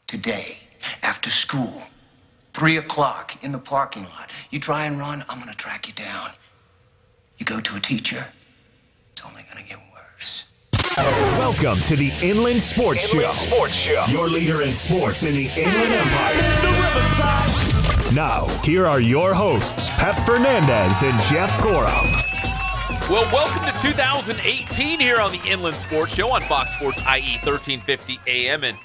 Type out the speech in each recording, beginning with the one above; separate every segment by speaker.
Speaker 1: today, after school, 3 o'clock in the parking lot. You try and run, I'm gonna track you down. You go to a teacher, it's only gonna get worse.
Speaker 2: Welcome to the Inland Sports Show. Your leader in sports in the Inland Empire. The Riverside. Now, here are your hosts, Pep Fernandez and Jeff Gorham.
Speaker 3: Well, welcome to 2018 here on the Inland Sports Show on Fox Sports IE 1350 AM. And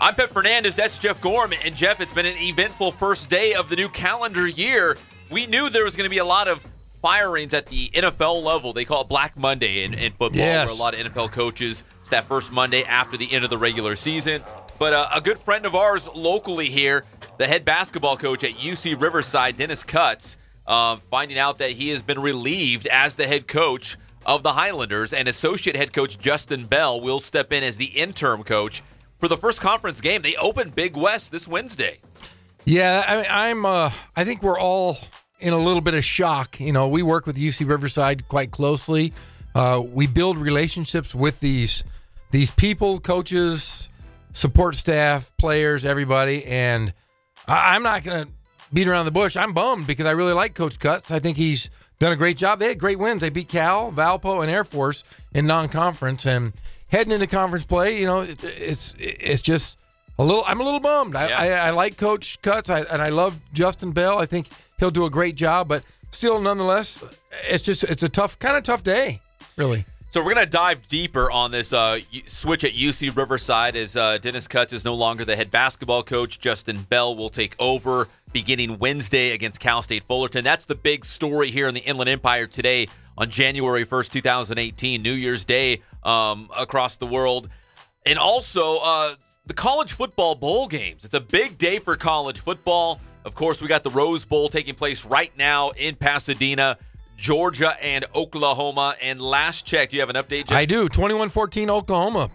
Speaker 3: I'm Pep Fernandez, that's Jeff Gorham. And Jeff, it's been an eventful first day of the new calendar year. We knew there was going to be a lot of firings at the NFL level. They call it Black Monday in football,
Speaker 4: yes,
Speaker 3: where a lot of NFL coaches, it's that first Monday after the end of the regular season. But a good friend of ours locally here, the head basketball coach at UC Riverside, Dennis Cutts, finding out that he has been relieved as the head coach of the Highlanders, and associate head coach Justin Bell will step in as the interim coach for the first conference game. They open Big West this Wednesday.
Speaker 4: Yeah, I think we're all in a little bit of shock. You know, we work with UC Riverside quite closely. We build relationships with these people, coaches, support staff, players, everybody, and I'm not going to beat around the bush. I'm bummed because I really like Coach Cutts. I think he's done a great job. They had great wins. They beat Cal, Valpo, and Air Force in non-conference, and heading into conference play, you know, it's just a little. I'm a little bummed. I like Coach Cutts, and I love Justin Bell. I think he'll do a great job, but still, nonetheless, it's a tough day, really.
Speaker 3: So we're going to dive deeper on this switch at UC Riverside as Dennis Cutts is no longer the head basketball coach. Justin Bell will take over beginning Wednesday against Cal State Fullerton. That's the big story here in the Inland Empire today on January 1st, 2018, New Year's Day across the world. And also the college football bowl games. It's a big day for college football. Of course, we got the Rose Bowl taking place right now in Pasadena, Georgia and Oklahoma. And last check, do you have an update, Jeff?
Speaker 4: I do. 21-14 Oklahoma.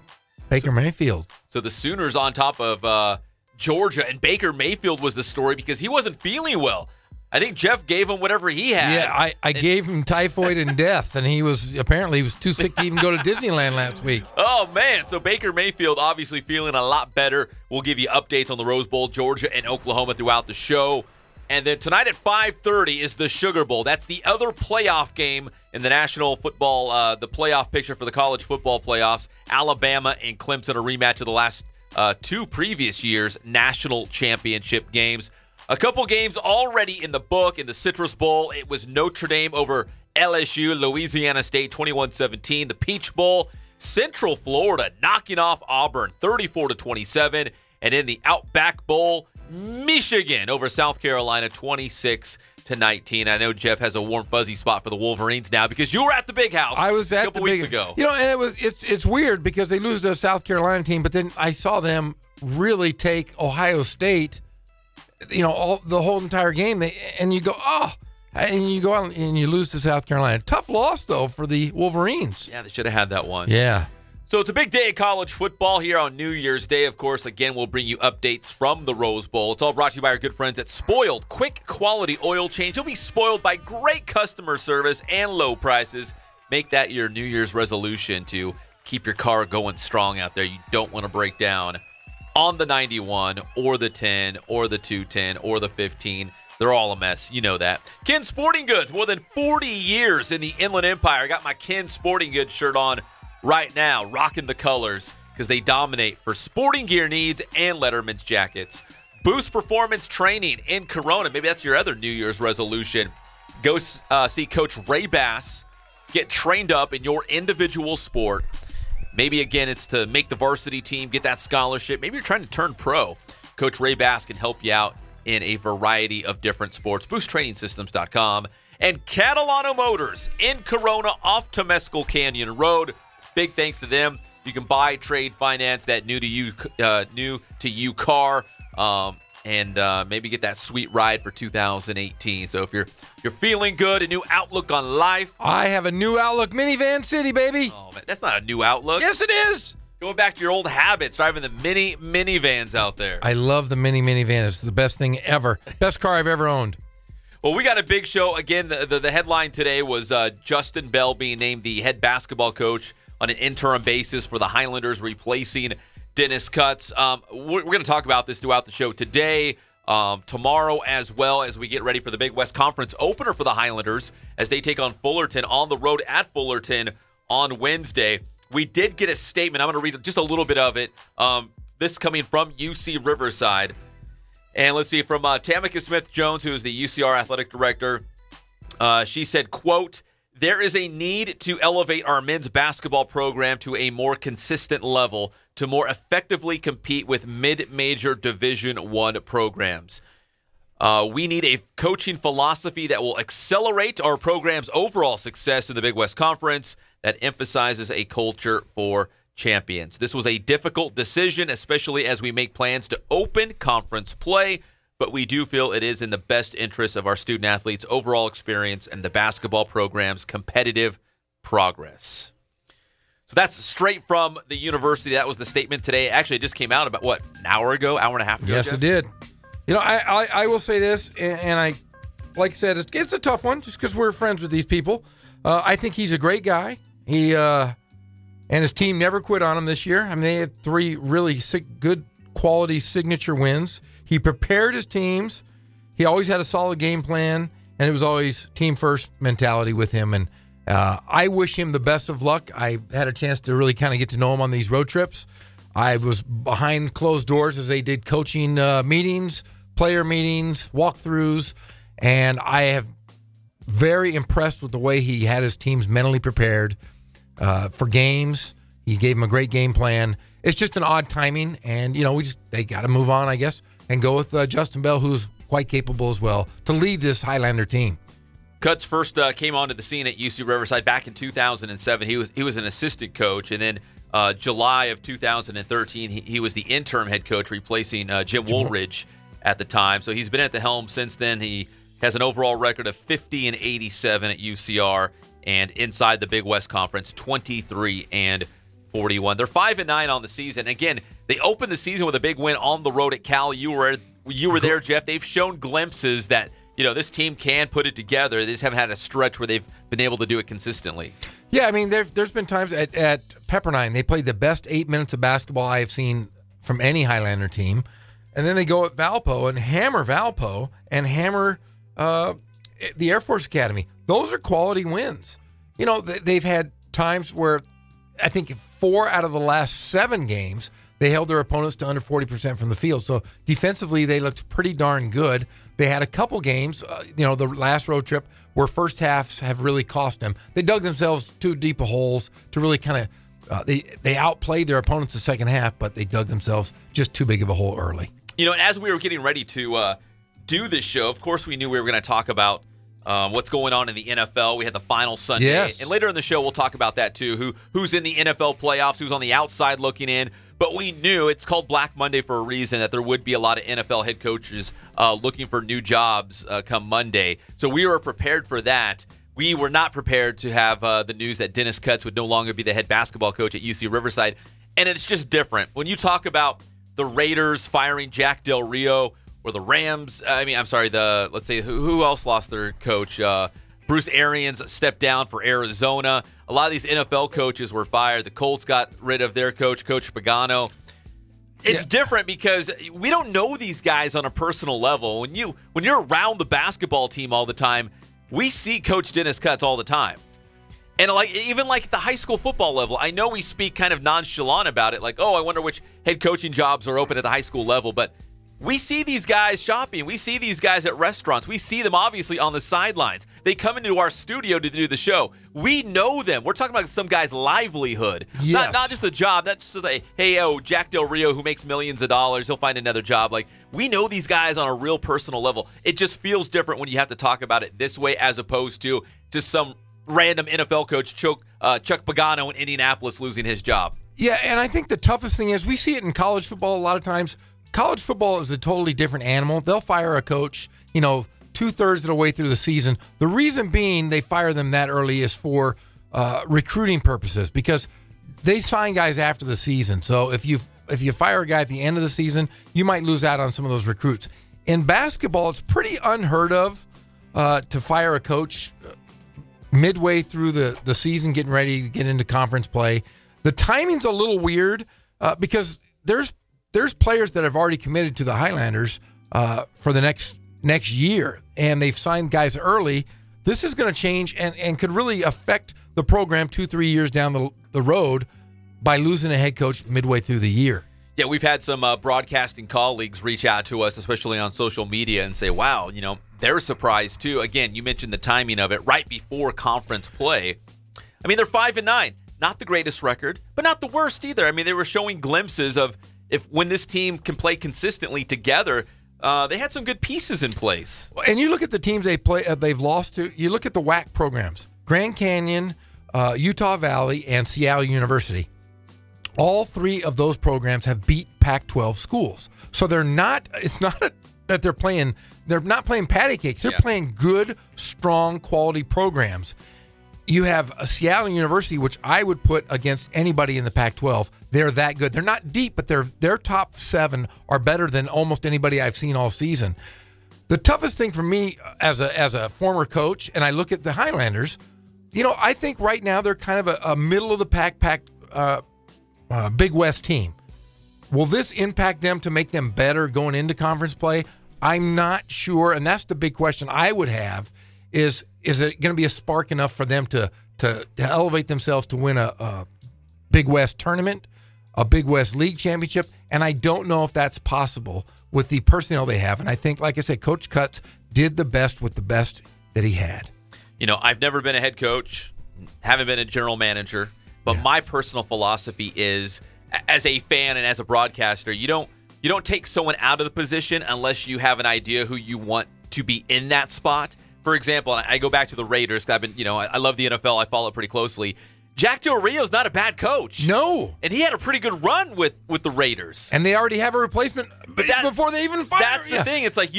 Speaker 4: Baker Mayfield.
Speaker 3: So the Sooners on top of Georgia, and Baker Mayfield was the story because he wasn't feeling well. I think Jeff gave him whatever he had.
Speaker 4: Yeah, I gave him typhoid and death, and he was too sick to even go to Disneyland last week.
Speaker 3: Oh, man. So Baker Mayfield obviously feeling a lot better. We'll give you updates on the Rose Bowl, Georgia, and Oklahoma throughout the show. And then tonight at 5:30 is the Sugar Bowl. That's the other playoff game in the national football, the playoff picture for the college football playoffs. Alabama and Clemson, a rematch of the last two previous years' national championship games. A couple games already in the book. In the Citrus Bowl, it was Notre Dame over LSU, Louisiana State 21-17. The Peach Bowl, Central Florida knocking off Auburn 34-27. And in the Outback Bowl, Michigan over South Carolina 26-19. I know Jeff has a warm fuzzy spot for the Wolverines now because you were at the Big House.
Speaker 4: I was at
Speaker 3: a couple weeks ago.
Speaker 4: You know, and it's weird because they lose to a South Carolina team, but then I saw them really take Ohio State. You know, the whole entire game. And you go out and you lose to South Carolina. Tough loss though for the Wolverines.
Speaker 3: Yeah, they should have had that one.
Speaker 4: Yeah.
Speaker 3: So it's a big day of college football here on New Year's Day. Of course, again, we'll bring you updates from the Rose Bowl. It's all brought to you by our good friends at Spoiled. Quick quality oil change. You'll be spoiled by great customer service and low prices. Make that your New Year's resolution to keep your car going strong out there. You don't want to break down on the 91 or the 10 or the 210 or the 15. They're all a mess. You know that. Ken Sporting Goods, more than 40 years in the Inland Empire. I got my Ken Sporting Goods shirt on right now, rocking the colors because they dominate for sporting gear needs and Letterman's jackets. Boost Performance Training in Corona. Maybe that's your other New Year's resolution. Go see Coach Ray Bass. Get trained up in your individual sport. Maybe, again, it's to make the varsity team, get that scholarship. Maybe you're trying to turn pro. Coach Ray Bass can help you out in a variety of different sports. BoostTrainingSystems.com. And Catalano Motors in Corona off Temescal Canyon Road. Big thanks to them. You can buy, trade, finance that new to you car, and maybe get that sweet ride for 2018. So if you're feeling good, a new outlook on life.
Speaker 4: I have a new outlook, minivan city, baby.
Speaker 3: Oh man, that's not a new outlook.
Speaker 4: Yes, it is.
Speaker 3: Going back to your old habits, driving the minivans out there.
Speaker 4: I love the minivan. It's the best thing ever. Best car I've ever owned.
Speaker 3: Well, we got a big show. Again, the headline today was Justin Bell being named the head basketball coach on an interim basis for the Highlanders, replacing Dennis Cutts. We're going to talk about this throughout the show today, tomorrow, as well as we get ready for the Big West Conference opener for the Highlanders as they take on Fullerton on the road at Fullerton on Wednesday. We did get a statement. I'm going to read just a little bit of it. This coming from UC Riverside. And let's see, from Tamika Smith-Jones, who is the UCR athletic director. She said, quote, "There is a need to elevate our men's basketball program to a more consistent level to more effectively compete with mid-major Division I programs. We need a coaching philosophy that will accelerate our program's overall success in the Big West Conference that emphasizes a culture for champions. This was a difficult decision, especially as we make plans to open conference play, but we do feel it is in the best interest of our student-athletes' overall experience and the basketball program's competitive progress." So that's straight from the university. That was the statement today. Actually, it just came out about, an hour ago, hour and a half ago?
Speaker 4: Yes,
Speaker 3: Jeff?
Speaker 4: it did. I will say this, and I, like I said, it's a tough one just because we're friends with these people. I think he's a great guy. He and his team never quit on him this year. I mean, they had 3 really good quality signature wins. He prepared his teams. He always had a solid game plan, and it was always team first mentality with him. And I wish him the best of luck. I had a chance to really kind of get to know him on these road trips. I was behind closed doors as they did coaching meetings, player meetings, walkthroughs, and I have very impressed with the way he had his teams mentally prepared for games. He gave them a great game plan. It's just an odd timing, and they got to move on, I guess, and go with Justin Bell, who's quite capable as well to lead this Highlander team.
Speaker 3: Cutts first came onto the scene at UC Riverside back in 2007. He was an assistant coach, and then July of 2013, he was the interim head coach, replacing Jim Woolridge at the time. So he's been at the helm since then. He has an overall record of 50-87 at UCR, and inside the Big West Conference, 23-41. They're 5-9 on the season. Again, they opened the season with a big win on the road at Cal. You were there, Jeff. They've shown glimpses that this team can put it together. They just haven't had a stretch where they've been able to do it consistently.
Speaker 4: Yeah, I mean, there's been times at Pepperdine they played the best 8 minutes of basketball I have seen from any Highlander team, and then they go at Valpo and hammer Valpo and hammer the Air Force Academy. Those are quality wins. They've had times where I think 4 out of the last 7 games they held their opponents to under 40% from the field. So defensively, they looked pretty darn good. They had a couple games, the last road trip, where first halves have really cost them. They dug themselves too deep of holes to really kind of they outplayed their opponents the second half, but they dug themselves just too big of a hole early.
Speaker 3: As we were getting ready to do this show, of course, we knew we were going to talk about what's going on in the NFL. We had the final Sunday.
Speaker 4: Yes.
Speaker 3: And later in the show, we'll talk about that too, who's in the NFL playoffs, who's on the outside looking in. But we knew it's called Black Monday for a reason, that there would be a lot of NFL head coaches looking for new jobs come Monday. So we were prepared for that. We were not prepared to have the news that Dennis Cutts would no longer be the head basketball coach at UC Riverside. And it's just different. When you talk about the Raiders firing Jack Del Rio, or the Rams, let's say, who else lost their coach? Bruce Arians stepped down for Arizona. A lot of these NFL coaches were fired. The Colts got rid of their coach, Coach Pagano. It's different because we don't know these guys on a personal level. When you're around the basketball team all the time, we see Coach Dennis Cutts all the time. And even at the high school football level, I know we speak kind of nonchalant about it, like, oh, I wonder which head coaching jobs are open at the high school level, but we see these guys shopping. We see these guys at restaurants. We see them, obviously, on the sidelines. They come into our studio to do the show. We know them. We're talking about some guy's livelihood.
Speaker 4: Yes.
Speaker 3: Not just a job. Not just Jack Del Rio, who makes millions of dollars, he'll find another job. We know these guys on a real personal level. It just feels different when you have to talk about it this way as opposed to just some random NFL coach, Chuck Pagano in Indianapolis, losing his job.
Speaker 4: Yeah, and I think the toughest thing is we see it in college football a lot of times. College football is a totally different animal. They'll fire a coach, 2/3 of the way through the season. The reason being they fire them that early is for recruiting purposes, because they sign guys after the season. So if you fire a guy at the end of the season, you might lose out on some of those recruits. In basketball, it's pretty unheard of to fire a coach midway through the season, getting ready to get into conference play. The timing's a little weird because there's players that have already committed to the Highlanders for the next year, and they've signed guys early. This is going to change and could really affect the program 2-3 years down the road by losing a head coach midway through the year.
Speaker 3: Yeah, we've had some broadcasting colleagues reach out to us, especially on social media, and say, wow, they're surprised too. Again, you mentioned the timing of it right before conference play. I mean, they're 5-9. Not the greatest record, but not the worst either. I mean, they were showing glimpses of when this team can play consistently together. They had some good pieces in place.
Speaker 4: And you look at the teams they've lost to. You look at the WAC programs: Grand Canyon, Utah Valley, and Seattle University. All three of those programs have beat Pac-12 schools. So they're not. It's not that they're playing. They're not playing patty cakes. They're playing good, strong, quality programs. You have a Seattle University, which I would put against anybody in the Pac-12. They're that good. They're not deep, but their top 7 are better than almost anybody I've seen all season. The toughest thing for me as a former coach, and I look at the Highlanders, I think right now they're kind of a middle of the pack Big West team. Will this impact them to make them better going into conference play? I'm not sure, and that's the big question I would have is it going to be a spark enough for them to elevate themselves to win a Big West tournament, a Big West League championship? And I don't know if that's possible with the personnel they have. And I think, like I said, Coach Cutts did the best with the best that he had.
Speaker 3: I've never been a head coach, haven't been a general manager, but my personal philosophy is, as a fan and as a broadcaster, you don't take someone out of the position unless you have an idea who you want to be in that spot. For example, I go back to the Raiders. I've been, I love the NFL. I follow it pretty closely. Jack Del Rio's not a bad coach.
Speaker 4: No.
Speaker 3: And he had a pretty good run with the Raiders.
Speaker 4: And they already have a replacement before they even fire him.
Speaker 3: That's the thing. It's like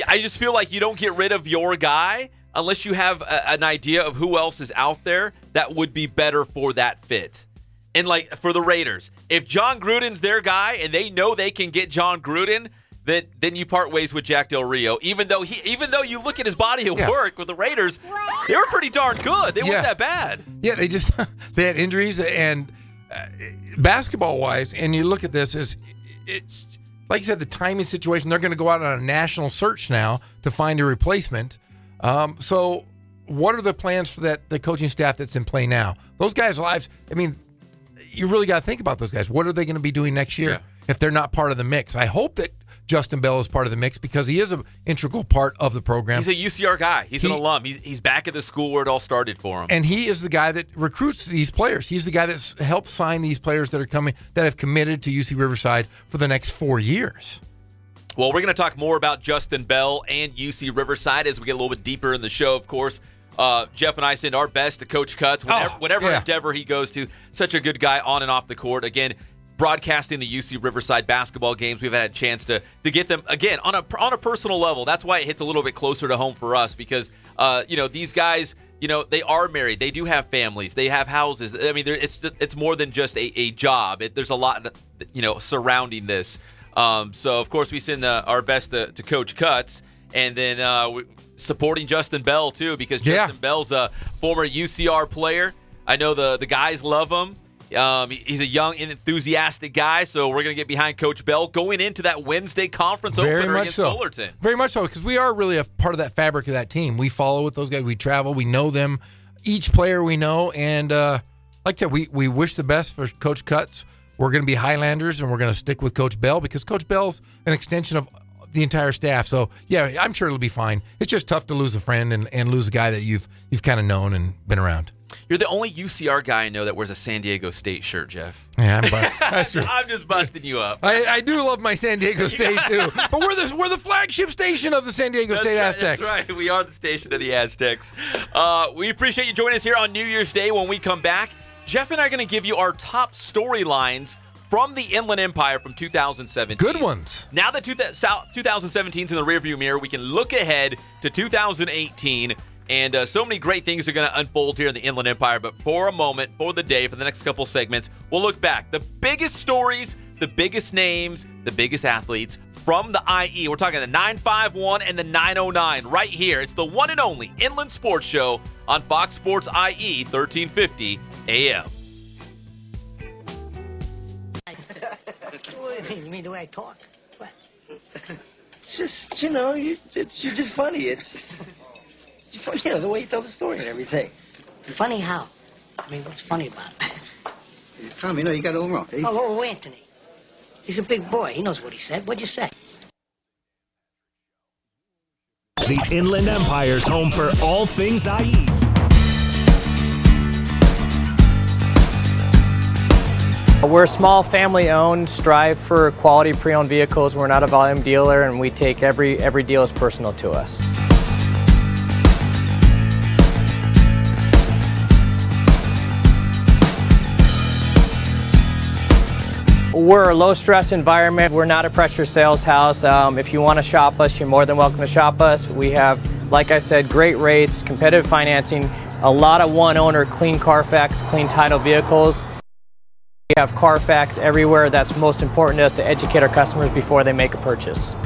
Speaker 3: I just feel like you don't get rid of your guy unless you have an idea of who else is out there that would be better for that fit. And like for the Raiders, if John Gruden's their guy and they know they can get John Gruden, then you part ways with Jack Del Rio. Even though you look at his body of work with the Raiders, they were pretty darn good. They weren't that bad.
Speaker 4: Yeah, they had injuries and basketball-wise, and you look at this it's like you said, the timing situation. They're going to go out on a national search now to find a replacement. So what are the plans for the coaching staff that's in play now? Those guys' lives, I mean, you really got to think about those guys. What are they going to be doing next year if they're not part of the mix? I hope that Justin Bell is part of the mix because he is an integral part of the program.
Speaker 3: He's a UCR guy. He's an alum. He's back at the school where it all started for him.
Speaker 4: And he is the guy that recruits these players. He's the guy that helps sign these players that are coming, that have committed to UC Riverside for the next 4 years.
Speaker 3: Well, we're going to talk more about Justin Bell and UC Riverside as we get a little bit deeper in the show, of course. Jeff and I send our best to Coach Cutts, whatever endeavor he goes to. Such a good guy on and off the court. Again, broadcasting the UC Riverside basketball games, we've had a chance to get them, again, on a personal level. That's why it hits a little bit closer to home for us because, these guys, they are married. They do have families. They have houses. I mean, it's more than just a job. There's a lot, surrounding this. So, of course, we send our best to Coach Cutts. And then supporting Justin Bell, too, because Justin Bell's a former UCR player. I know the guys love him. He's a young and enthusiastic guy, so we're going to get behind Coach Bell going into that Wednesday conference opener against Fullerton.
Speaker 4: Very much so, because we are really a part of that fabric of that team. We follow with those guys. We travel. We know them. Each player we know. And like I said, we wish the best for Coach Cutts. We're going to be Highlanders, and we're going to stick with Coach Bell because Coach Bell's an extension of the entire staff. So, yeah, I'm sure it'll be fine. It's just tough to lose a friend and lose a guy that you've kind of known and been around.
Speaker 3: You're the only UCR guy I know that wears a San Diego State shirt, Jeff.
Speaker 4: Yeah, that's true.
Speaker 3: I'm just busting you up.
Speaker 4: I do love my San Diego State too, but we're the flagship station of the San Diego State Aztecs.
Speaker 3: That's right. We are the station of the Aztecs. We appreciate you joining us here on New Year's Day. When we come back, Jeff and I are going to give you our top storylines from the Inland Empire from 2017.
Speaker 4: Good ones.
Speaker 3: Now that 2017 is in the rearview mirror, we can look ahead to 2018. And so many great things are going to unfold here in the Inland Empire. But for a moment, for the day, for the next couple segments, we'll look back. The biggest stories, the biggest names, the biggest athletes from the IE. We're talking the 951 and the 909 right here. It's the one and only Inland Sports Show on Fox Sports IE 1350 AM.
Speaker 5: What do you mean? You mean the way I talk? What?
Speaker 6: It's just, you know, you're just funny. It's, you know, the way you tell the story and everything.
Speaker 5: Funny how? I mean, what's funny about it?
Speaker 7: Tommy, no, you got it all wrong.
Speaker 5: Oh, Anthony. He's a big boy. He knows what he said. What'd you say?
Speaker 2: The Inland Empire's home for all things IE.
Speaker 8: We're small, family-owned, strive for quality pre-owned vehicles. We're not a volume dealer, and we take every deal as personal to us. We're a low-stress environment. We're not a pressure sales house. If you want to shop us, you're more than welcome to shop us. We have, like I said, great rates, competitive financing, a lot of one-owner, clean Carfax, clean title vehicles. We have Carfax everywhere. That's most important to us, to educate our customers before they make a purchase.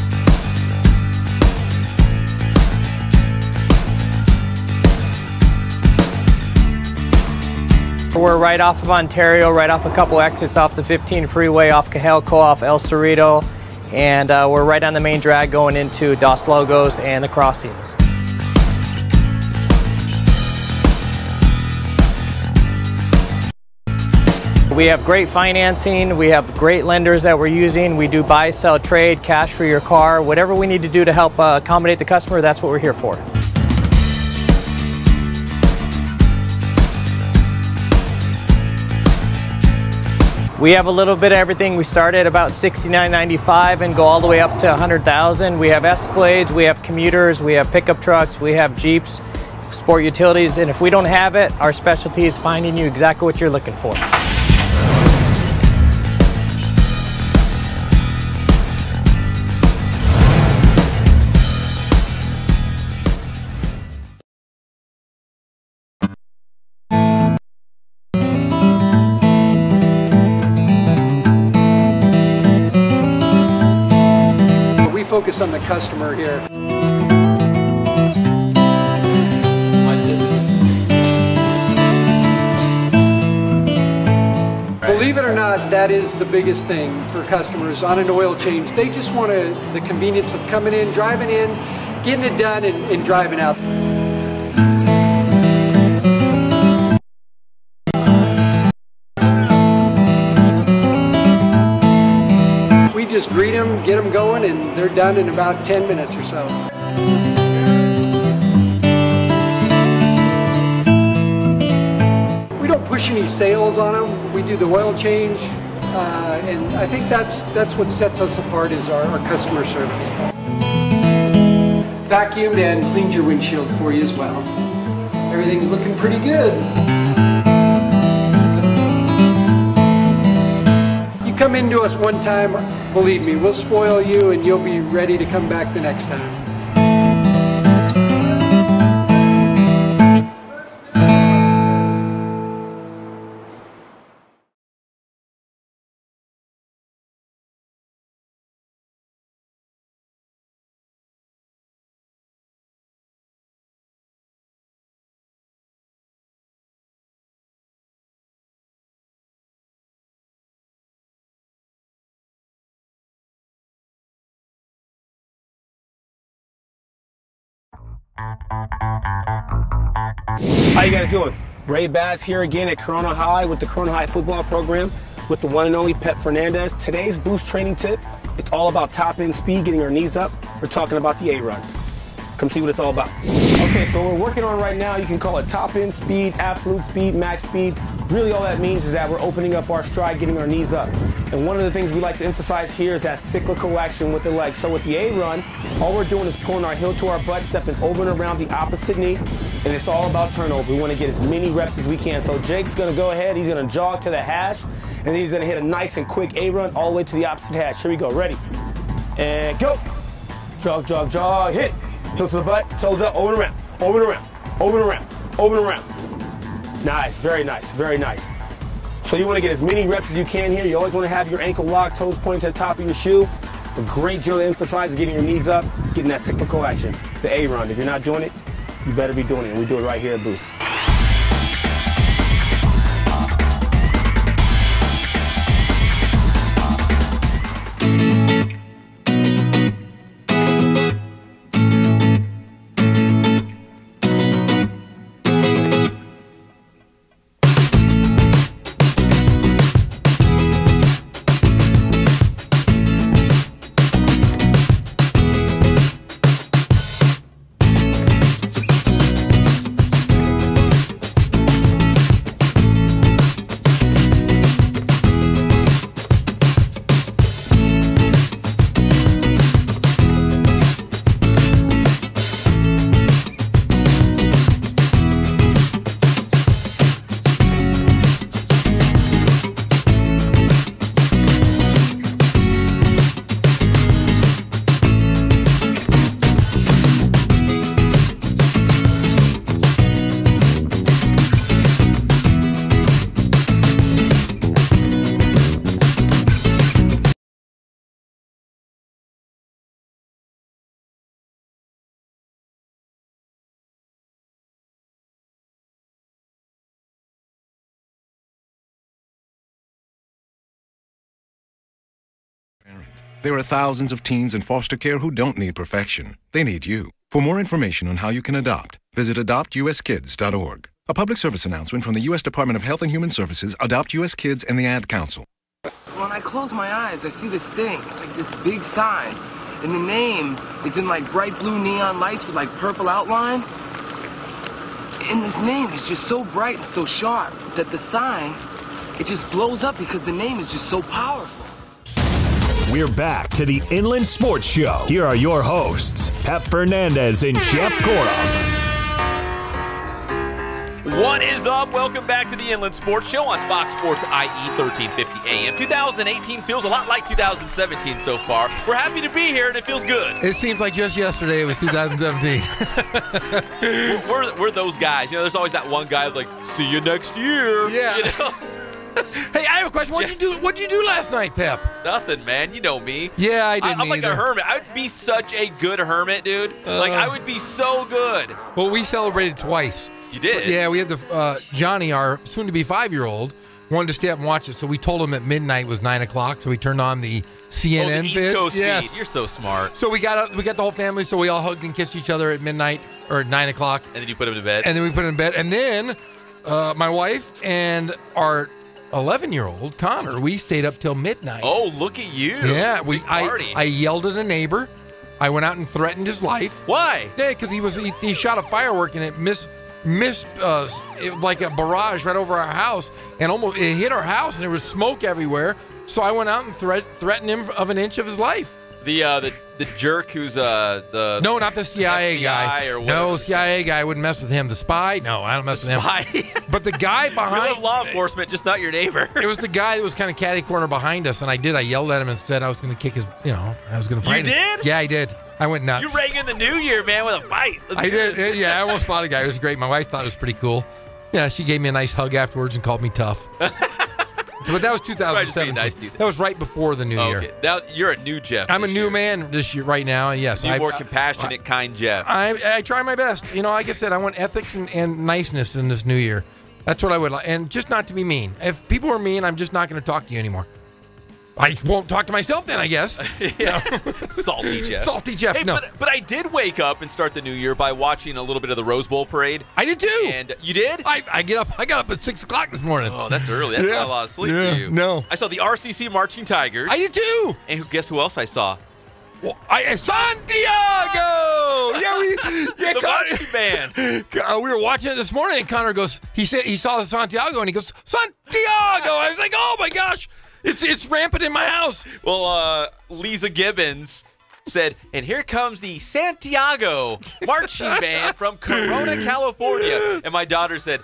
Speaker 8: We're right off of Ontario, right off a couple exits off the 15 freeway, off Cahelco, off El Cerrito, and we're right on the main drag going into Dos Logos and the crossings. We have great financing, we have great lenders that we're using. We do buy, sell, trade, cash for your car. Whatever we need to do to help accommodate the customer, that's what we're here for. We have a little bit of everything. We start at about $69.95 and go all the way up to $100,000. We have Escalades, we have commuters, we have pickup trucks, we have Jeeps, sport utilities, and if we don't have it, our specialty is finding you exactly what you're looking for.
Speaker 9: Focus on the customer here. Believe it or not, that is the biggest thing for customers on an oil change. They just want the convenience of coming in, driving in, getting it done, and driving out. Just greet them, get them going, and they're done in about 10 minutes or so. We don't push any sales on them. We do the oil change, and I think that's what sets us apart is our customer service. Vacuumed and cleaned your windshield for you as well. Everything's looking pretty good. Come into us one time, believe me, we'll spoil you and you'll be ready to come back the next time.
Speaker 10: How you guys doing? Ray Bass here again at Corona High with the Corona High football program with the one and only Pep Fernandez. Today's boost training tip, it's all about top end speed, getting our knees up. We're talking about the A-run. Come see what it's all about. Okay, so we're working on right now, you can call it top end speed, absolute speed, max speed. Really all that means is that we're opening up our stride, getting our knees up. And one of the things we like to emphasize here is that cyclical action with the legs. So with the A-run, all we're doing is pulling our heel to our butt, stepping over and around the opposite knee, and it's all about turnover. We want to get as many reps as we can. So Jake's going to go ahead, he's going to jog to the hash, and then he's going to hit a nice and quick A-run all the way to the opposite hash. Here we go, ready? And go. Jog, jog, jog, hit. Heels to the butt, toes up, over and around, over and around, over and around, over and around. Nice, very nice, very nice. So you want to get as many reps as you can here. You always want to have your ankle locked, toes pointing to the top of your shoe. A great drill to emphasize is getting your knees up, getting that cyclical action, the A-run. If you're not doing it, you better be doing it. And we do it right here at Boost.
Speaker 11: There are thousands of teens in foster care who don't need perfection. They need you. For more information on how you can adopt, visit adoptuskids.org. A public service announcement from the U.S. Department of Health and Human Services, Adopt U.S. Kids, and the Ad Council.
Speaker 12: When I close my eyes, I see this thing. It's like this big sign. And the name is in like bright blue neon lights with like purple outline. And this name is just so bright and so sharp that the sign, it just blows up because the name is just so powerful.
Speaker 2: We're back to the Inland Sports Show. Here are your hosts, Pep Fernandez and Jeff Gorham.
Speaker 3: What is up? Welcome back to the Inland Sports Show on Fox Sports IE 1350 AM. 2018 feels a lot like 2017 so far. We're happy to be here, and it feels good.
Speaker 4: It seems like just yesterday it was 2017.
Speaker 3: we're those guys. You know, there's always that one guy who's like, see you next year.
Speaker 4: Yeah.
Speaker 3: You know?
Speaker 4: Hey, I have a question. What'd you do last night, Pep?
Speaker 3: Nothing, man. You know me.
Speaker 4: Yeah, I didn't
Speaker 3: I'm like
Speaker 4: either.
Speaker 3: a hermit. I would be such a good hermit, dude. Like, I would be so good.
Speaker 4: Well, we celebrated twice.
Speaker 3: You did?
Speaker 4: Yeah, we had the Johnny, our soon-to-be 5-year-old, wanted to stay up and watch it, so we told him at midnight was 9 o'clock, so we turned on the CNN
Speaker 3: the East Coast
Speaker 4: feed.
Speaker 3: You're so smart.
Speaker 4: So we got the whole family, so we all hugged and kissed each other at midnight, or at 9 o'clock.
Speaker 3: And then you put him to bed?
Speaker 4: And then we put him in bed. And then my wife and our 11-year-old, Connor, we stayed up till midnight.
Speaker 3: Oh, look at you.
Speaker 4: Yeah.
Speaker 3: Big party.
Speaker 4: I yelled at a neighbor. I went out and threatened his life.
Speaker 3: Why?
Speaker 4: Yeah, because he shot a firework and it missed like a barrage right over our house, and almost it hit our house, and there was smoke everywhere. So I went out and threatened him of an inch of his life.
Speaker 3: The jerk who's the
Speaker 4: no, not the CIA
Speaker 3: FBI
Speaker 4: guy.
Speaker 3: or
Speaker 4: no, CIA guy, I wouldn't mess with him. The spy, no, I don't mess with him. But the guy behind,
Speaker 3: you love law enforcement, just not your neighbor.
Speaker 4: It was the guy that was kind of catty corner behind us, and I yelled at him and said I was going to kick his, I was going to fight him.
Speaker 3: You did?
Speaker 4: Yeah, I did. I went nuts.
Speaker 3: You rang in the new year, man, with a fight.
Speaker 4: I did. Yeah, I almost fought a guy. It was great. My wife thought it was pretty cool. Yeah, she gave me a nice hug afterwards and called me tough. But that was 2017.
Speaker 3: Nice dude.
Speaker 4: That was right before the new year.
Speaker 3: Now, you're a new Jeff.
Speaker 4: I'm a new man this year, right now. Yes,
Speaker 3: I'm more compassionate, kind Jeff.
Speaker 4: I try my best. Like I said, I want ethics and niceness in this new year. That's what I would like, and just not to be mean. If people are mean, I'm just not going to talk to you anymore. I won't talk to myself then, I guess.
Speaker 3: Yeah. Salty Jeff.
Speaker 4: Salty Jeff,
Speaker 3: hey,
Speaker 4: no.
Speaker 3: But I did wake up and start the new year by watching a little bit of the Rose Bowl parade.
Speaker 4: I did too.
Speaker 3: And you did?
Speaker 4: I got up at 6 o'clock this morning.
Speaker 3: Oh, that's early. That's not a lot of sleep for you.
Speaker 4: No.
Speaker 3: I saw the RCC Marching Tigers.
Speaker 4: I did too.
Speaker 3: And guess who else I saw?
Speaker 4: Well, Santiago! Yeah,
Speaker 3: the marching band.
Speaker 4: We were watching it this morning, and Connor goes, he said he saw the Santiago, and he goes, Santiago! I was like, oh my gosh, it's rampant in my house.
Speaker 3: Well, Lisa Gibbons said, and here comes the Santiago marching band from Corona, California. And my daughter said,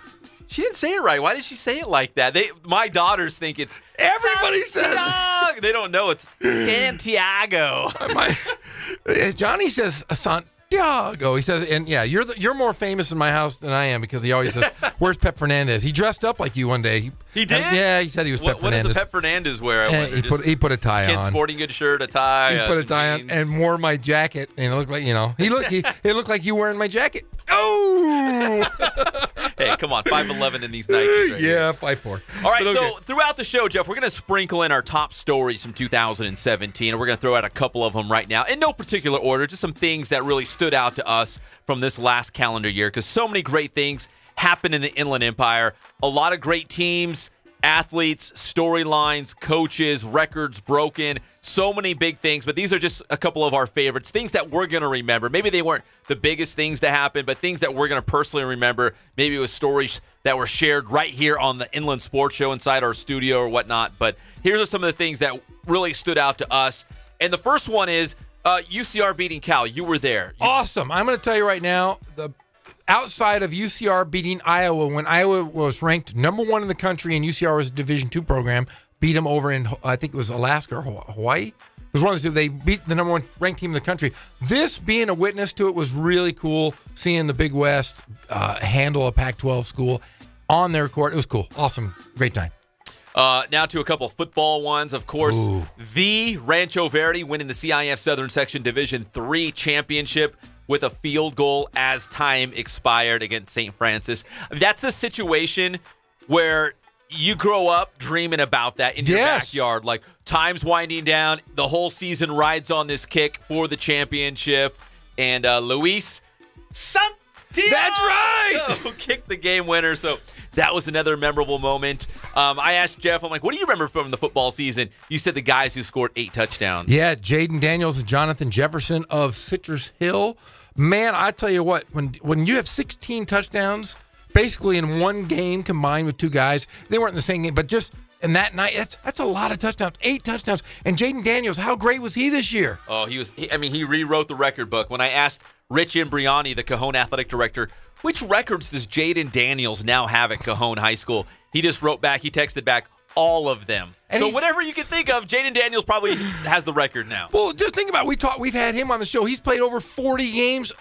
Speaker 3: she didn't say it right. Why did she say it like that? My daughters think it's
Speaker 4: everybody
Speaker 3: Santiago. They don't know it's Santiago.
Speaker 4: Johnny says Santiago. He says, and yeah, you're more famous in my house than I am because he always says, "Where's Pep Fernandez?" He dressed up like you one day.
Speaker 3: He did.
Speaker 4: Yeah, he said he was Pep Fernandez.
Speaker 3: What does a Pep Fernandez wear?
Speaker 4: He put a tie on.
Speaker 3: Sporting good shirt, a tie.
Speaker 4: He put a tie on and wore my jacket. And it looked like it looked like you wearing my jacket. Oh.
Speaker 3: Hey, come on, 5'11" in these Nikes. Right
Speaker 4: yeah,
Speaker 3: 5'4". All right, so throughout the show, Jeff, we're going to sprinkle in our top stories from 2017, and we're going to throw out a couple of them right now in no particular order, just some things that really stood out to us from this last calendar year, because so many great things happened in the Inland Empire. A lot of great teams, athletes, storylines, coaches, records broken, so many big things, but these are just a couple of our favorites, things that we're going to remember. Maybe they weren't the biggest things to happen, but things that we're going to personally remember. Maybe it was stories that were shared right here on the Inland Sports Show inside our studio or whatnot, but here's are some of the things that really stood out to us. And the first one is UCR beating Cal. You were there.
Speaker 4: Awesome. I'm going to tell you right now, outside of UCR beating Iowa, when Iowa was ranked number 1 in the country and UCR was a Division II program, beat them over in, I think it was Alaska or Hawaii. It was one of the two. They beat the number 1 ranked team in the country. This, being a witness to it, was really cool, seeing the Big West handle a Pac-12 school on their court. It was cool. Awesome. Great time.
Speaker 3: Now to a couple football ones. Of course, the Rancho Verde winning the CIF Southern Section Division III championship with a field goal as time expired against St. Francis. That's a situation where you grow up dreaming about that in your backyard. Like, time's winding down. The whole season rides on this kick for the championship. And Luis Santiago,
Speaker 4: that's right,
Speaker 3: kicked the game winner. So that was another memorable moment. I asked Jeff, I'm like, what do you remember from the football season? You said the guys who scored 8 touchdowns.
Speaker 4: Yeah, Jaden Daniels and Jonathan Jefferson of Citrus Hill. Man, I tell you what, when you have 16 touchdowns, basically in one game combined with 2 guys, they weren't in the same game, but just in that night, that's a lot of touchdowns, 8 touchdowns. And Jaden Daniels, how great was he this year?
Speaker 3: Oh, he rewrote the record book. When I asked Rich Imbriani, the Cajon athletic director, which records does Jaden Daniels now have at Cajon High School? He just wrote back, he texted back, all of them. And so whatever you can think of, Jaden Daniels probably has the record now.
Speaker 4: Well, just think about it. We've had him on the show. He's played over 40 games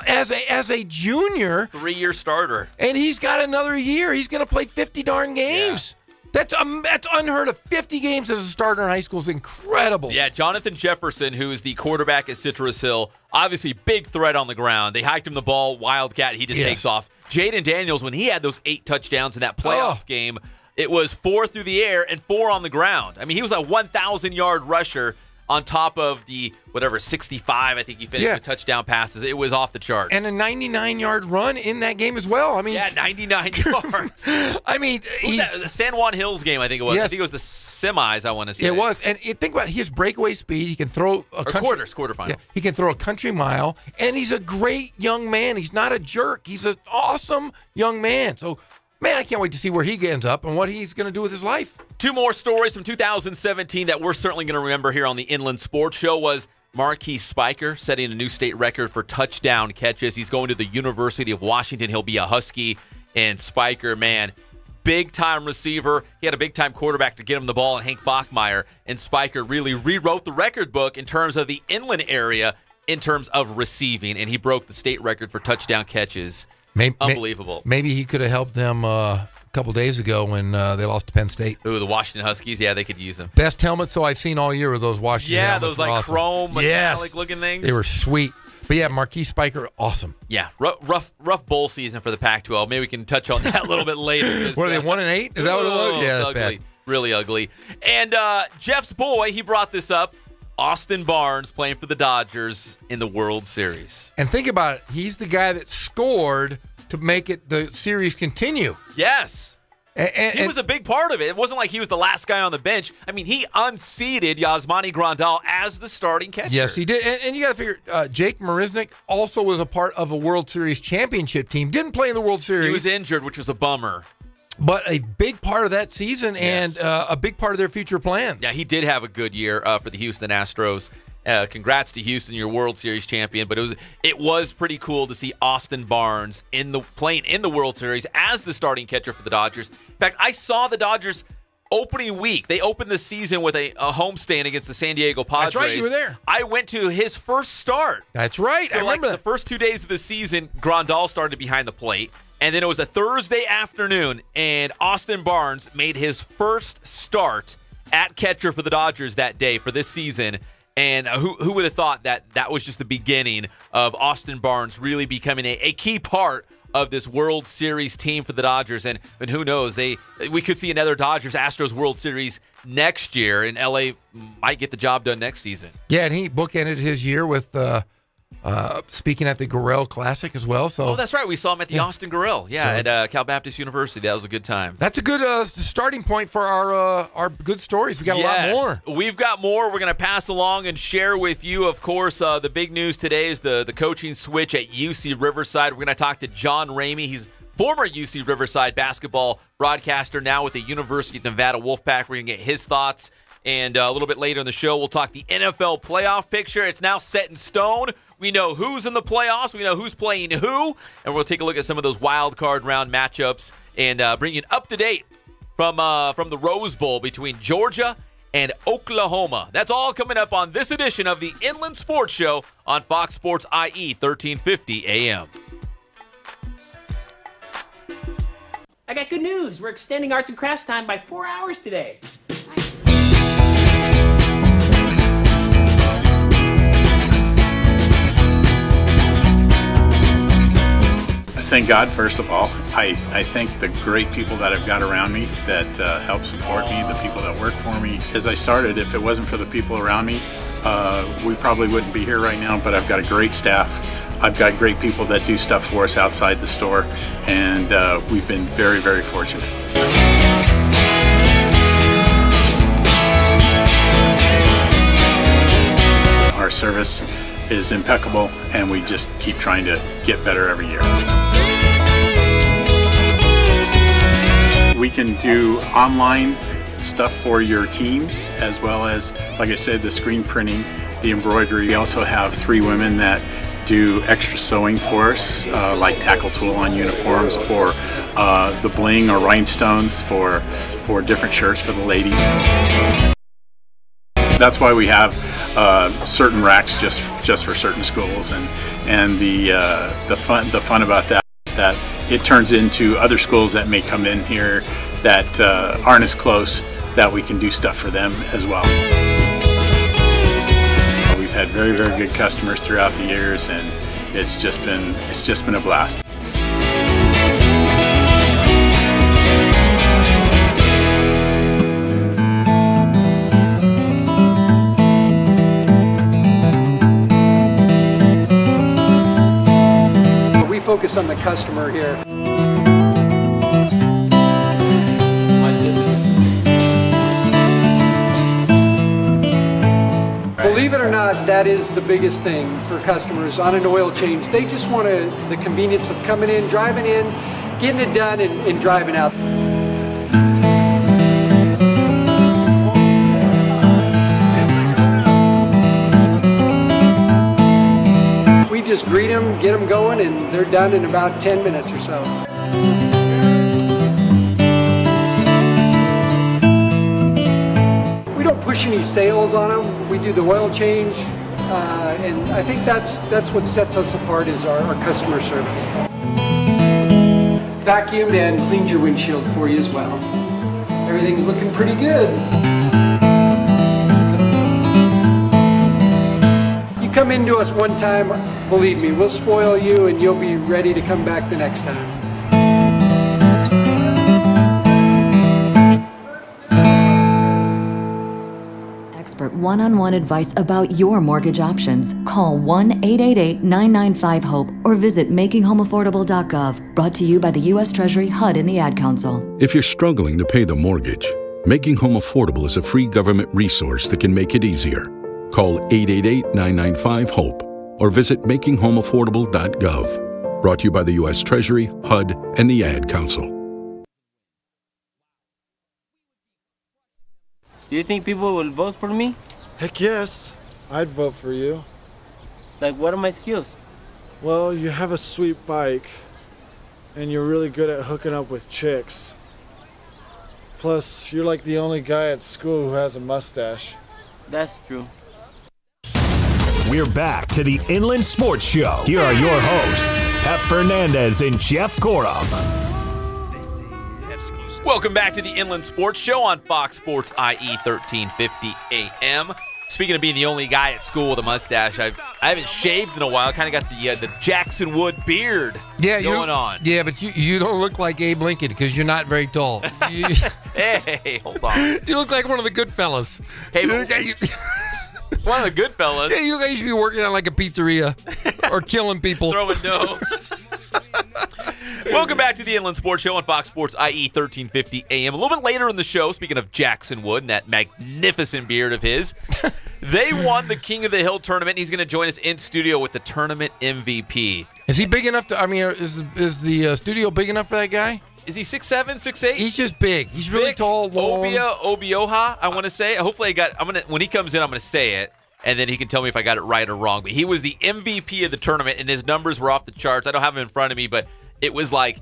Speaker 4: as a junior.
Speaker 3: 3-year starter.
Speaker 4: And he's got another year. He's going to play 50 darn games. Yeah. That's unheard of. 50 games as a starter in high school is incredible.
Speaker 3: Yeah, Jonathan Jefferson, who is the quarterback at Citrus Hill, obviously big threat on the ground. They hiked him the ball, wildcat, he just takes off. Jaden Daniels, when he had those 8 touchdowns in that playoff game, it was 4 through the air and 4 on the ground. I mean, he was a 1,000-yard rusher on top of the, 65, I think he finished with touchdown passes. It was off the charts.
Speaker 4: And a 99-yard run in that game as well. I mean,
Speaker 3: 99 yards.
Speaker 4: I mean,
Speaker 3: the San Juan Hills game, I think it was.
Speaker 4: Yes.
Speaker 3: I think it was the semis, I want to say.
Speaker 4: It was. And think about his breakaway speed. He can throw
Speaker 3: quarterfinals.
Speaker 4: Yeah, he can throw a country mile. And he's a great young man. He's not a jerk. He's an awesome young man. So, man, I can't wait to see where he ends up and what he's going to do with his life.
Speaker 3: 2 more stories from 2017 that we're certainly going to remember here on the Inland Sports Show was Marquise Spiker setting a new state record for touchdown catches. He's going to the University of Washington. He'll be a Husky. And Spiker, man, big-time receiver. He had a big-time quarterback to get him the ball, and Hank Bachmeyer. And Spiker really rewrote the record book in terms of the inland area in terms of receiving, and he broke the state record for touchdown catches. Unbelievable.
Speaker 4: Maybe he could have helped them a couple days ago when they lost to Penn State.
Speaker 3: Ooh, the Washington Huskies. Yeah, they could use them.
Speaker 4: Best helmets I've seen all year were those Washington helmets.
Speaker 3: Yeah, those like
Speaker 4: awesome.
Speaker 3: chrome metallic-looking things.
Speaker 4: They were sweet. But yeah, Marquise Spiker, awesome.
Speaker 3: Yeah, rough bowl season for the Pac-12. Maybe we can touch on that a little bit later.
Speaker 4: Were they 1-8? Is that what it was? Yeah, that's
Speaker 3: ugly.
Speaker 4: bad.
Speaker 3: Really ugly. And Jeff's boy, he brought this up. Austin Barnes playing for the Dodgers in the World Series.
Speaker 4: And think about it. He's the guy that scored to make the series continue.
Speaker 3: Yes. And he was a big part of it. It wasn't like he was the last guy on the bench. I mean, he unseated Yasmani Grandal as the starting catcher.
Speaker 4: Yes, he did. And you got to figure, Jake Marisnik also was a part of a World Series championship team. Didn't play in the World Series.
Speaker 3: He was injured, which was a bummer.
Speaker 4: But a big part of that season and a big part of their future plans.
Speaker 3: Yeah, he did have a good year for the Houston Astros. Congrats to Houston, your World Series champion. But it was pretty cool to see Austin Barnes playing in the World Series as the starting catcher for the Dodgers. In fact, I saw the Dodgers opening week. They opened the season with a homestand against the San Diego Padres.
Speaker 4: That's right, you were there.
Speaker 3: I went to his first start.
Speaker 4: That's right,
Speaker 3: so
Speaker 4: I remember
Speaker 3: the first 2 days of the season, Grandal started behind the plate. And then it was a Thursday afternoon, and Austin Barnes made his first start at catcher for the Dodgers that day for this season. And who would have thought that was just the beginning of Austin Barnes really becoming a key part of this World Series team for the Dodgers. And who knows, we could see another Dodgers-Astros World Series next year, and LA might get the job done next season.
Speaker 4: Yeah, and he bookended his year with speaking at the Gorell Classic as well. So
Speaker 3: that's right. We saw him at the Austin Gorell. Yeah, at Cal Baptist University. That was a good time.
Speaker 4: That's a good starting point for our good stories. We got a lot more.
Speaker 3: We've got more. We're going to pass along and share with you. Of course, the big news today is the coaching switch at UC Riverside. We're going to talk to John Ramey. He's former UC Riverside basketball broadcaster, now with the University of Nevada Wolfpack. We're going to get his thoughts. And a little bit later in the show, we'll talk the NFL playoff picture. It's now set in stone. We know who's in the playoffs. We know who's playing who. And we'll take a look at some of those wild card round matchups and bring you an up-to-date from the Rose Bowl between Georgia and Oklahoma. That's all coming up on this edition of the Inland Sports Show on Fox Sports IE 1350 AM.
Speaker 13: I got good news. We're extending arts and crafts time by 4 hours today.
Speaker 14: thank God, first of all. I thank the great people that I've got around me that help support me, the people that work for me. As I started, if it wasn't for the people around me, we probably wouldn't be here right now, but I've got a great staff. I've got great people that do stuff for us outside the store, and we've been very, very fortunate. Our service is impeccable, and we just keep trying to get better every year. We can do online stuff for your teams, as well as, like I said, the screen printing, the embroidery. We also have 3 women that do extra sewing for us, like tackle tool on uniforms, or the bling or rhinestones for different shirts for the ladies. That's why we have certain racks just for certain schools, and the fun about that is that it turns into other schools that may come in here that aren't as close, that we can do stuff for them as well. We've had very, very good customers throughout the years, and it's just been a blast.
Speaker 9: We focus on the customer here. Believe it or not, that is the biggest thing for customers on an oil change. They just want the convenience of coming in, driving in, getting it done, and driving out. We just greet them, get them going, and they're done in about 10 minutes or so. Push any sales on them. We do the oil change, and I think that's what sets us apart is our customer service. Vacuumed and cleaned your windshield for you as well. Everything's looking pretty good. You come into us one time, believe me, we'll spoil you and you'll be ready to come back the next time.
Speaker 15: One-on-one advice about your mortgage options. Call 1-888-995-HOPE or visit makinghomeaffordable.gov. Brought to you by the U.S. Treasury, HUD, and the Ad Council.
Speaker 16: If you're struggling to pay the mortgage, Making Home Affordable is a free government resource that can make it easier. Call 888-995-HOPE or visit makinghomeaffordable.gov. Brought to you by the U.S. Treasury, HUD, and the Ad Council.
Speaker 17: Do you think people will vote for me?
Speaker 18: Heck yes, I'd vote for you.
Speaker 17: Like, what are my skills?
Speaker 18: Well, you have a sweet bike, and you're really good at hooking up with chicks. Plus, you're like the only guy at school who has a mustache.
Speaker 17: That's true.
Speaker 2: We're back to the Inland Sports Show. Here are your hosts, Pep Fernandez and Jeff Gorham.
Speaker 3: Welcome back to the Inland Sports Show on Fox Sports IE 1350 AM. Speaking of being the only guy at school with a mustache, I haven't shaved in a while. Kind of got the Jackson Wood beard going on.
Speaker 4: Yeah, but you don't look like Abe Lincoln because you're not very tall.
Speaker 3: Hey, hold on.
Speaker 4: You look like one of the good fellas.
Speaker 3: Hey, one of the good fellas.
Speaker 4: Yeah, you guys should be working on like a pizzeria or killing people.
Speaker 3: Throwing dough. Welcome back to the Inland Sports Show on Fox Sports IE 1350 AM. A little bit later in the show, speaking of Jackson Wood and that magnificent beard of his, they won the King of the Hill tournament. He's going to join us in studio with the tournament MVP.
Speaker 4: Is he big enough to, is the studio big enough for that guy?
Speaker 3: Is he 6'7", 6'8"?
Speaker 4: He's just big. He's really
Speaker 3: Vic
Speaker 4: tall, long.
Speaker 3: Obioha, I want to say. Hopefully when he comes in, I'm going to say it, and then he can tell me if I got it right or wrong. But he was the MVP of the tournament, and his numbers were off the charts. I don't have them in front of me, but it was like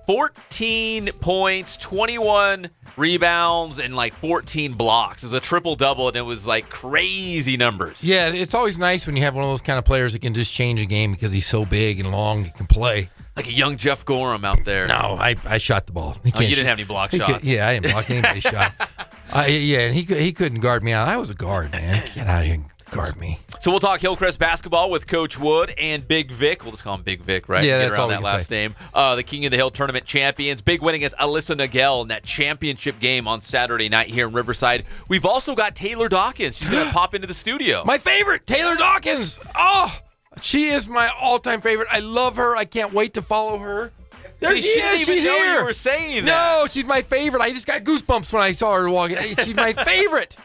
Speaker 3: 14 points, 21 rebounds, and like 14 blocks. It was a triple-double, and it was like crazy numbers.
Speaker 4: Yeah, it's always nice when you have one of those kind of players that can just change a game because he's so big and long, he can play.
Speaker 3: Like a young Jeff Gorham out there.
Speaker 4: No, I shot the ball.
Speaker 3: You didn't have any block shots.
Speaker 4: Yeah, I didn't block anybody's shot. Yeah, and he couldn't guard me out. I was a guard, man. Get out of here. Guard me.
Speaker 3: So we'll talk Hillcrest basketball with Coach Wood and Big Vic. We'll just call him Big Vic, right?
Speaker 4: Yeah,
Speaker 3: Get
Speaker 4: that's
Speaker 3: around
Speaker 4: all we
Speaker 3: that
Speaker 4: can
Speaker 3: last
Speaker 4: say.
Speaker 3: name. The King of the Hill tournament champions. Big win against Alyssa Nagel in that championship game on Saturday night here in Riverside. We've also got Taylor Dawkins. She's going to pop into the studio.
Speaker 4: My favorite, Taylor Dockins. Oh, she is my all-time favorite. I love her. I can't wait to follow her. There she is.
Speaker 3: Even
Speaker 4: She's
Speaker 3: know
Speaker 4: here.
Speaker 3: you were saying that.
Speaker 4: No, she's my favorite. I just got goosebumps when I saw her walking. She's my favorite.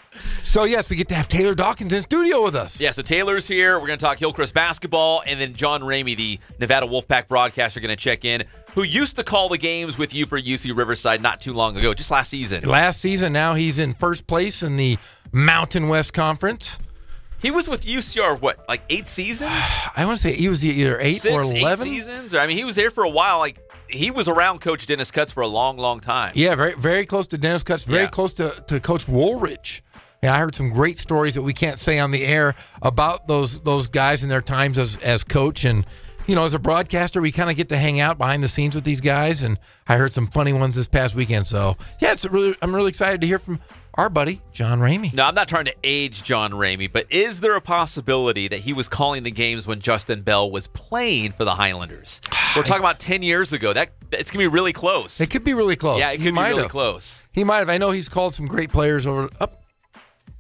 Speaker 4: So, yes, we get to have Taylor Dockins in studio with us.
Speaker 3: Yeah, so Taylor's here. We're going to talk Hillcrest basketball, and then John Ramey, the Nevada Wolfpack broadcaster, going to check in, who used to call the games with you for UC Riverside not too long ago, just last season.
Speaker 4: Last season, now he's in first place in the Mountain West Conference.
Speaker 3: He was with UCR, what, like 8 seasons?
Speaker 4: I want to say he was either 8 or 11.
Speaker 3: 8 seasons? I mean, he was there for a while. Like, he was around Coach Dennis Cutts for a long, long time.
Speaker 4: Yeah, very, very close to Dennis Cutts, very close to Coach Woolridge. Yeah, I heard some great stories that we can't say on the air about those guys and their times as coach. And, you know, as a broadcaster, we kind of get to hang out behind the scenes with these guys. And I heard some funny ones this past weekend. So, yeah, I'm really excited to hear from our buddy, John Ramey.
Speaker 3: No, I'm not trying to age John Ramey, but is there a possibility that he was calling the games when Justin Bell was playing for the Highlanders? We're talking about 10 years ago. It's going to be really close.
Speaker 4: It could be really close.
Speaker 3: Yeah, it could be really close.
Speaker 4: He might have. I know he's called some great players over up.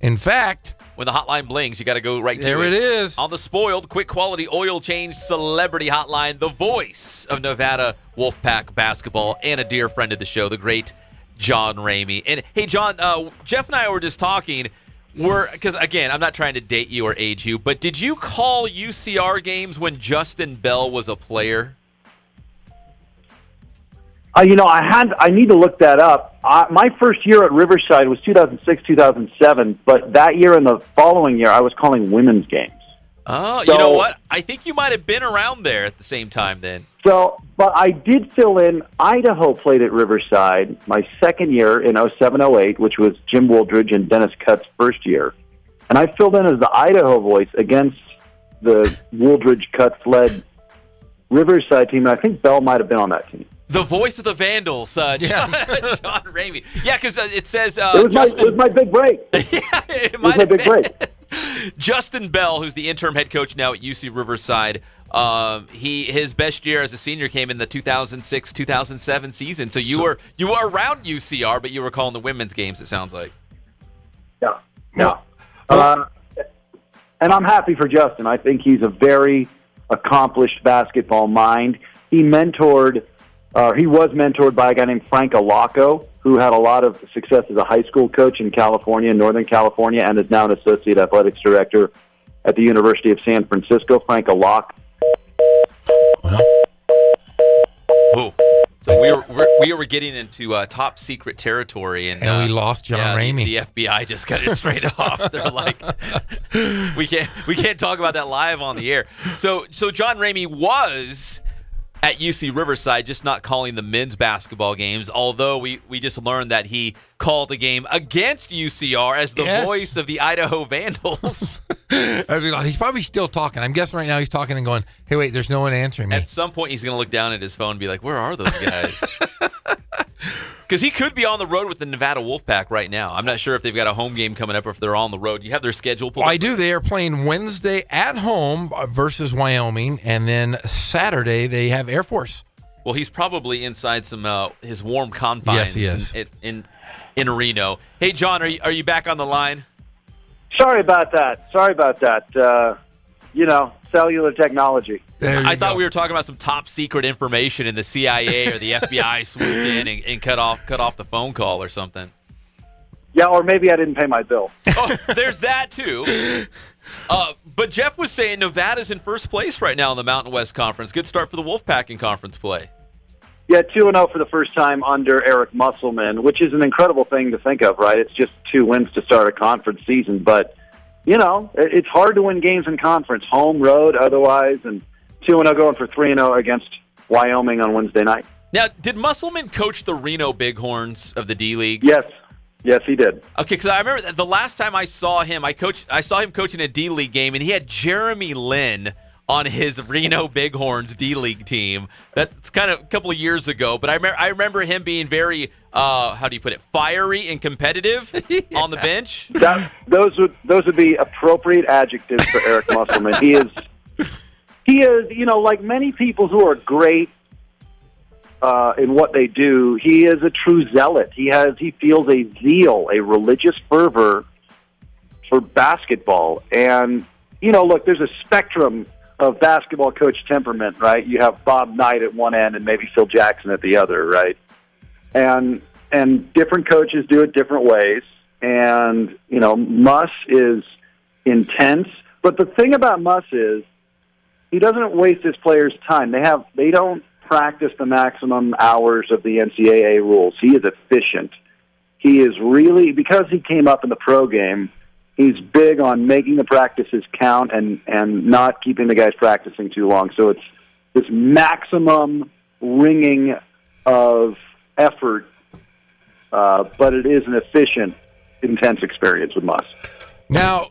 Speaker 4: In fact,
Speaker 3: when the hotline blings, you got to go right to it.
Speaker 4: There it is.
Speaker 3: On the Spoiled Quick Quality Oil Change Celebrity Hotline, the voice of Nevada Wolfpack basketball and a dear friend of the show, the great John Ramey. And, hey, John, Jeff and I were just talking. Because, again, I'm not trying to date you or age you, but did you call UCR games when Justin Bell was a player?
Speaker 19: You know, I need to look that up. My first year at Riverside was 2006, 2007, but that year and the following year, I was calling women's games.
Speaker 3: Oh, you know what? I think you might have been around there at the same time then.
Speaker 19: So, but I did fill in. Idaho played at Riverside my second year in 07-08, which was Jim Wooldridge and Dennis Cutts' first year. And I filled in as the Idaho voice against the Wooldridge-Cutts-led Riverside team, and I think Bell might have been on that team.
Speaker 3: The voice of the Vandals, John Ramey. Yeah, because it says
Speaker 19: it was my big break.
Speaker 3: Yeah, it
Speaker 19: was my big break.
Speaker 3: Justin Bell, who's the interim head coach now at UC Riverside, his best year as a senior came in the 2006-2007 season. So you were around UCR, but you were calling the women's games. It sounds like.
Speaker 19: Yeah. And I'm happy for Justin. I think he's a very accomplished basketball mind. He was mentored by a guy named Frank Alaco, who had a lot of success as a high school coach in California, Northern California, and is now an associate athletics director at the University of San Francisco. Frank Alaco.
Speaker 3: Oh, so we were getting into top secret territory, and
Speaker 4: we lost John Ramey.
Speaker 3: The FBI just cut it straight off. They're like, we can't talk about that live on the air. So John Ramey was at UC Riverside, just not calling the men's basketball games, although we just learned that he called the game against UCR as the voice of the Idaho Vandals.
Speaker 4: He's probably still talking. I'm guessing right now he's talking and going, hey, wait, there's no one answering me.
Speaker 3: At some point, he's going to look down at his phone and be like, where are those guys? Because he could be on the road with the Nevada Wolfpack right now. I'm not sure if they've got a home game coming up or if they're on the road. Do you have their schedule pulled up?
Speaker 4: I do. They are playing Wednesday at home versus Wyoming, and then Saturday they have Air Force.
Speaker 3: Well, he's probably inside some his warm confines.
Speaker 4: Yes, he is.
Speaker 3: In Reno. Hey, John, are you back on the line?
Speaker 19: Sorry about that. Cellular technology.
Speaker 3: I thought we were talking about some top secret information and the CIA or the FBI swooped in and cut off the phone call or something.
Speaker 19: Yeah, or maybe I didn't pay my bill.
Speaker 3: Oh, there's that too. But Jeff was saying Nevada's in first place right now in the Mountain West Conference. Good start for the Wolfpack in conference play.
Speaker 19: Yeah, 2-0 for the first time under Eric Musselman, which is an incredible thing to think of, right? It's just 2 wins to start a conference season, but it's hard to win games in conference, home, road, otherwise, and 2-0 going for 3-0 against Wyoming on Wednesday night.
Speaker 3: Now, did Musselman coach the Reno Bighorns of the D-League?
Speaker 19: Yes, he did.
Speaker 3: Okay, because I remember the last time I saw him, I saw him coaching a D-League game, and he had Jeremy Lin on his Reno Bighorns D-League team. That's kind of a couple of years ago, but I remember him being very, how do you put it, fiery and competitive on the bench.
Speaker 19: Those would be appropriate adjectives for Eric Musselman. He is, like many people who are great in what they do, he is a true zealot. He feels a zeal, a religious fervor for basketball. And, look, there's a spectrum of basketball coach temperament, right? You have Bob Knight at one end and maybe Phil Jackson at the other, right? And different coaches do it different ways. And, Muss is intense. But the thing about Muss is he doesn't waste his players' time. They don't practice the maximum hours of the NCAA rules. He is efficient. He is really, because he came up in the pro game, he's big on making the practices count and not keeping the guys practicing too long. So it's this maximum wringing of effort, but it is an efficient, intense experience with Muss.
Speaker 4: Now,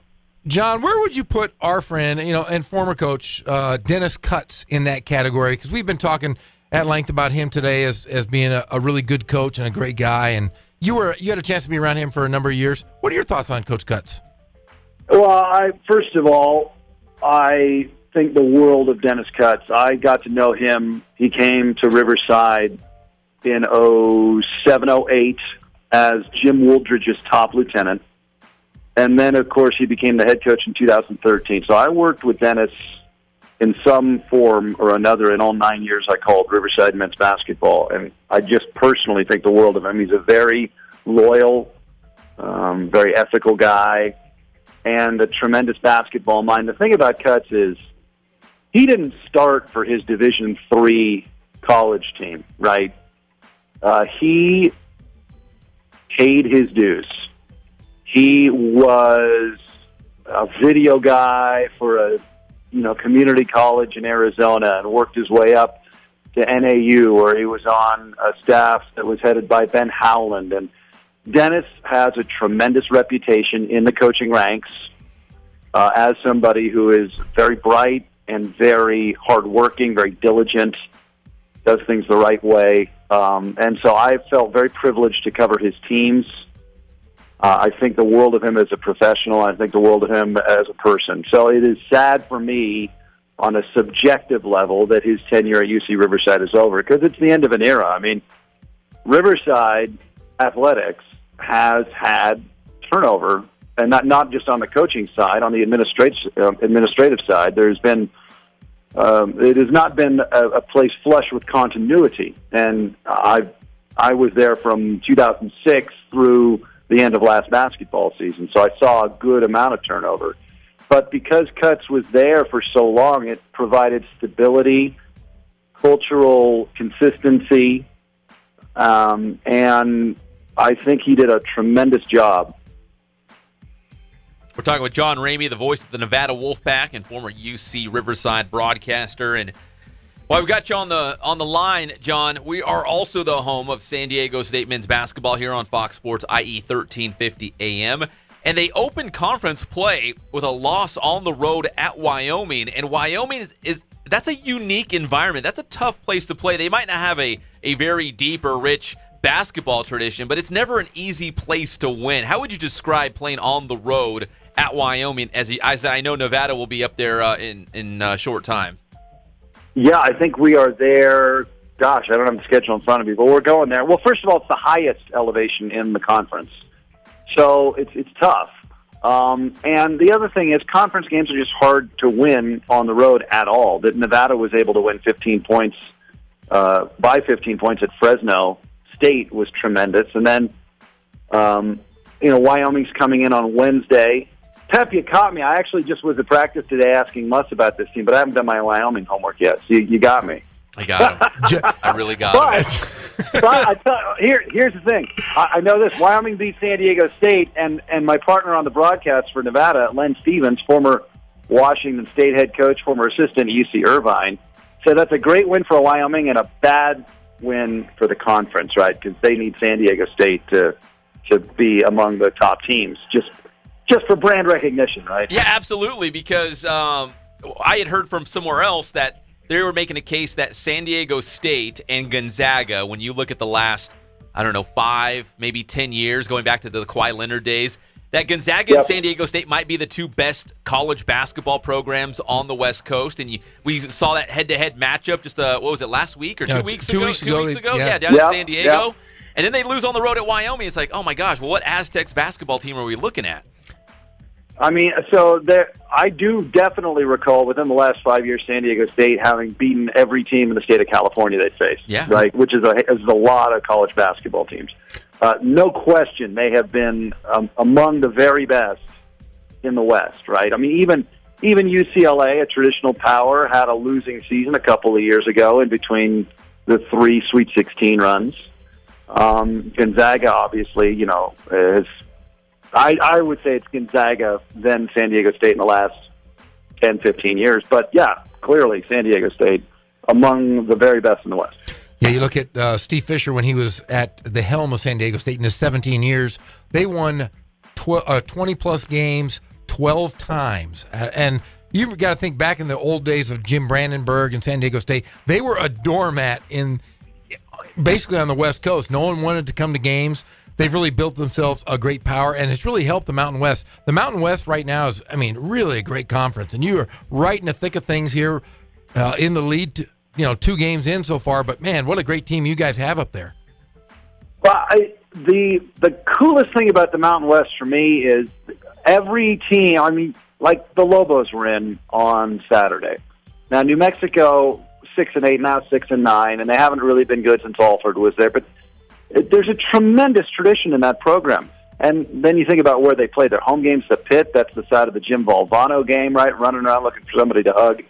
Speaker 4: John, where would you put our friend, and former coach Dennis Cutts in that category? Because we've been talking at length about him today as being a really good coach and a great guy, and you had a chance to be around him for a number of years. What are your thoughts on Coach Cutts?
Speaker 19: Well, first of all, I think the world of Dennis Cutts. I got to know him. He came to Riverside in 07-08 as Jim Wooldridge's top lieutenant. And then, of course, he became the head coach in 2013. So I worked with Dennis in some form or another in all 9 years I called Riverside men's basketball. And I just personally think the world of him. He's a very loyal, very ethical guy, and a tremendous basketball mind. The thing about Cutts is he didn't start for his Division III college team, right? He paid his dues. He was a video guy for a community college in Arizona and worked his way up to NAU, where he was on a staff that was headed by Ben Howland. And Dennis has a tremendous reputation in the coaching ranks as somebody who is very bright and very hardworking, very diligent, does things the right way. And so I felt very privileged to cover his teams. I think the world of him as a professional. I think the world of him as a person. So it is sad for me on a subjective level that his tenure at UC Riverside is over, because it's the end of an era. I mean, Riverside athletics has had turnover, and not just on the coaching side, on the administrative side. There's been it has not been a place flush with continuity, and I was there from 2006 through the end of last basketball season, so I saw a good amount of turnover. But because Cutts was there for so long, it provided stability, cultural consistency, and I think he did a tremendous job.
Speaker 3: We're talking with John Ramey, the voice of the Nevada Wolfpack and former UC Riverside broadcaster. And while we've got you on the line, John, we are also the home of San Diego State men's basketball here on Fox Sports, IE 1350 AM. And they opened conference play with a loss on the road at Wyoming. And Wyoming that's a unique environment. That's a tough place to play. They might not have a very deep or rich basketball tradition, but it's never an easy place to win. How would you describe playing on the road at Wyoming, as I know Nevada will be up there in a short time?
Speaker 19: Yeah, I think we are there. Gosh, I don't have the schedule in front of me, but we're going there. Well, first of all, it's the highest elevation in the conference, so it's tough. And the other thing is, conference games are just hard to win on the road at all. That Nevada was able to win 15 points by 15 points at Fresno State was tremendous. And then, Wyoming's coming in on Wednesday. Pep, you caught me. I actually just was at practice today asking Muss about this team, but I haven't done my Wyoming homework yet. So you got me.
Speaker 3: I got him. I really got him.
Speaker 19: But here's the thing. I know this. Wyoming beat San Diego State, and my partner on the broadcast for Nevada, Len Stevens, former Washington State head coach, former assistant at UC Irvine, said that's a great win for Wyoming and a bad win for the conference, right? Because they need San Diego State to be among the top teams, just for brand recognition, right?
Speaker 3: Yeah, absolutely, because I had heard from somewhere else that they were making a case that San Diego State and Gonzaga, when you look at the last, I don't know, 5, maybe 10 years, going back to the Kawhi Leonard days, that Gonzaga and San Diego State might be the 2 best college basketball programs on the West Coast. And we saw that head-to-head matchup just, what was it, last week or 2 weeks ago? 2 weeks ago? Yeah, down in San Diego. Yeah. And then they lose on the road at Wyoming. It's like, oh, my gosh, well, what Aztecs basketball team are we looking at?
Speaker 19: I mean, so I do definitely recall within the last 5 years San Diego State having beaten every team in the state of California they faced.
Speaker 3: Yeah.
Speaker 19: Right, which is a lot of college basketball teams. No question, they have been among the very best in the West. Right. I mean, even UCLA, a traditional power, had a losing season a couple of years ago in between the 3 Sweet 16 runs. Gonzaga, obviously, is. I would say it's Gonzaga, then San Diego State in the last 10, 15 years. But, yeah, clearly San Diego State among the very best in the West.
Speaker 4: Yeah, you look at Steve Fisher when he was at the helm of San Diego State in his 17 years. They won 20-plus games 12 times. And you've got to think back in the old days of Jim Brandenburg and San Diego State. They were a doormat basically on the West Coast. No one wanted to come to games. They've really built themselves a great power, and it's really helped the Mountain West. The Mountain West right now is, really a great conference, and you are right in the thick of things here in the lead, 2 games in so far. But, man, what a great team you guys have up there.
Speaker 19: Well, the coolest thing about the Mountain West for me is every team, like the Lobos were in on Saturday. Now, New Mexico, 6-8, now 6-9, and they haven't really been good since Alford was there, but there's a tremendous tradition in that program. And then you think about where they play their home games, the Pit, that's the side of the Jim Valvano game, right, running around looking for somebody to hug.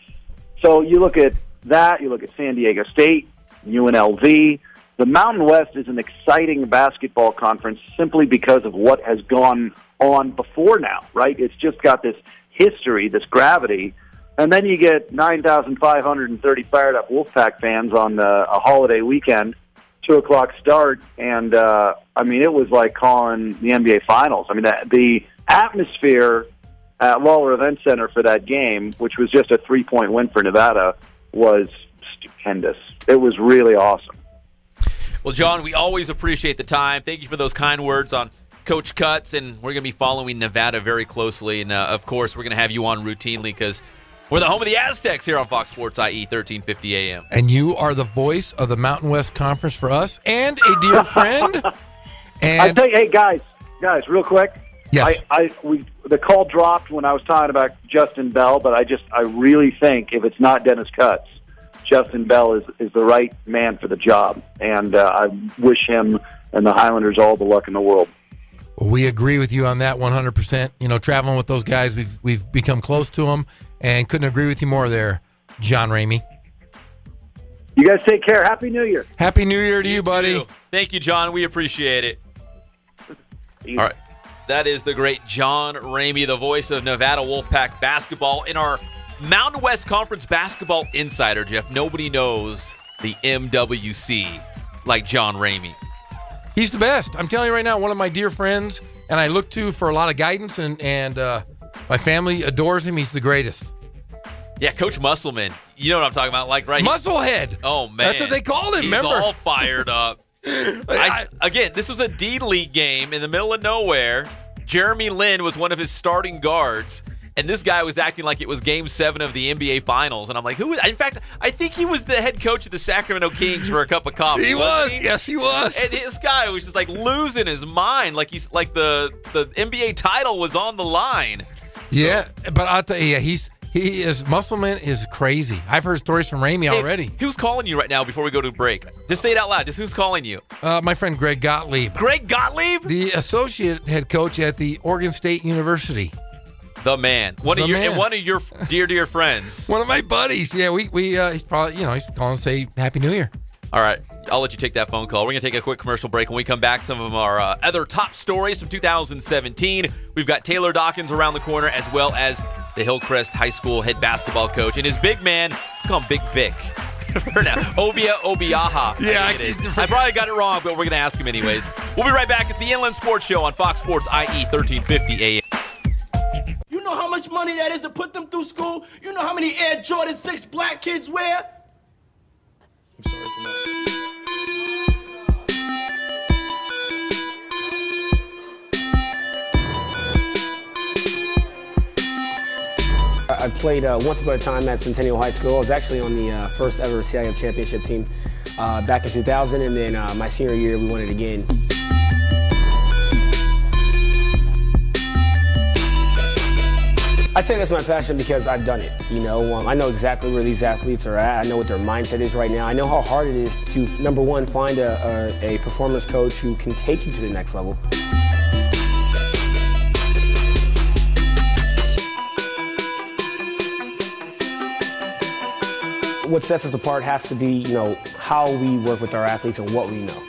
Speaker 19: So you look at that, you look at San Diego State, UNLV. The Mountain West is an exciting basketball conference simply because of what has gone on before now, right? It's just got this history, this gravity. And then you get 9,530 fired-up Wolfpack fans on a holiday weekend, 2:00 start, and it was like calling the NBA Finals. The atmosphere at Lawler Event Center for that game, which was just a 3-point win for Nevada, was stupendous. It was really awesome.
Speaker 3: Well, John, we always appreciate the time. Thank you for those kind words on Coach Cutts, and we're going to be following Nevada very closely. And, of course, we're going to have you on routinely because we're the home of the Aztecs here on Fox Sports IE 1350 AM.
Speaker 4: And you are the voice of the Mountain West Conference for us and a dear friend. And
Speaker 19: I tell you, hey, guys, real quick.
Speaker 4: Yes.
Speaker 19: The call dropped when I was talking about Justin Bell, but I really think if it's not Dennis Cutts, Justin Bell is the right man for the job. And I wish him and the Highlanders all the luck in the world.
Speaker 4: Well, we agree with you on that 100%. Traveling with those guys, we've become close to them. And couldn't agree with you more there, John Ramey.
Speaker 19: You guys take care. Happy New Year.
Speaker 4: Happy New Year to you, buddy.
Speaker 3: Too. Thank you, John. We appreciate it. All right. That is the great John Ramey, the voice of Nevada Wolfpack basketball in our Mountain West Conference Basketball Insider, Jeff. Nobody knows the MWC like John Ramey.
Speaker 4: He's the best. I'm telling you right now, one of my dear friends, and I look to for a lot of guidance, and my family adores him. He's the greatest.
Speaker 3: Yeah, Coach Musselman. You know what I'm talking about, right?
Speaker 4: Musclehead.
Speaker 3: Oh, man.
Speaker 4: That's what they called him,
Speaker 3: He's all fired up. Again, this was a D-League game in the middle of nowhere. Jeremy Lin was one of his starting guards, and this guy was acting like it was Game 7 of the NBA Finals. And I'm like, who is? In fact, I think he was the head coach of the Sacramento Kings for a cup of coffee.
Speaker 4: He was. Yes, he was.
Speaker 3: And this guy was just losing his mind, like he's like the NBA title was on the line.
Speaker 4: Yeah, but I'll tell you, Musselman is crazy. I've heard stories from Ramey already.
Speaker 3: Who's calling you right now before we go to break? Just say it out loud. Just who's calling you?
Speaker 4: My friend Greg Gottlieb.
Speaker 3: Greg Gottlieb?
Speaker 4: The associate head coach at the Oregon State University.
Speaker 3: The man. One of your dear friends.
Speaker 4: One of my buddies. Yeah, he's probably, he's calling and say Happy New Year.
Speaker 3: All right. I'll let you take that phone call. We're going to take a quick commercial break. When we come back, some of them are other top stories from 2017. We've got Taylor Dockins around the corner, as well as the Hillcrest High School head basketball coach. And his big man, let's call him Big Vic for now. Obioha.
Speaker 4: Yeah,
Speaker 3: I probably got it wrong, but we're going to ask him anyways. We'll be right back. It's the Inland Sports Show on Fox Sports IE 1350 AM.
Speaker 20: You know how much much money that is to put them through school? You know how many Air Jordan 6 black kids wear?
Speaker 10: I'm sorry for that. I played once upon a time at Centennial High School. I was actually on the first ever CIF championship team back in 2000, and then my senior year we won it again. I'd say that's my passion because I've done it. You know, I know exactly where these athletes are at. I know what their mindset is right now. I know how hard it is to, number one, find a performance coach who can take you to the next level. What sets us apart has to be, you know, how we work with our athletes and what we know.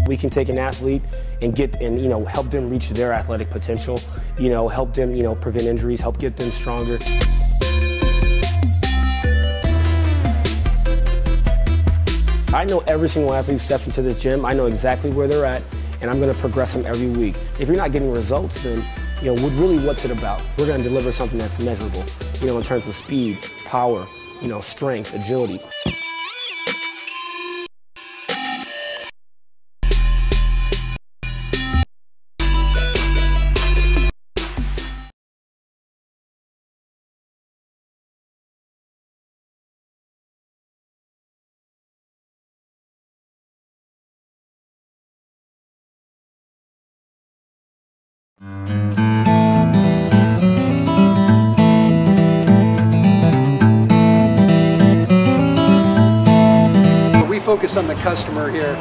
Speaker 10: We can take an athlete and you know, help them reach their athletic potential, you know, help them, you know, prevent injuries, help get them stronger. I know every single athlete who steps into this gym. I know exactly where they're at, and I'm going to progress them every week. If you're not getting results, then, you know, really what's it about? We're going to deliver something that's measurable, you know, in terms of speed, power, you know, strength, agility.
Speaker 9: We focus on the customer here.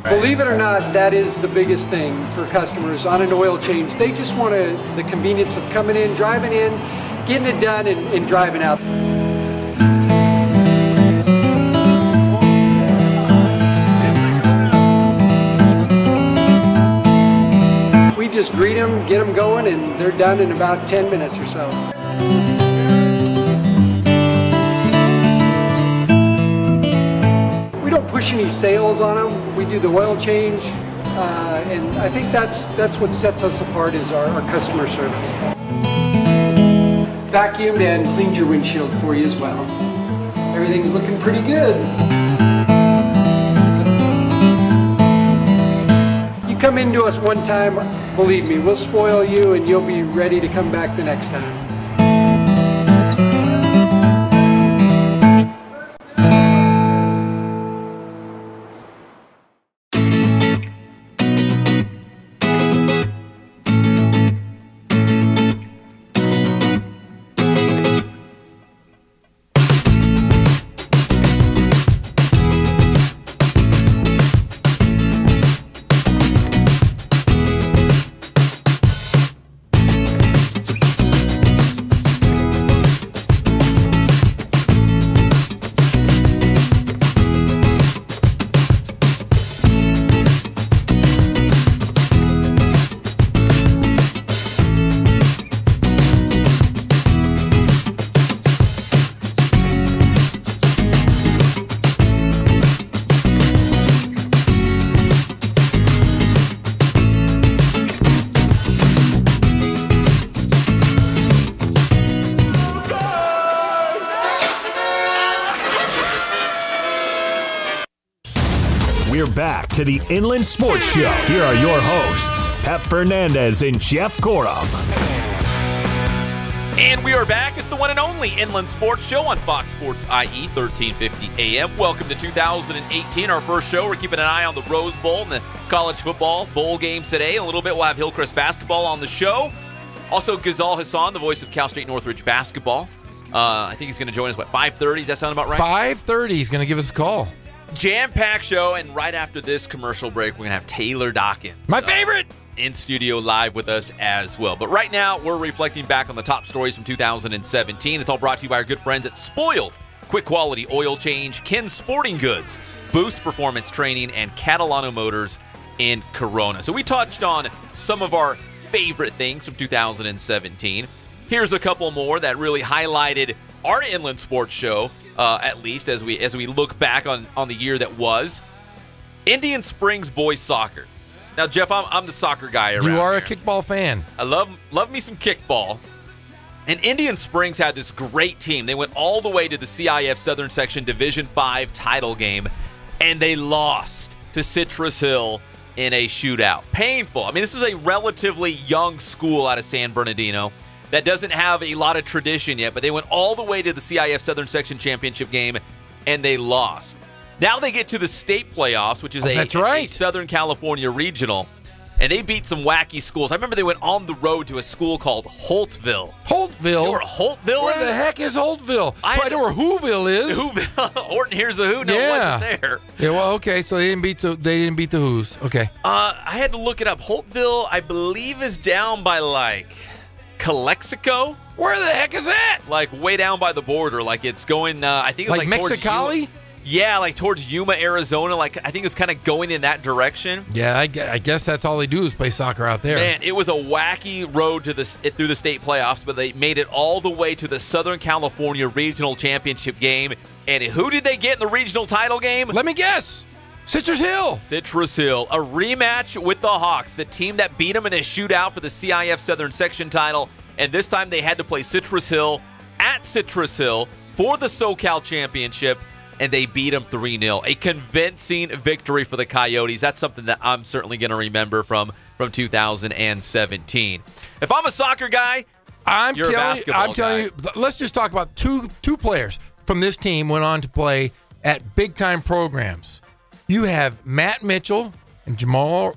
Speaker 9: Believe it or not, that is the biggest thing for customers on an oil change. They just want the convenience of coming in, driving in, getting it done, and driving out. We just greet them, get them going, and they're done in about 10 minutes or so. We don't push any sales on them. We do the oil change, and I think that's what sets us apart is our customer service. Vacuumed and cleaned your windshield for you as well. Everything's looking pretty good. You come into us one time, believe me, we'll spoil you and you'll be ready to come back the next time.
Speaker 2: We're back to the Inland Sports Show. Here are your hosts, Pep Fernandez and Jeff Corum.
Speaker 3: And we are back. It's the one and only Inland Sports Show on Fox Sports IE, 1350 AM. Welcome to 2018, our first show. We're keeping an eye on the Rose Bowl and the college football bowl games today. In a little bit, we'll have Hillcrest basketball on the show. Also, Ghazal Hassan, the voice of Cal State Northridge basketball. I think he's going to join us, 5:30? Does that sound about right?
Speaker 4: 5:30. He's going to give us a call.
Speaker 3: Jam-packed show, and right after this commercial break, we're going to have Taylor Dockins.
Speaker 4: My favorite!
Speaker 3: In studio live with us as well. But right now, we're reflecting back on the top stories from 2017. It's all brought to you by our good friends at Spoiled. Quick quality oil change, Ken's Sporting Goods, Boost Performance Training, and Catalano Motors in Corona. So we touched on some of our favorite things from 2017. Here's a couple more that really highlighted our inland sports show, at least as we look back on the year that was. Indian Springs boys soccer. Now, Jeff, I'm the soccer guy around
Speaker 4: You are
Speaker 3: here.
Speaker 4: a kickball fan.
Speaker 3: I love me some kickball. And Indian Springs had this great team. They went all the way to the CIF Southern Section Division V title game, and they lost to Citrus Hill in a shootout. Painful. I mean, this is a relatively young school out of San Bernardino that doesn't have a lot of tradition yet, but they went all the way to the CIF Southern Section Championship game, and they lost. Now they get to the state playoffs, which is a Southern California regional, and they beat some wacky schools. I remember they went on the road to a school called Holtville.
Speaker 4: Holtville?
Speaker 3: You know where Holtville
Speaker 4: Where
Speaker 3: is?
Speaker 4: the heck is Holtville? I know where Whoville is.
Speaker 3: Whoville. Orton Here's a Who. No, it wasn't there.
Speaker 4: Yeah, well, okay, so they didn't beat the Who's. Okay.
Speaker 3: I had to look it up. Holtville, I believe, is down by like Calexico.
Speaker 4: Where the heck is that?
Speaker 3: Like way down by the border. Like it's going. I think it's
Speaker 4: like
Speaker 3: towards
Speaker 4: Mexicali.
Speaker 3: Yeah, like towards Yuma, Arizona. Like I think it's kind of going in that direction.
Speaker 4: Yeah, I guess that's all they do is play soccer out there.
Speaker 3: Man, it was a wacky road to through the state playoffs, but they made it all the way to the Southern California Regional Championship game. And who did they get in the regional title game?
Speaker 4: Let me guess. Citrus Hill.
Speaker 3: Citrus Hill. A rematch with the Hawks, the team that beat them in a shootout for the CIF Southern Section title. And this time they had to play Citrus Hill at Citrus Hill for the SoCal Championship, and they beat them 3-0. A convincing victory for the Coyotes. That's something that I'm certainly going to remember from 2017. If I'm a soccer guy, you're a basketball guy.
Speaker 4: Let's just talk about two players from this team went on to play at big-time programs. You have Matt Mitchell and Jamal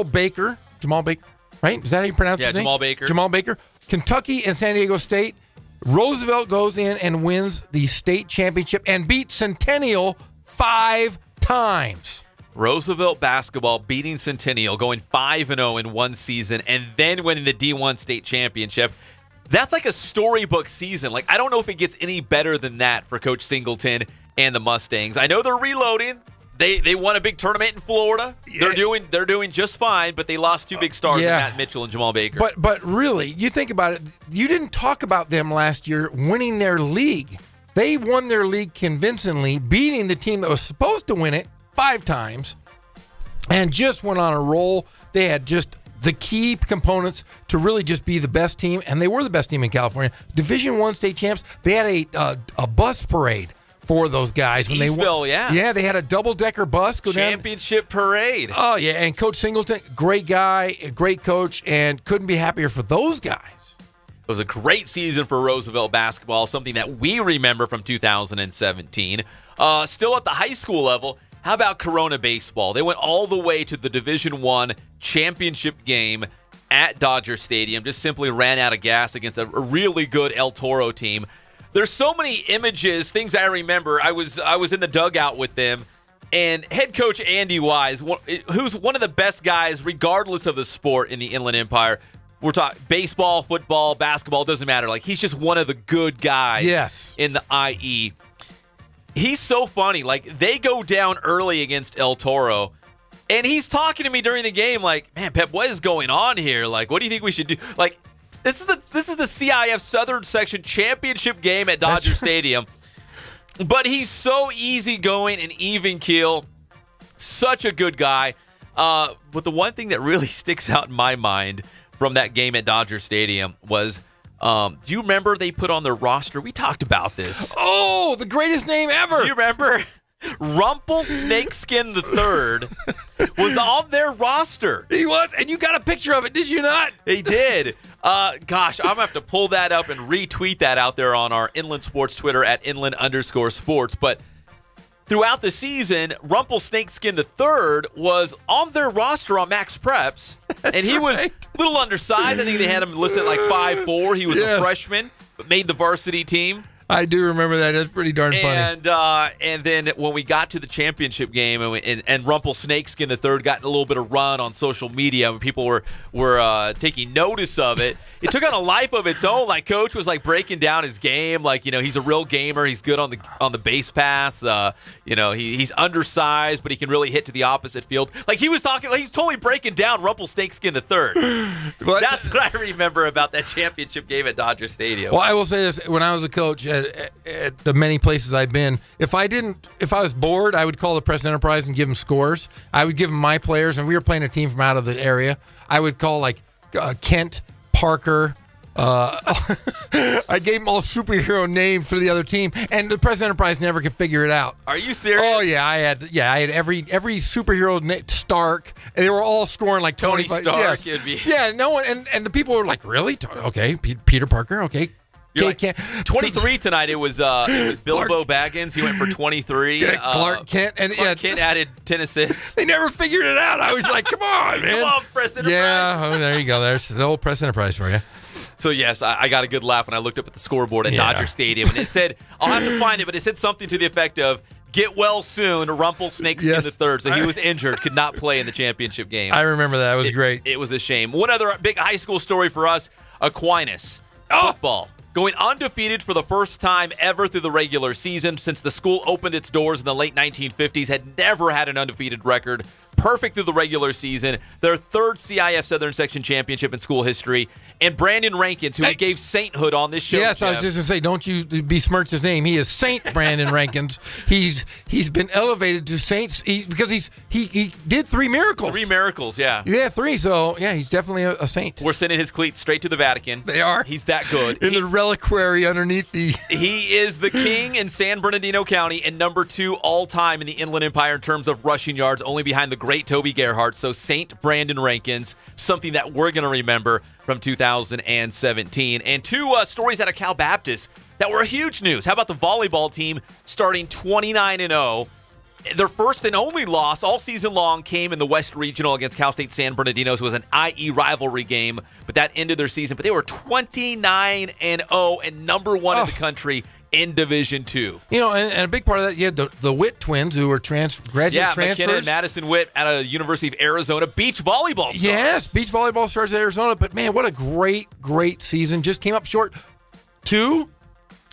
Speaker 4: Baker. Jamal Baker, right? Is that how you pronounce his name?
Speaker 3: Jamal Baker.
Speaker 4: Jamal Baker. Kentucky and San Diego State. Roosevelt goes in and wins the state championship and beats Centennial 5 times.
Speaker 3: Roosevelt basketball beating Centennial, going 5-0 in one season, and then winning the D1 state championship. That's like a storybook season. Like, I don't know if it gets any better than that for Coach Singleton and the Mustangs. I know they're reloading. They won a big tournament in Florida. Yeah. They're doing just fine, but they lost two big stars in Matt Mitchell and Jamal Baker.
Speaker 4: But really, you think about it, you didn't talk about them last year winning their league. They won their league convincingly, beating the team that was supposed to win it 5 times, and just went on a roll. They had just the key components to really just be the best team, and they were the best team in California. Division I state champs. They had a bus parade for those guys when
Speaker 3: Eastville,
Speaker 4: they won. Yeah, they had a double-decker bus go down.
Speaker 3: Championship parade.
Speaker 4: Oh yeah, and Coach Singleton, great guy, a great coach, and couldn't be happier for those guys.
Speaker 3: It was a great season for Roosevelt basketball, something that we remember from 2017. Still at the high school level, how about Corona baseball? They went all the way to the Division I championship game at Dodger Stadium. Just simply ran out of gas against a really good El Toro team. There's so many images, things I remember. I was in the dugout with them, and head coach Andy Wise, who's one of the best guys regardless of the sport in the Inland Empire. We're talking baseball, football, basketball, doesn't matter. Like, he's just one of the good guys in the IE. He's so funny. Like, they go down early against El Toro, and he's talking to me during the game like, man, Pep, what is going on here? Like, what do you think we should do? Like, This is the CIF Southern Section Championship game at Dodger Stadium. But he's so easygoing and even keel. Such a good guy. But the one thing that really sticks out in my mind from that game at Dodger Stadium was, do you remember they put on their roster? We talked about this.
Speaker 4: Oh, the greatest name ever.
Speaker 3: Do you remember? Rumple Snakeskin III was on their roster.
Speaker 4: He was, and you got a picture of it, did you not?
Speaker 3: He did. Gosh, I'm going to have to pull that up and retweet that out there on our Inland Sports Twitter at @inland_sports. But throughout the season, Rumple Snakeskin III was on their roster on Max Preps, and he was a little undersized. I think they had him listed at like 5'4". He was a freshman, but made the varsity team.
Speaker 4: I do remember that. That's pretty darn funny.
Speaker 3: And then when we got to the championship game, and Rumpel Snakeskin III got a little bit of run on social media, when people were taking notice of it, it took on a life of its own. Like Coach was like breaking down his game, like he's a real gamer. He's good on the base pass. He's undersized, but he can really hit to the opposite field. Like he was talking, like he's totally breaking down Rumpel Snakeskin III. That's what I remember about that championship game at Dodger Stadium.
Speaker 4: Well, I will say this: when I was a coach at the many places I've been, if I was bored, I would call the press enterprise and give them scores. I would give them my players, and we were playing a team from out of the area. I would call like Kent, Parker. I gave them all superhero names for the other team, and the press enterprise never could figure it out.
Speaker 3: Are you serious?
Speaker 4: Oh yeah, I had every superhero Stark. And they were all scoring like
Speaker 3: Tony
Speaker 4: 25.
Speaker 3: Stark.
Speaker 4: Yes. Yeah, no one, and the people were like, really? Okay, Peter Parker. Okay.
Speaker 3: You're like, 23 tonight. It was Bilbo Baggins. He went for 23.
Speaker 4: Clark Kent
Speaker 3: Kent added 10 assists.
Speaker 4: They never figured it out. I was like, come on, man.
Speaker 3: Come on, Press Enterprise.
Speaker 4: Yeah, there you go. There's the old Press Enterprise for you.
Speaker 3: So, yes, I got a good laugh when I looked up at the scoreboard at Dodger Stadium. And it said, I'll have to find it, but it said something to the effect of, get well soon, Rumpel Snakeskin III. So he was injured, could not play in the championship game.
Speaker 4: I remember that. It was great.
Speaker 3: It was a shame. One other big high school story for us, Aquinas. Football. Going undefeated for the first time ever through the regular season since the school opened its doors in the late 1950s, had never had an undefeated record. Perfect through the regular season. Their third CIF Southern Section championship in school history. And Brandon Rankins, who we gave sainthood on this show.
Speaker 4: Yes,
Speaker 3: Jeff.
Speaker 4: I was just going to say, don't you besmirch his name. He is Saint Brandon Rankins. He's been elevated to Saints because he did 3 miracles.
Speaker 3: 3 miracles, yeah.
Speaker 4: Yeah, 3. So, yeah, he's definitely a saint.
Speaker 3: We're sending his cleats straight to the Vatican.
Speaker 4: They are.
Speaker 3: He's that good.
Speaker 4: In the reliquary underneath the...
Speaker 3: He is the king in San Bernardino County and number 2 all-time in the Inland Empire in terms of rushing yards, only behind the great Toby Gerhardt. So Saint Brandon Rankins, something that we're going to remember from 2017. And 2 stories out of Cal Baptist that were huge news. How about the volleyball team starting 29-0? Their first and only loss all season long came in the West Regional against Cal State San Bernardino. It was an IE rivalry game, but that ended their season. But they were 29-0 and number 1 in the country in Division II.
Speaker 4: And a big part of that, you had the Witt twins who were graduate transfers.
Speaker 3: McKenna and Madison Witt out of the University of Arizona. Beach volleyball stars.
Speaker 4: Yes, beach volleyball stars at Arizona. But, man, what a great season. Just came up short to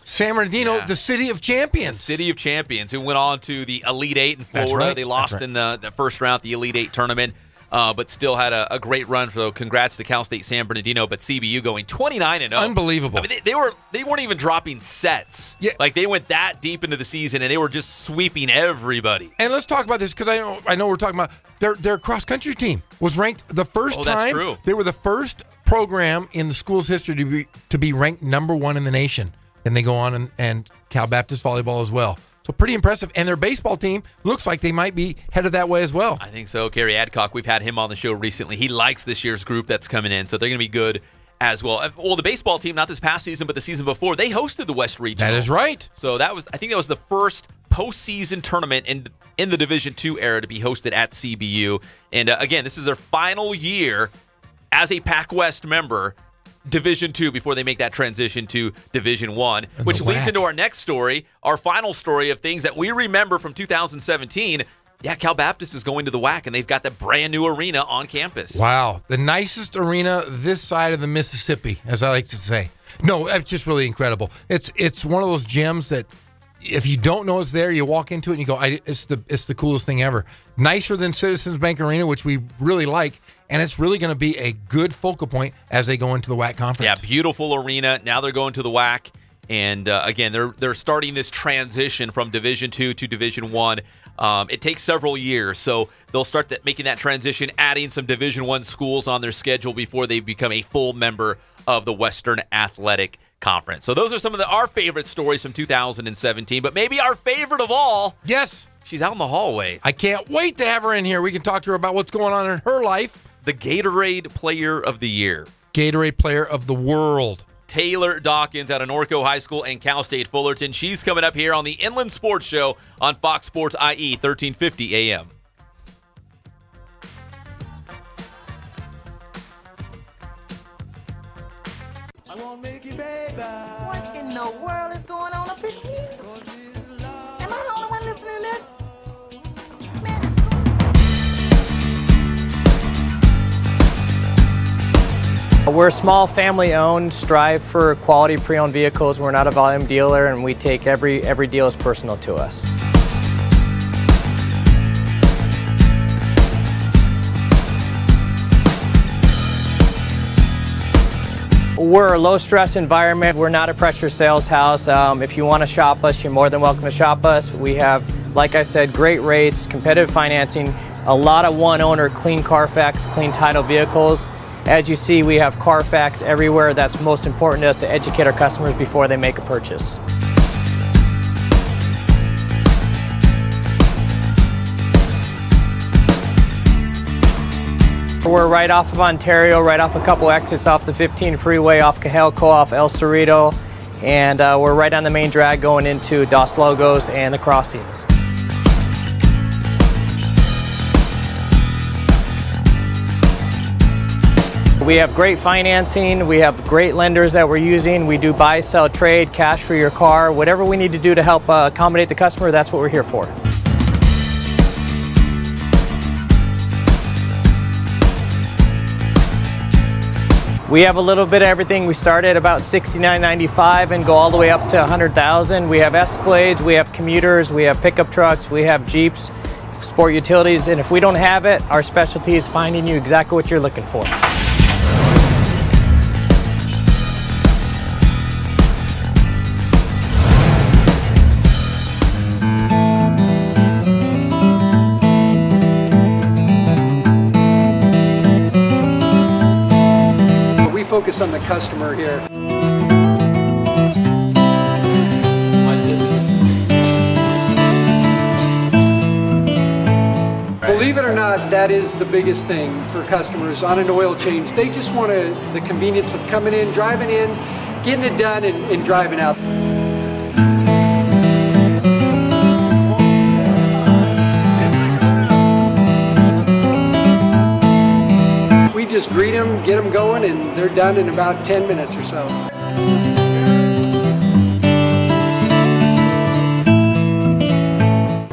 Speaker 4: San Bernardino, the City of Champions.
Speaker 3: The City of Champions, who went on to the Elite Eight in Florida.
Speaker 4: That's right.
Speaker 3: They lost in the first round, the Elite Eight tournament. But still had a great run. So congrats to Cal State San Bernardino. But CBU going 29-0.
Speaker 4: Unbelievable.
Speaker 3: I mean, they weren't even dropping sets. Yeah. Like they went that deep into the season and they were just sweeping everybody.
Speaker 4: And let's talk about this because I know we're talking about their cross country team was ranked the first time.
Speaker 3: That's true.
Speaker 4: They were the first program in the school's history to be ranked number 1 in the nation. And they go on and Cal Baptist volleyball as well. So pretty impressive. And their baseball team looks like they might be headed that way as well.
Speaker 3: I think so. Kerry Adcock, we've had him on the show recently. He likes this year's group that's coming in, so they're going to be good as well. Well, the baseball team, not this past season, but the season before, they hosted the West Regional.
Speaker 4: That is right.
Speaker 3: So I think that was the first postseason tournament in the Division II era to be hosted at CBU. And again, this is their final year as a Pac West member. Division II before they make that transition to Division I, which leads into our next story, our final story of things that we remember from 2017. Yeah, Cal Baptist is going to the WAC, and they've got that brand new arena on campus.
Speaker 4: Wow. The nicest arena this side of the Mississippi, as I like to say. No, it's just really incredible. It's one of those gems that if you don't know it's there, you walk into it and you go, it's the coolest thing ever. Nicer than Citizens Bank Arena, which we really like. And it's really going to be a good focal point as they go into the WAC conference.
Speaker 3: Yeah, beautiful arena. Now they're going to the WAC. And, again, they're starting this transition from Division II to Division I. It takes several years, so they'll start making that transition, adding some Division I schools on their schedule before they become a full member of the Western Athletic Conference. So those are some of our favorite stories from 2017, but maybe our favorite of all.
Speaker 4: Yes.
Speaker 3: She's out in the hallway.
Speaker 4: I can't wait to have her in here. We can talk to her about what's going on in her life.
Speaker 3: The Gatorade Player of the Year.
Speaker 4: Gatorade Player of the World.
Speaker 3: Taylor Dockins out of Norco High School and Cal State Fullerton. She's coming up here on the Inland Sports Show on Fox Sports IE 1350 AM.
Speaker 20: I won't make you, baby. What in in the world is going on up in here? Am I the only one listening to this?
Speaker 8: We're small, family-owned, strive for quality pre-owned vehicles. We're not a volume dealer, and we take every deal as personal to us. We're a low-stress environment. We're not a pressure sales house. If you want to shop us, you're more than welcome to shop us. We have, like I said, great rates, competitive financing, a lot of one-owner, clean Carfax, clean title vehicles. As you see, we have Carfax everywhere. That's most important to us, to educate our customers before they make a purchase. We're right off of Ontario, right off a couple exits off the 15 freeway, off Cajelco, off El Cerrito, and we're right on the main drag going into Dos Logos and the crossings. We have great financing, we have great lenders that we're using. We do buy, sell, trade, cash for your car. Whatever we need to do to help accommodate the customer, that's what we're here for. We have a little bit of everything. We start at about $69.95 and go all the way up to $100,000. We have Escalades, we have commuters, we have pickup trucks, we have Jeeps, sport utilities, and if we don't have it, our specialty is finding you exactly what you're looking for.
Speaker 9: Focus on the customer here. Believe it or not, that is the biggest thing for customers on an oil change. They just want the convenience of coming in, driving in, getting it done, and driving out. Just greet them, get them going, and they're done in about 10 minutes or so.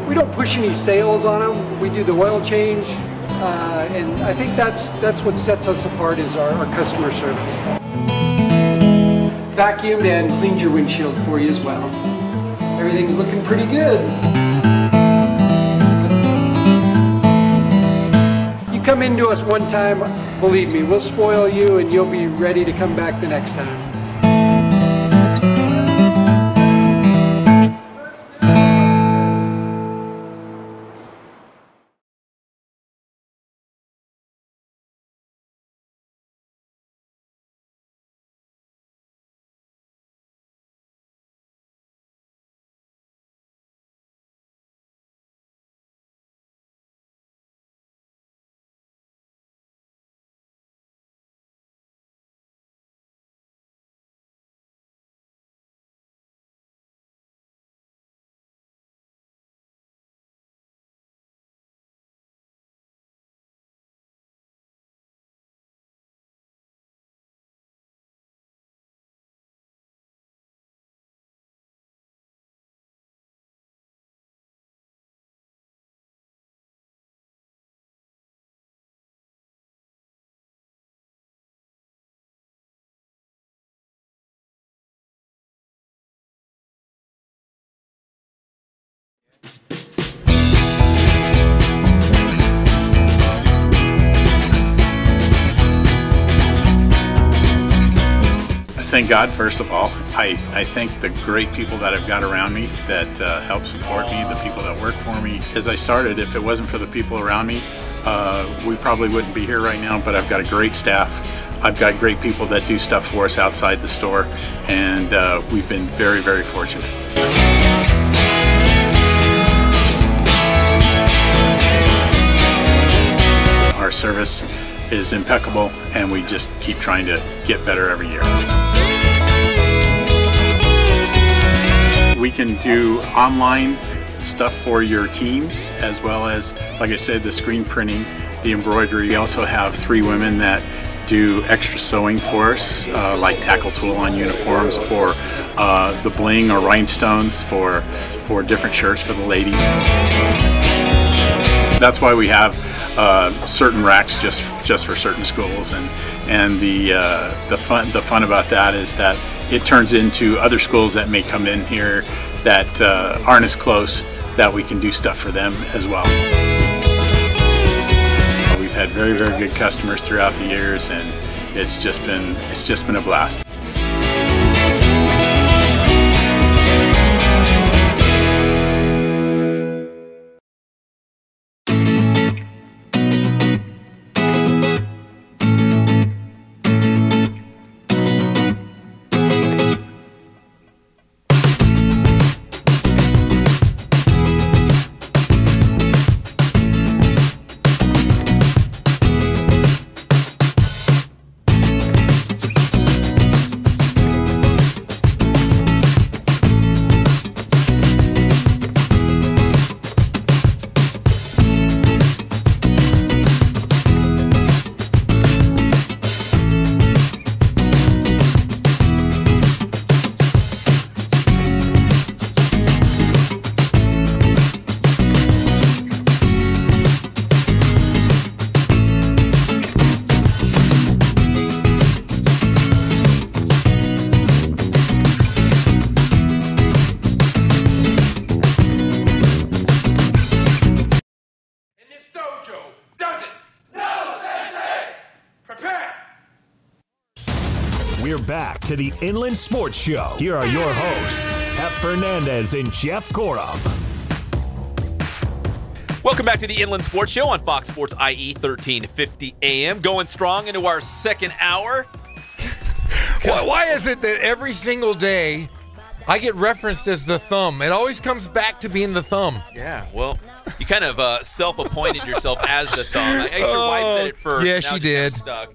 Speaker 9: We don't push any sales on them. We do the oil change, and I think that's what sets us apart is our customer service. Vacuumed and cleaned your windshield for you as well. Everything's looking pretty good. Come into us one time, believe me, we'll spoil you and you'll be ready to come back the next time.
Speaker 14: Thank God, first of all. I thank the great people that I've got around me that help support me, the people that work for me. As I started, if it wasn't for the people around me, we probably wouldn't be here right now, but I've got a great staff. I've got great people that do stuff for us outside the store, and we've been very, very fortunate. Our service is impeccable, and we just keep trying to get better every year. We can do online stuff for your teams, as well as, like I said, the screen printing, the embroidery. We also have 3 women that do extra sewing for us, like tackle tool on uniforms, or the bling or rhinestones for different shirts for the ladies. That's why we have certain racks just for certain schools, and the fun about that is that it turns into other schools that may come in here that aren't as close, that we can do stuff for them as well. We've had very, very good customers throughout the years, and it's just been a blast.
Speaker 2: We're back to the Inland Sports Show. Here are your hosts, Pep Fernandez and Jeff Gorham.
Speaker 3: Welcome back to the Inland Sports Show on Fox Sports IE 1350 AM. Going strong into our second hour.
Speaker 4: Why is it that every single day I get referenced as the thumb? It always comes back to being the thumb.
Speaker 3: Yeah, well, you kind of self-appointed yourself as the thumb. I guess your wife said it first.
Speaker 4: Yeah,
Speaker 3: now
Speaker 4: she did.
Speaker 3: Stuck.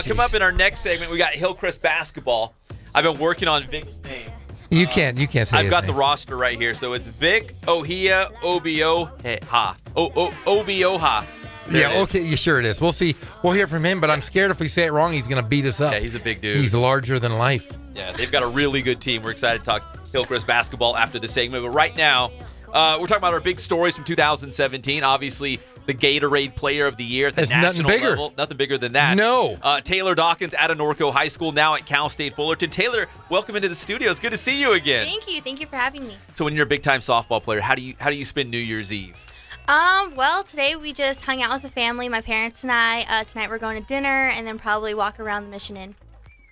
Speaker 3: Come up in our next segment, we got Hillcrest basketball. I've been working on Vic's name.
Speaker 4: You can't say
Speaker 3: I've
Speaker 4: his
Speaker 3: got
Speaker 4: name.
Speaker 3: the roster right here. So it's Vic Ohia Obioha. Obioha.
Speaker 4: Yeah, okay, you sure it is. We'll see. We'll hear from him, but I'm scared if we say it wrong, he's going to beat us up.
Speaker 3: Yeah, he's a big dude.
Speaker 4: He's larger than life.
Speaker 3: Yeah, they've got a really good team. We're excited to talk Hillcrest basketball after the segment. But right now, we're talking about our big stories from 2017. Obviously, the Gatorade Player of the Year at the national level. Nothing bigger than that.
Speaker 4: No.
Speaker 3: Taylor Dockins out of Norco High School, now at Cal State Fullerton. Taylor, welcome into the studio. It's good to see you again.
Speaker 21: Thank you. Thank you for having me.
Speaker 3: So when you're a big-time softball player, how do you spend New Year's Eve?
Speaker 21: Well, today we just hung out as a family, my parents and I. Tonight we're going to dinner and then probably walk around the Mission Inn.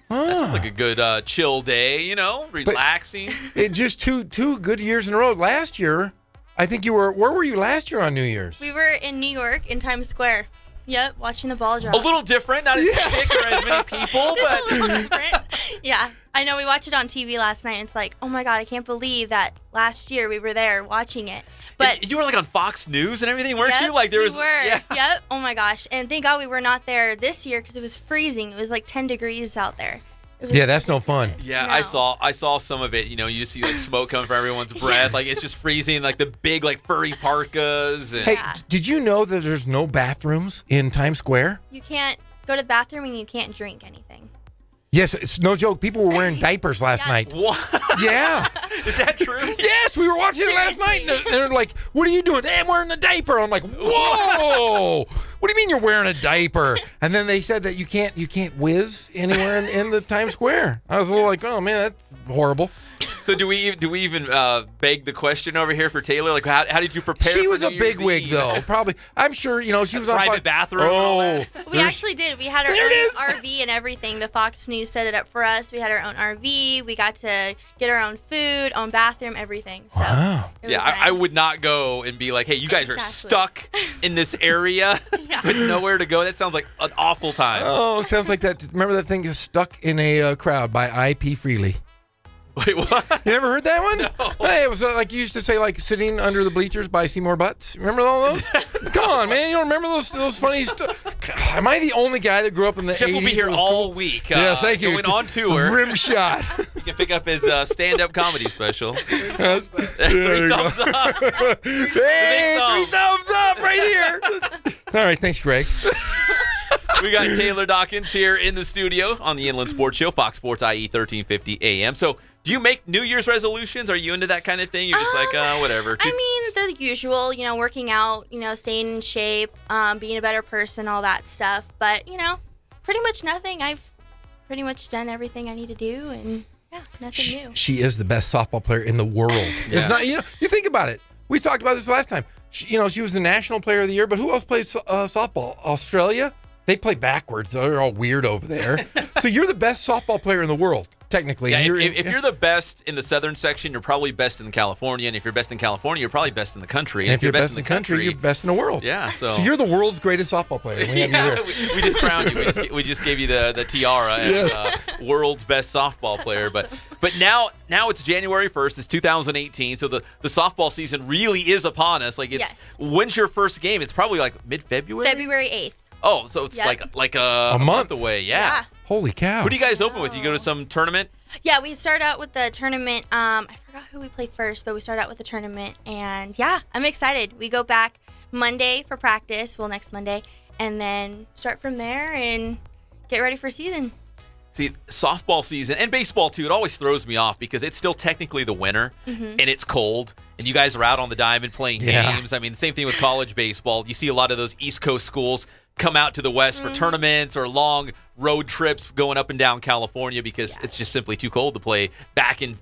Speaker 3: That sounds like a good chill day, relaxing.
Speaker 4: It just two good years in a row. Last year, I think you were. Where were you last year on New Year's?
Speaker 21: We were in New York in Times Square. Yep, watching the ball drop.
Speaker 3: A little different, not as thick or as many people, but
Speaker 21: a little different. Yeah, I know. We watched it on TV last night. And it's like, oh my god, I can't believe that last year we were there watching it. But
Speaker 3: you were like on Fox News and everything, weren't
Speaker 21: yep,
Speaker 3: you? Like there was.
Speaker 21: We were.
Speaker 3: Yeah.
Speaker 21: Yep. Oh my gosh! And thank God we were not there this year because it was freezing. It was like 10 degrees out there.
Speaker 4: Yeah, that's no fun.
Speaker 3: Yeah, no. I saw some of it. You just see like smoke coming from everyone's breath. Like it's just freezing. Like the big like furry parkas. And...
Speaker 4: Hey, did you know that there's no bathrooms in Times Square?
Speaker 21: You can't go to the bathroom and you can't drink anything.
Speaker 4: Yes, it's no joke. People were wearing diapers last night.
Speaker 3: What?
Speaker 4: Yeah.
Speaker 3: Is that true?
Speaker 4: Yes, we were watching it last night, and they're like, "What are you doing?" "Hey, I'm wearing a diaper." I'm like, "Whoa! What do you mean you're wearing a diaper?" And then they said that you can't whiz anywhere in the Times Square. I was a little like, "Oh man, that's horrible."
Speaker 3: So do we even beg the question over here for Taylor? Like, how did you prepare?
Speaker 4: She
Speaker 3: for
Speaker 4: was
Speaker 3: New
Speaker 4: a
Speaker 3: Year's
Speaker 4: bigwig,
Speaker 3: Eve?
Speaker 4: though. Probably, I'm sure. She was on
Speaker 3: private bathroom. And all that.
Speaker 21: We actually did. We had our own RV and everything. The Fox News set it up for us. We had our own RV. We got to get our own food, own bathroom, everything. So
Speaker 3: yeah, I would not go and be like, "Hey, you guys are stuck in this area with nowhere to go." That sounds like an awful time.
Speaker 4: Oh, sounds like that. Remember that thing, "Stuck in a Crowd" by I.P. Freely?
Speaker 3: Wait, what?
Speaker 4: You never heard that one?
Speaker 3: No.
Speaker 4: Hey, it was like you used to say, like "Sitting Under the Bleachers" by Seymour Butts. Remember all those? Come on, man, you don't remember those funny stuff? Am I the only guy that grew up in the 80s?
Speaker 3: Jeff will be here all week.
Speaker 4: Yeah, thank you.
Speaker 3: Going on tour.
Speaker 4: Rim shot.
Speaker 3: You can pick up his stand-up comedy special. 3 thumbs up.
Speaker 4: Hey, 3 thumbs up right here. All right, thanks, Greg.
Speaker 3: We got Taylor Dockins here in the studio on the Inland Sports Show, Fox Sports IE 1350 AM. So, do you make New Year's resolutions? Are you into that kind of thing? You're just like, whatever.
Speaker 21: I mean, the usual, working out, staying in shape, being a better person, all that stuff. But, pretty much nothing. I've pretty much done everything I need to do, and nothing new.
Speaker 4: She is the best softball player in the world. It's not, you think about it. We talked about this last time. She was the National Player of the Year, but who else plays softball? Australia? They play backwards. They're all weird over there. So you're the best softball player in the world, technically.
Speaker 3: Yeah, if you're the best in the southern section, you're probably best in California. And if you're best in California, you're probably best in the country.
Speaker 4: And if you're best in the country, you're best in the world.
Speaker 3: Yeah. So
Speaker 4: you're the world's greatest softball player.
Speaker 3: We just crowned you. We just gave you the tiara as world's best softball player.
Speaker 21: Awesome.
Speaker 3: But now it's January 1st. It's 2018. So the softball season really is upon us. When's your first game? It's probably like mid-February?
Speaker 21: February 8th.
Speaker 3: Oh, so it's like a month away. Yeah.
Speaker 4: Holy cow.
Speaker 3: Who do you guys open with? You go to some tournament?
Speaker 21: Yeah, we start out with the tournament. I forgot who we played first, but we start out with the tournament. And, I'm excited. We go back Monday for practice, next Monday, and then start from there and get ready for season.
Speaker 3: See, softball season and baseball, too, it always throws me off because it's still technically the winter, and it's cold, and you guys are out on the diamond playing games. I mean, same thing with college baseball. You see a lot of those East Coast schools come out to the West for tournaments or long road trips going up and down California because it's just simply too cold to play back in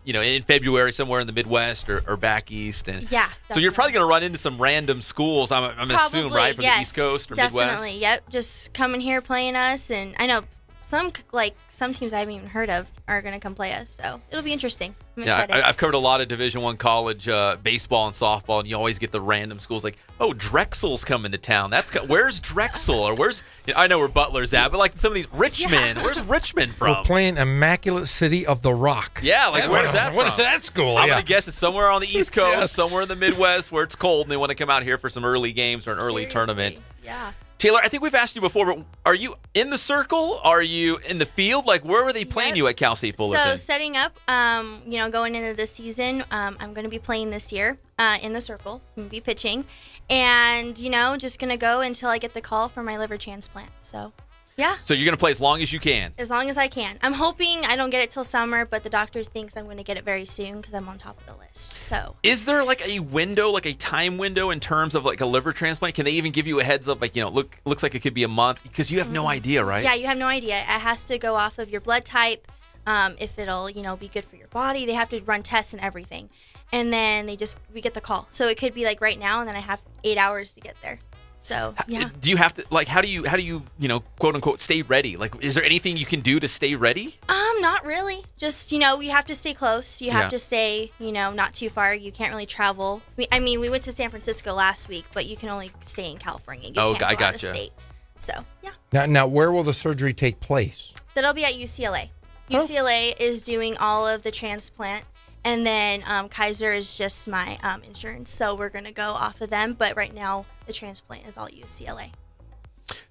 Speaker 3: February somewhere in the Midwest or back East. And so you're probably going to run into some random schools, I'm assuming, right, from the East Coast or Midwest?
Speaker 21: Definitely, yep. Just coming here playing us, and I know some teams I haven't even heard of are going to come play us, so it'll be interesting. I'm excited.
Speaker 3: I've covered a lot of Division I college baseball and softball, and you always get the random schools like, oh, Drexel's coming to town. Where's Drexel? Or where's I know where Butler's at, but like some of these Richmond. Where's Richmond from?
Speaker 4: We're playing Immaculate City of the Rock.
Speaker 3: Yeah, where's that from?
Speaker 4: What is that school?
Speaker 3: I'm going to guess it's somewhere on the East Coast, somewhere in the Midwest where it's cold, and they want to come out here for some early games or an early tournament.
Speaker 21: Yeah.
Speaker 3: Taylor, I think we've asked you before, but are you in the circle? Are you in the field? Where were they playing you at Cal State Fullerton?
Speaker 21: So setting up, going into this season, I'm going to be playing this year in the circle. I'm going to be pitching. And, just going to go until I get the call for my liver transplant. So, yeah.
Speaker 3: So you're going to play as long as you can?
Speaker 21: As long as I can. I'm hoping I don't get it till summer, but the doctor thinks I'm going to get it very soon because I'm on top of the list. So,
Speaker 3: is there a window, a time window in terms of a liver transplant? Can they even give you a heads up, looks like it could be a month? Because you have no idea, right?
Speaker 21: Yeah, you have no idea. It has to go off of your blood type, if it'll, be good for your body. They have to run tests and everything. And then we get the call. So it could be right now, and then I have 8 hours to get there. So, yeah.
Speaker 3: Do you have to, how do you, quote unquote, stay ready? Is there anything you can do to stay ready?
Speaker 21: Not really. Just, you have to stay close. You have to stay, not too far. You can't really travel. We went to San Francisco last week, but you can only stay in California. You can't go out of state. So, yeah.
Speaker 4: Now, where will the surgery take place?
Speaker 21: That'll be at UCLA. UCLA is doing all of the transplant. And then Kaiser is just my insurance, so we're going to go off of them. But right now, the transplant is all UCLA.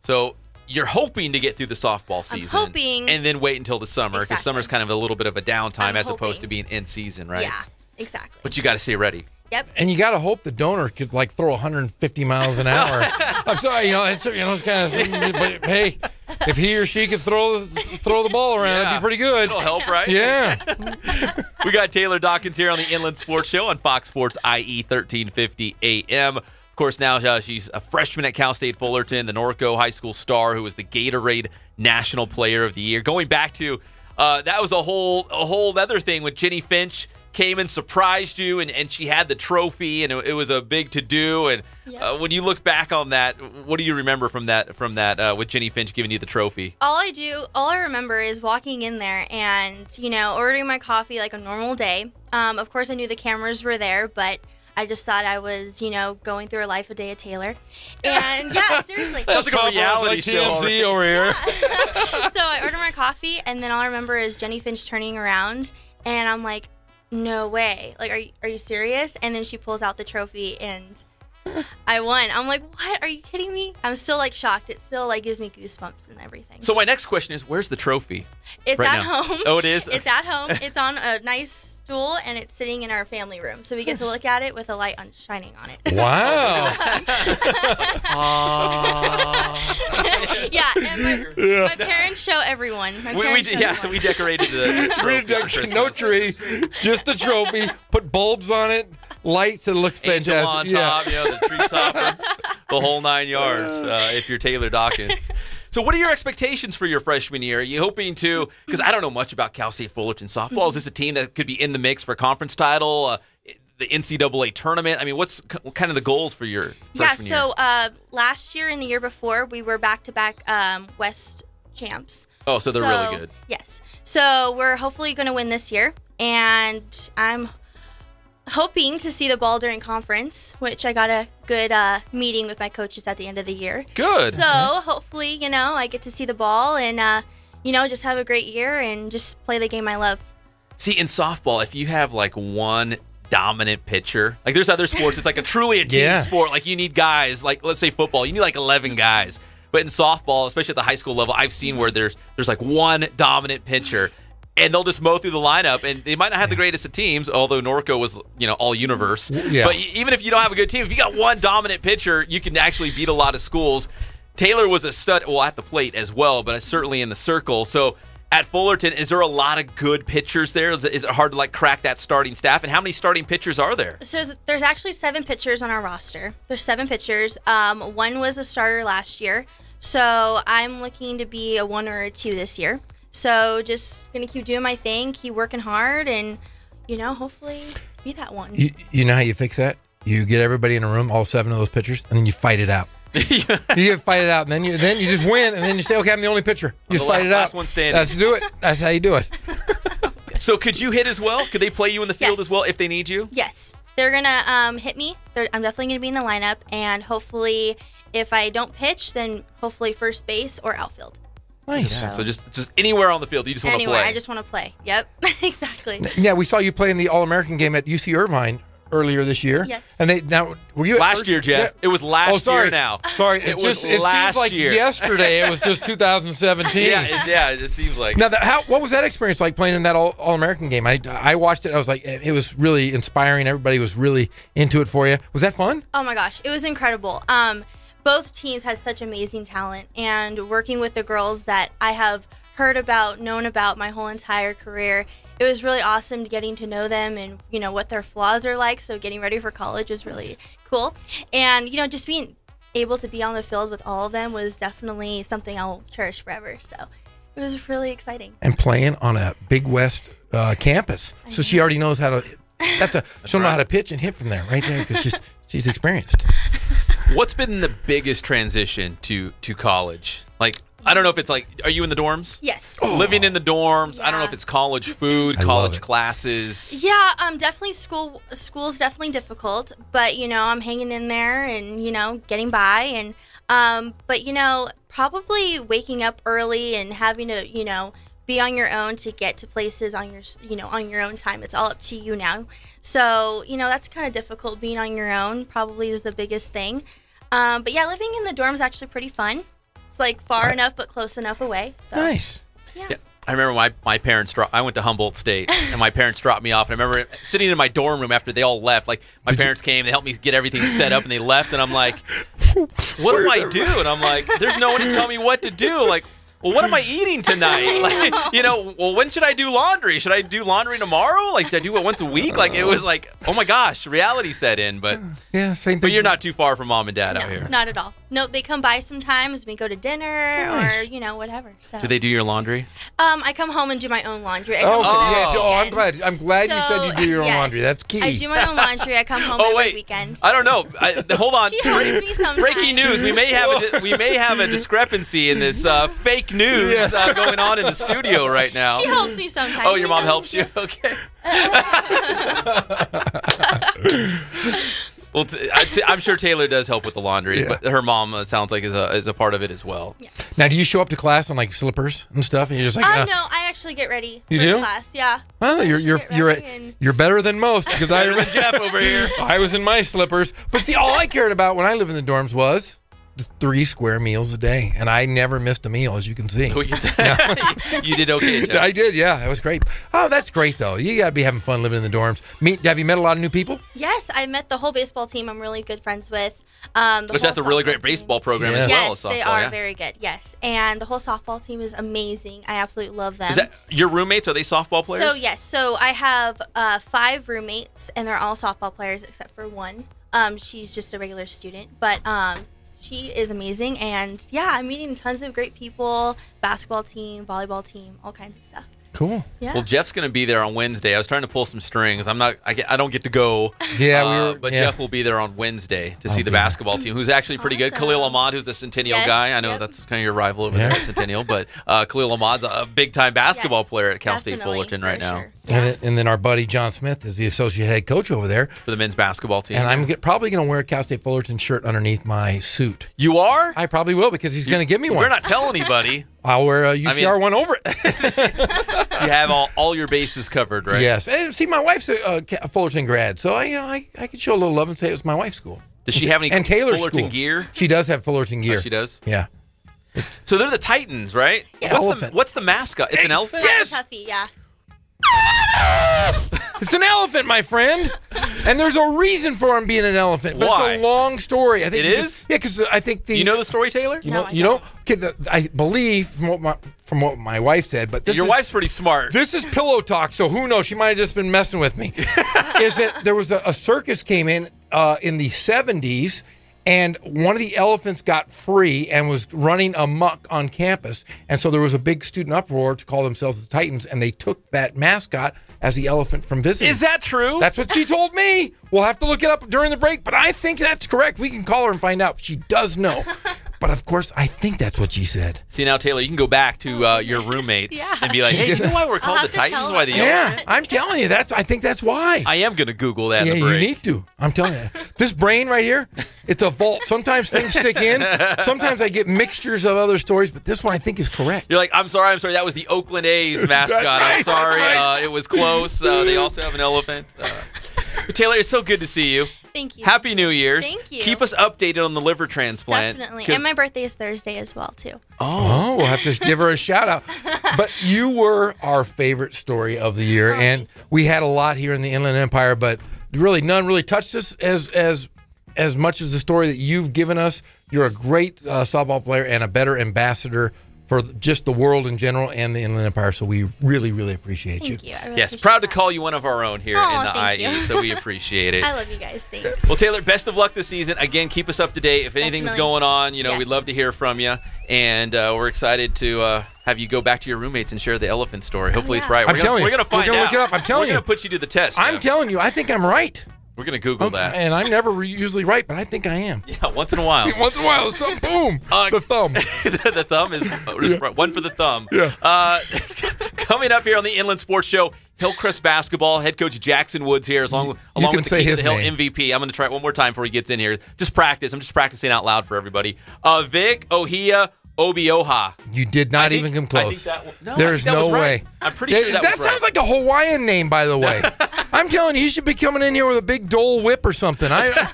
Speaker 3: So you're hoping to get through the softball season.
Speaker 21: I'm hoping.
Speaker 3: And then wait until the summer, because summer's kind of a little bit of a downtime as opposed to being in season, right?
Speaker 21: Yeah, exactly.
Speaker 3: But you got to stay ready.
Speaker 21: Yep.
Speaker 4: And you got to hope the donor could throw 150 miles an hour. I'm sorry, it's kind of, but hey, if he or she could throw the ball around, it'd be pretty good.
Speaker 3: It'll help, right?
Speaker 4: Yeah.
Speaker 3: We got Taylor Dockins here on the Inland Sports Show on Fox Sports IE 1350 AM. Of course, now she's a freshman at Cal State Fullerton, the Norco high school star who was the Gatorade National Player of the Year. Going back to that was a whole other thing when Jenny Finch came and surprised you, and she had the trophy, and it was a big to-do. And when you look back on that, what do you remember from that with Jenny Finch giving you the trophy?
Speaker 21: All I remember is walking in there and, ordering my coffee like a normal day. Of course, I knew the cameras were there, but I just thought I was, going through a life a day of Taylor. And, yeah, seriously.
Speaker 3: Sounds like a reality show
Speaker 4: TMZ over here.
Speaker 21: So I ordered my coffee, and then all I remember is Jenny Finch turning around, and I'm like, no way. Are you serious? And then she pulls out the trophy, and I won. I'm like, what? Are you kidding me? I'm still shocked. It still gives me goosebumps and everything.
Speaker 3: So my next question is, where's the trophy?
Speaker 21: It's
Speaker 3: right
Speaker 21: at
Speaker 3: now?
Speaker 21: home.
Speaker 3: Oh, it is?
Speaker 21: It's at home. It's on a nice stool, and it's sitting in our family room, so we get to look at it with a light shining on it.
Speaker 4: Wow.
Speaker 21: Yeah, and my parents show everyone.
Speaker 3: We decorated the trophy.
Speaker 4: No tree, just the trophy. Put bulbs on it, lights. It looks fantastic.
Speaker 3: Angel on top, the tree topper, the whole 9 yards. If you're Taylor Dockins. So what are your expectations for your freshman year? Are you hoping to, because I don't know much about Cal State Fullerton softball, is this a team that could be in the mix for a conference title, the NCAA tournament? I mean, what's kind of the goals for your freshman year?
Speaker 21: So last year and the year before, we were back-to-back West champs.
Speaker 3: Oh, so they're really good.
Speaker 21: Yes. So we're hopefully going to win this year, and I'm hoping to see the ball during conference, which I got a good meeting with my coaches at the end of the year.
Speaker 3: Good.
Speaker 21: So hopefully, I get to see the ball and, just have a great year and just play the game I love.
Speaker 3: See, in softball, if you have like one dominant pitcher, like there's other sports, it's like truly a team sport. Like you need guys, like let's say football, you need like 11 guys. But in softball, especially at the high school level, I've seen where there's like one dominant pitcher, and they'll just mow through the lineup, and they might not have the greatest of teams, although Norco was, all universe. Yeah. But even if you don't have a good team, if you got one dominant pitcher, you can actually beat a lot of schools. Taylor was a stud, at the plate as well, but certainly in the circle. So at Fullerton, is there a lot of good pitchers there? Is it hard to crack that starting staff? And how many starting pitchers are there?
Speaker 21: So there's actually 7 pitchers on our roster. There's 7 pitchers. One was a starter last year, so I'm looking to be a 1 or a 2 this year. So just going to keep doing my thing, keep working hard, and, hopefully be that one.
Speaker 4: You know how you fix that? You get everybody in a room, all 7 of those pitchers, and then you fight it out. You fight it out, and then you just win, and then you say, okay, I'm the only pitcher. You just fight it out.
Speaker 3: Last one standing.
Speaker 4: Let's do it. That's how you do it.
Speaker 3: So could you hit as well? Could they play you in the field as well if they need you?
Speaker 21: Yes. They're going to hit me. I'm definitely going to be in the lineup, and hopefully if I don't pitch, then hopefully first base or outfield.
Speaker 4: Nice.
Speaker 3: Yeah. So just anywhere on the field, you just want to play.
Speaker 21: Anywhere, I just want to play. Yep, exactly.
Speaker 4: Yeah, we saw you play in the All-American game at UC Irvine earlier this year.
Speaker 21: Yes.
Speaker 4: And were you
Speaker 3: last year, Jeff?
Speaker 4: Yeah.
Speaker 3: It was last year now.
Speaker 4: Sorry, it seems like yesterday. It was just 2017.
Speaker 3: Yeah, it just seems like.
Speaker 4: Now, what was that experience like playing in that All-American game? I watched it. I was like, it was really inspiring. Everybody was really into it for you. Was that fun?
Speaker 21: Oh my gosh, it was incredible. Both teams had such amazing talent, and working with the girls that I have heard about, known about my whole entire career, it was really awesome getting to know them and, what their flaws are like. So getting ready for college was really cool. And, just being able to be on the field with all of them was definitely something I'll cherish forever. So it was really exciting.
Speaker 4: And playing on a Big West campus. So she already knows how to, she'll know how to pitch and hit from there right there because she's experienced.
Speaker 3: What's been the biggest transition to college? I don't know if it's are you in the dorms?
Speaker 21: Yes.
Speaker 3: Living in the dorms. Yeah. I don't know if it's college food, college classes.
Speaker 21: Yeah, definitely school's definitely difficult, but I'm hanging in there and getting by, and but probably waking up early and having to be on your own to get to places on your own time. It's all up to you now. So, that's kind of difficult. Being on your own probably is the biggest thing. But yeah, living in the dorm is actually pretty fun. It's far enough but close enough away. So.
Speaker 4: Nice.
Speaker 21: Yeah.
Speaker 3: I remember my parents I went to Humboldt State, and my parents dropped me off. And I remember sitting in my dorm room after they all left. My parents came, they helped me get everything set up, and they left. And I'm like, what do I do? And I'm like, there's no one to tell me what to do. Well, what am I eating tonight? Well, when should I do laundry? Should I do laundry tomorrow? Should I do it once a week? It was oh my gosh, reality set in. But
Speaker 4: yeah, same thing.
Speaker 3: But you're not too far from mom and dad out here.
Speaker 21: Not at all. No, they come by sometimes. We go to dinner or whatever. So.
Speaker 3: Do they do your laundry?
Speaker 21: I come home and do my own laundry.
Speaker 4: I'm glad. I'm glad you said you do your own laundry. That's key.
Speaker 21: I do my own laundry. I come home every weekend.
Speaker 3: I don't know. Hold on.
Speaker 21: She helps me sometimes.
Speaker 3: Breaking news. We may have a discrepancy in this fake news going on in the studio right now.
Speaker 21: She helps me sometimes.
Speaker 3: Oh, your mom helps you? Okay. Well, I'm sure Taylor does help with the laundry, but her mom sounds like is a part of it as well.
Speaker 21: Yeah.
Speaker 4: Now, do you show up to class in slippers and stuff, and you're just
Speaker 21: no, I actually get ready for class. Yeah.
Speaker 4: Well, you're better than most because I remember
Speaker 3: Jeff over here.
Speaker 4: I was in my slippers, but see, all I cared about when I lived in the dorms was 3 square meals a day, and I never missed a meal, as you can see.
Speaker 3: You did okay, Jeff.
Speaker 4: I did, yeah. It was great. Oh, that's great, though. You got to be having fun living in the dorms. Have you met a lot of new people?
Speaker 21: Yes, I met the whole baseball team. I'm really good friends with.
Speaker 3: Which that's a really great baseball program as well.
Speaker 21: Yes, they are very good. Yes, and the whole softball team is amazing. I absolutely love them.
Speaker 3: Is that your roommates? Are they softball players?
Speaker 21: So yes, so I have 5 roommates, and they're all softball players except for one. She's just a regular student, but she is amazing. And yeah, I'm meeting tons of great people. Basketball team, volleyball team, all kinds of stuff.
Speaker 4: Cool.
Speaker 21: Yeah.
Speaker 3: Well, Jeff's going to be there on Wednesday. I was trying to pull some strings. I don't get to go.
Speaker 4: Yeah,
Speaker 3: but Jeff will be there on Wednesday to see the basketball team, who's actually pretty good. Khalil Ahmad, who's the Centennial guy. I know that's kind of your rival over there at Centennial, but Khalil Ahmad's a big-time basketball player at Cal State Fullerton right now.
Speaker 4: And then our buddy John Smith is the associate head coach over there
Speaker 3: for the men's basketball team.
Speaker 4: And I'm probably going to wear a Cal State Fullerton shirt underneath my suit.
Speaker 3: You are?
Speaker 4: I probably will, because he's going to give me one.
Speaker 3: We're not telling anybody.
Speaker 4: I'll wear a UCR one over it.
Speaker 3: You have all your bases covered, right?
Speaker 4: Yes. And see, my wife's a Fullerton grad, so I could show a little love and say it was my wife's school.
Speaker 3: Does she have any
Speaker 4: Taylor
Speaker 3: Fullerton
Speaker 4: school.
Speaker 3: gear?
Speaker 4: She does have Fullerton gear.
Speaker 3: Oh, she does?
Speaker 4: Yeah.
Speaker 3: So they're the Titans, right?
Speaker 21: Yeah.
Speaker 3: What's the mascot? It's an elephant?
Speaker 21: Yes. Tuffy, yeah.
Speaker 4: It's an elephant, my friend, and there's a reason for him being an elephant. But
Speaker 3: Why?
Speaker 4: It's a long story. I think
Speaker 3: it is.
Speaker 4: Yeah, because I think
Speaker 3: Do you know the story, Taylor?
Speaker 4: You know. Okay, I believe from what my wife said, but
Speaker 3: your wife's pretty smart.
Speaker 4: This is pillow talk, so who knows? She might have just been messing with me. Is that there was a circus came in the 70s. And one of the elephants got free and was running amok on campus. And so there was a big student uproar to call themselves the Titans, and they took that mascot as the elephant from visiting.
Speaker 3: Is that true?
Speaker 4: That's what she told me. We'll have to look it up during the break, but I think that's correct. We can call her and find out. She does know. But, of course, I think that's what she said.
Speaker 3: See, now, Taylor, you can go back to your roommates and be like, hey, you know why we're called the Titans? Why the elephant?
Speaker 4: Yeah, I'm telling you, I think that's why.
Speaker 3: I am going to Google that in the
Speaker 4: you
Speaker 3: break.
Speaker 4: need to. I'm telling you. This brain right here, it's a vault. Sometimes things stick in. Sometimes I get mixtures of other stories, but this one I think is correct.
Speaker 3: You're like, I'm sorry. That was the Oakland A's mascot.
Speaker 4: Right,
Speaker 3: I'm sorry.
Speaker 4: right.
Speaker 3: It was close. They also have an elephant. Taylor, it's so good to see you.
Speaker 21: Thank you.
Speaker 3: Happy New Year's.
Speaker 21: Thank you.
Speaker 3: Keep us updated on the liver transplant.
Speaker 21: Definitely. And my birthday is Thursday as well, too.
Speaker 4: Oh, we'll have to give her a shout out. But you were our favorite story of the year, and we had a lot here in the Inland Empire, but really none really touched us as much as the story that you've given us. You're a great softball player and a better ambassador for just the world in general and the Inland Empire, so we really, really appreciate you.
Speaker 21: Thank you. I really
Speaker 3: Yes,
Speaker 21: appreciate
Speaker 3: proud to
Speaker 21: that.
Speaker 3: call you one of our own here in the
Speaker 21: thank
Speaker 3: IE,
Speaker 21: you.
Speaker 3: so we appreciate it.
Speaker 21: I love you guys. Thanks.
Speaker 3: Well, Taylor, best of luck this season. Again, keep us up to date. If anything's
Speaker 21: Definitely.
Speaker 3: going on, we'd
Speaker 21: Yes.
Speaker 3: love to hear from you. And we're excited to have you go back to your roommates and share the elephant story. Hopefully it's right.
Speaker 4: I'm telling you.
Speaker 3: We're going to find
Speaker 4: We're gonna
Speaker 3: out.
Speaker 4: look it up. I'm telling
Speaker 3: We're
Speaker 4: you.
Speaker 3: going to put you to the test.
Speaker 4: I'm
Speaker 3: Jeff.
Speaker 4: telling you, I think I'm right.
Speaker 3: We're going to Google that.
Speaker 4: And I'm never usually right, but I think I am.
Speaker 3: Yeah, once in a while.
Speaker 4: Once in a while, boom, the thumb.
Speaker 3: The thumb is one for the thumb.
Speaker 4: Yeah.
Speaker 3: Coming up here on the Inland Sports Show, Hillcrest basketball head coach Jackson Woods here, along
Speaker 4: can
Speaker 3: with the
Speaker 4: say
Speaker 3: Key to
Speaker 4: his
Speaker 3: the Hill
Speaker 4: name.
Speaker 3: MVP. I'm going to try it one more time before he gets in here. Just practice. I'm just practicing out loud for everybody. Vic Ohia Obioha.
Speaker 4: You did not even come close. There's
Speaker 3: that
Speaker 4: no
Speaker 3: was right.
Speaker 4: way.
Speaker 3: I'm pretty sure that was right.
Speaker 4: sounds like a Hawaiian name, by the way. I'm telling you, you should be coming in here with a big Dole whip or something. Yeah.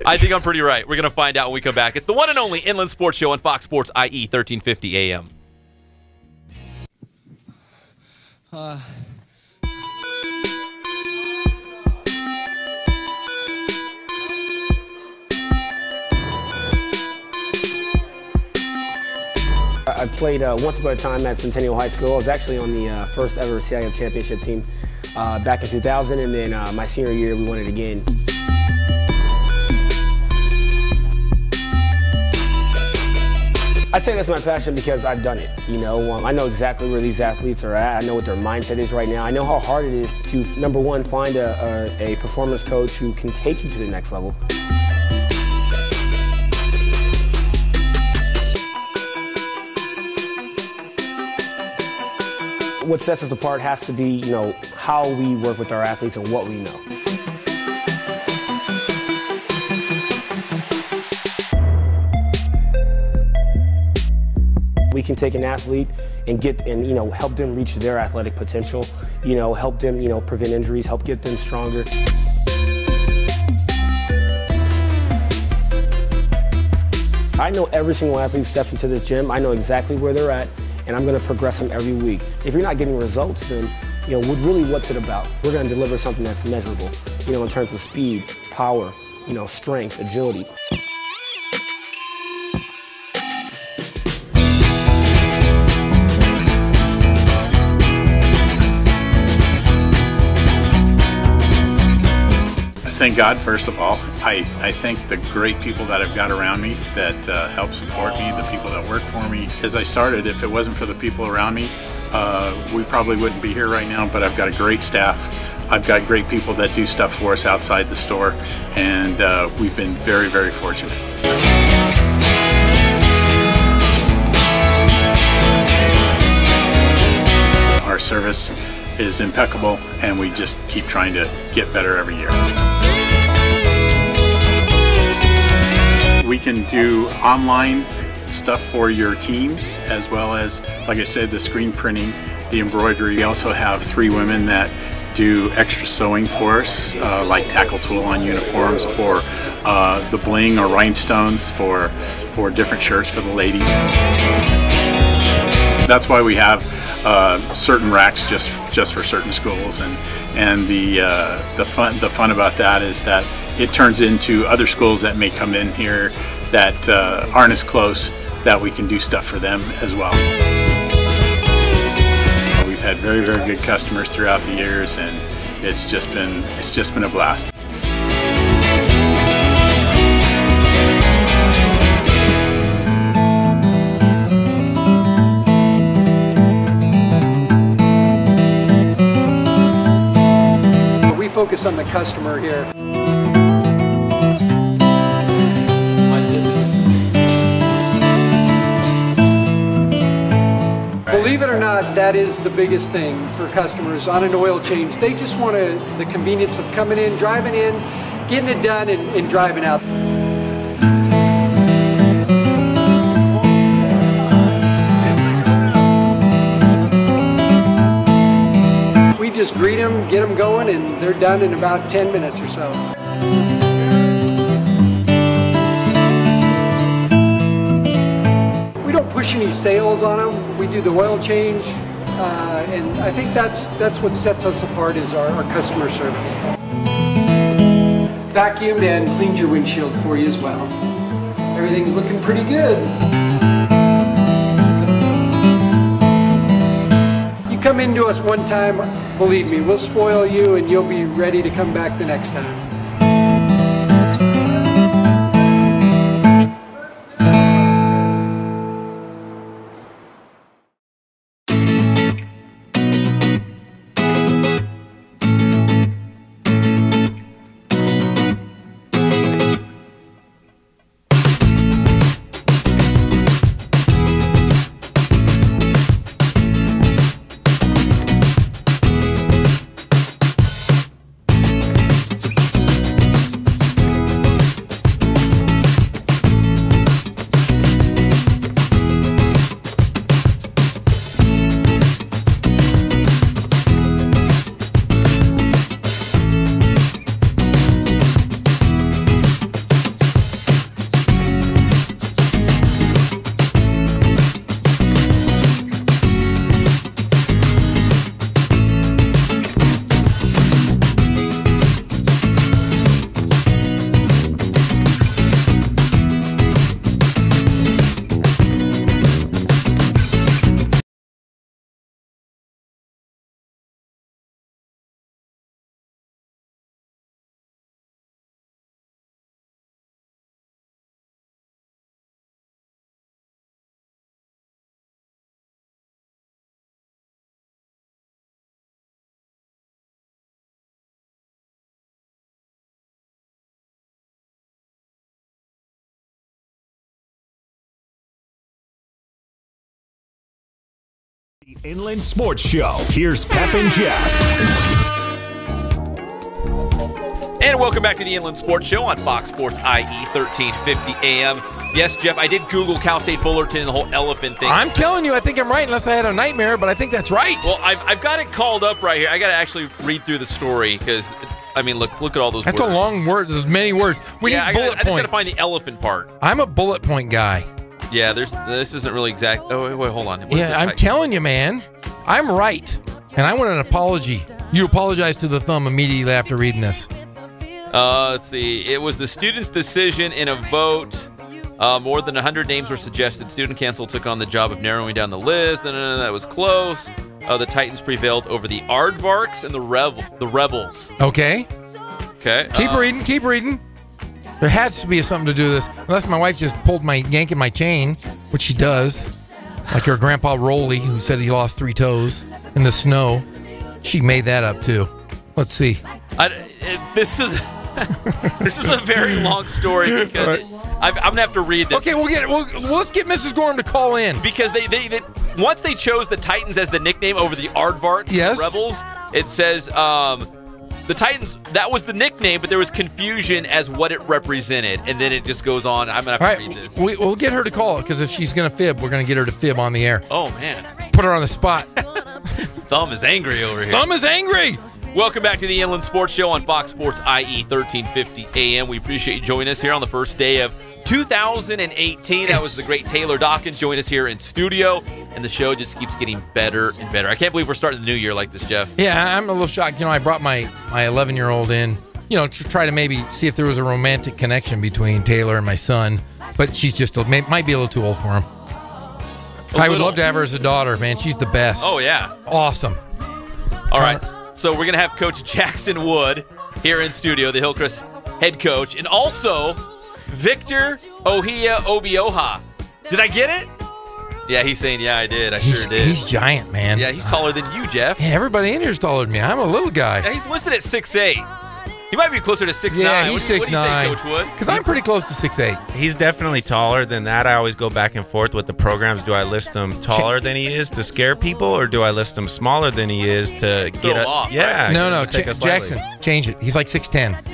Speaker 3: I think I'm pretty right. We're going to find out when we come back. It's the one and only Inland Sports Show on Fox Sports IE 1350 AM.
Speaker 10: I played once upon a time at Centennial High School. I was actually on the first ever CIF championship team back in 2000, and then my senior year we won it again. I'd say that's my passion because I've done it. I know exactly where these athletes are at. I know what their mindset is right now. I know how hard it is to, number one, find a performance coach who can take you to the next level. What sets us apart has to be, how we work with our athletes and what we know. We can take an athlete and help them reach their athletic potential, help them, prevent injuries, help get them stronger. I know every single athlete who steps into this gym. I know exactly where they're at, and I'm going to progress them every week. If you're not getting results, then really what's it about? We're going to deliver something that's measurable, in terms of speed, power, strength, agility.
Speaker 14: Thank God, first of all. I thank the great people that I've got around me that help support me, the people that work for me. As I started, if it wasn't for the people around me, we probably wouldn't be here right now, but I've got a great staff. I've got great people that do stuff for us outside the store, and we've been very, very fortunate. Our service is impeccable, and we just keep trying to get better every year. We can do online stuff for your teams, as well as, like I said, the screen printing, the embroidery. We also have 3 women that do extra sewing for us, like tackle tool on uniforms, or the bling or rhinestones for different shirts for the ladies. That's why we have certain racks just for certain schools, and the fun about that is that it turns into other schools that may come in here that aren't as close, that we can do stuff for them as well. We've had very, very good customers throughout the years, and it's just been a blast.
Speaker 9: We focus on the customer here. Believe it or not, that is the biggest thing for customers on an oil change. They just want the convenience of coming in, driving in, getting it done, and driving out. We just greet them, get them going, and they're done in about 10 minutes or so. We don't push any sales on them. We do the oil change, and I think that's what sets us apart is our customer service. Vacuumed and cleaned your windshield for you as well. Everything's looking pretty good. You come into us one time, believe me, we'll spoil you and you'll be ready to come back the next time.
Speaker 2: The Inland Sports Show. Here's Pep and Jeff.
Speaker 3: And welcome back to the Inland Sports Show on Fox Sports IE 1350 AM. Yes, Jeff, I did Google Cal State Fullerton and the whole elephant thing.
Speaker 4: I'm telling you, I think I'm right, unless I had a nightmare, but I think that's right.
Speaker 3: Well, I've got it called up right here. I got to actually read through the story because I mean, look at all those
Speaker 4: That's
Speaker 3: words.
Speaker 4: a long word. There's many words. We need bullet points.
Speaker 3: I just got to find the elephant part.
Speaker 4: I'm a bullet point guy.
Speaker 3: Yeah, this isn't really exact. Oh, wait, hold on.
Speaker 4: I'm telling you, man. I'm right. And I want an apology. You apologize to the thumb immediately after reading this.
Speaker 3: Let's see. It was the students' decision in a vote. More than 100 names were suggested. Student council took on the job of narrowing down the list. That was close. The Titans prevailed over the Aardvarks and the Rebels.
Speaker 4: Okay.
Speaker 3: Okay.
Speaker 4: Keep reading. There has to be something to do with this. Unless my wife just pulled yanking my chain, which she does. Like her grandpa Rolly, who said he lost 3 toes in the snow. She made that up, too. Let's see.
Speaker 3: This is a very long story because I'm going to have to read this.
Speaker 4: Okay, let's get Mrs. Gorham to call in.
Speaker 3: Because they once they chose the Titans as the nickname over the Aardvarks, the Rebels, it says the Titans, that was the nickname, but there was confusion as what it represented. And then it just goes on. I'm going to have to read this.
Speaker 4: We'll get her to call it because if she's going to fib, we're going to get her to fib on the air.
Speaker 3: Oh, man.
Speaker 4: Put her on the spot.
Speaker 3: Thumb is angry over here.
Speaker 4: Thumb is angry.
Speaker 3: Welcome back to the Inland Sports Show on Fox Sports IE 1350 AM. We appreciate you joining us here on the first day of 2018. That was the great Taylor Dockins joining us here in studio, and the show just keeps getting better and better. I can't believe we're starting the new year like this, Jeff.
Speaker 4: Yeah, I'm a little shocked. I brought my 11-year-old in, to try to maybe see if there was a romantic connection between Taylor and my son, but she's just might be a little too old for him. I would love to have her as a daughter, man. She's the best.
Speaker 3: Oh, yeah.
Speaker 4: Awesome.
Speaker 3: All right, so we're going to have Coach Jackson Wood here in studio, the Hillcrest head coach, and also Vic Ohia Obioha. Did I get it? Yeah, he's saying, yeah, I did. I sure did.
Speaker 4: He's giant, man.
Speaker 3: Yeah, he's taller than you, Jeff.
Speaker 4: Yeah, everybody in here is taller than me. I'm a little guy.
Speaker 3: Yeah, he's listed at 6'8". He might be closer to 6'9".
Speaker 4: Yeah, he's 6'9".
Speaker 3: What do you say, Coach Wood?
Speaker 4: Because I'm pretty close to 6'8".
Speaker 1: He's definitely taller than that. I always go back and forth with the programs. Do I list him taller than he is to scare people, or do I list him smaller than he is to get
Speaker 3: him off?
Speaker 1: Yeah.
Speaker 4: No, Jackson, change it. He's like 6'10".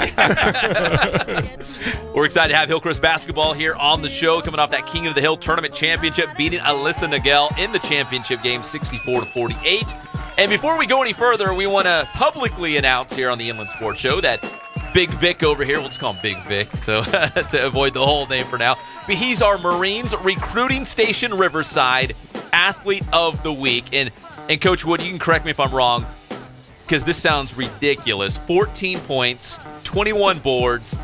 Speaker 3: We're excited to have Hillcrest basketball here on the show, coming off that King of the Hill tournament championship, beating Alyssa Nagel in the championship game 64-48. And before we go any further, we want to publicly announce here on the Inland Sports Show that Big Vic over here, we'll just call him Big Vic, so to avoid the whole name for now. But he's our Marines Recruiting Station Riverside Athlete of the Week. And Coach Wood, you can correct me if I'm wrong, because this sounds ridiculous. 14 points, 21 boards,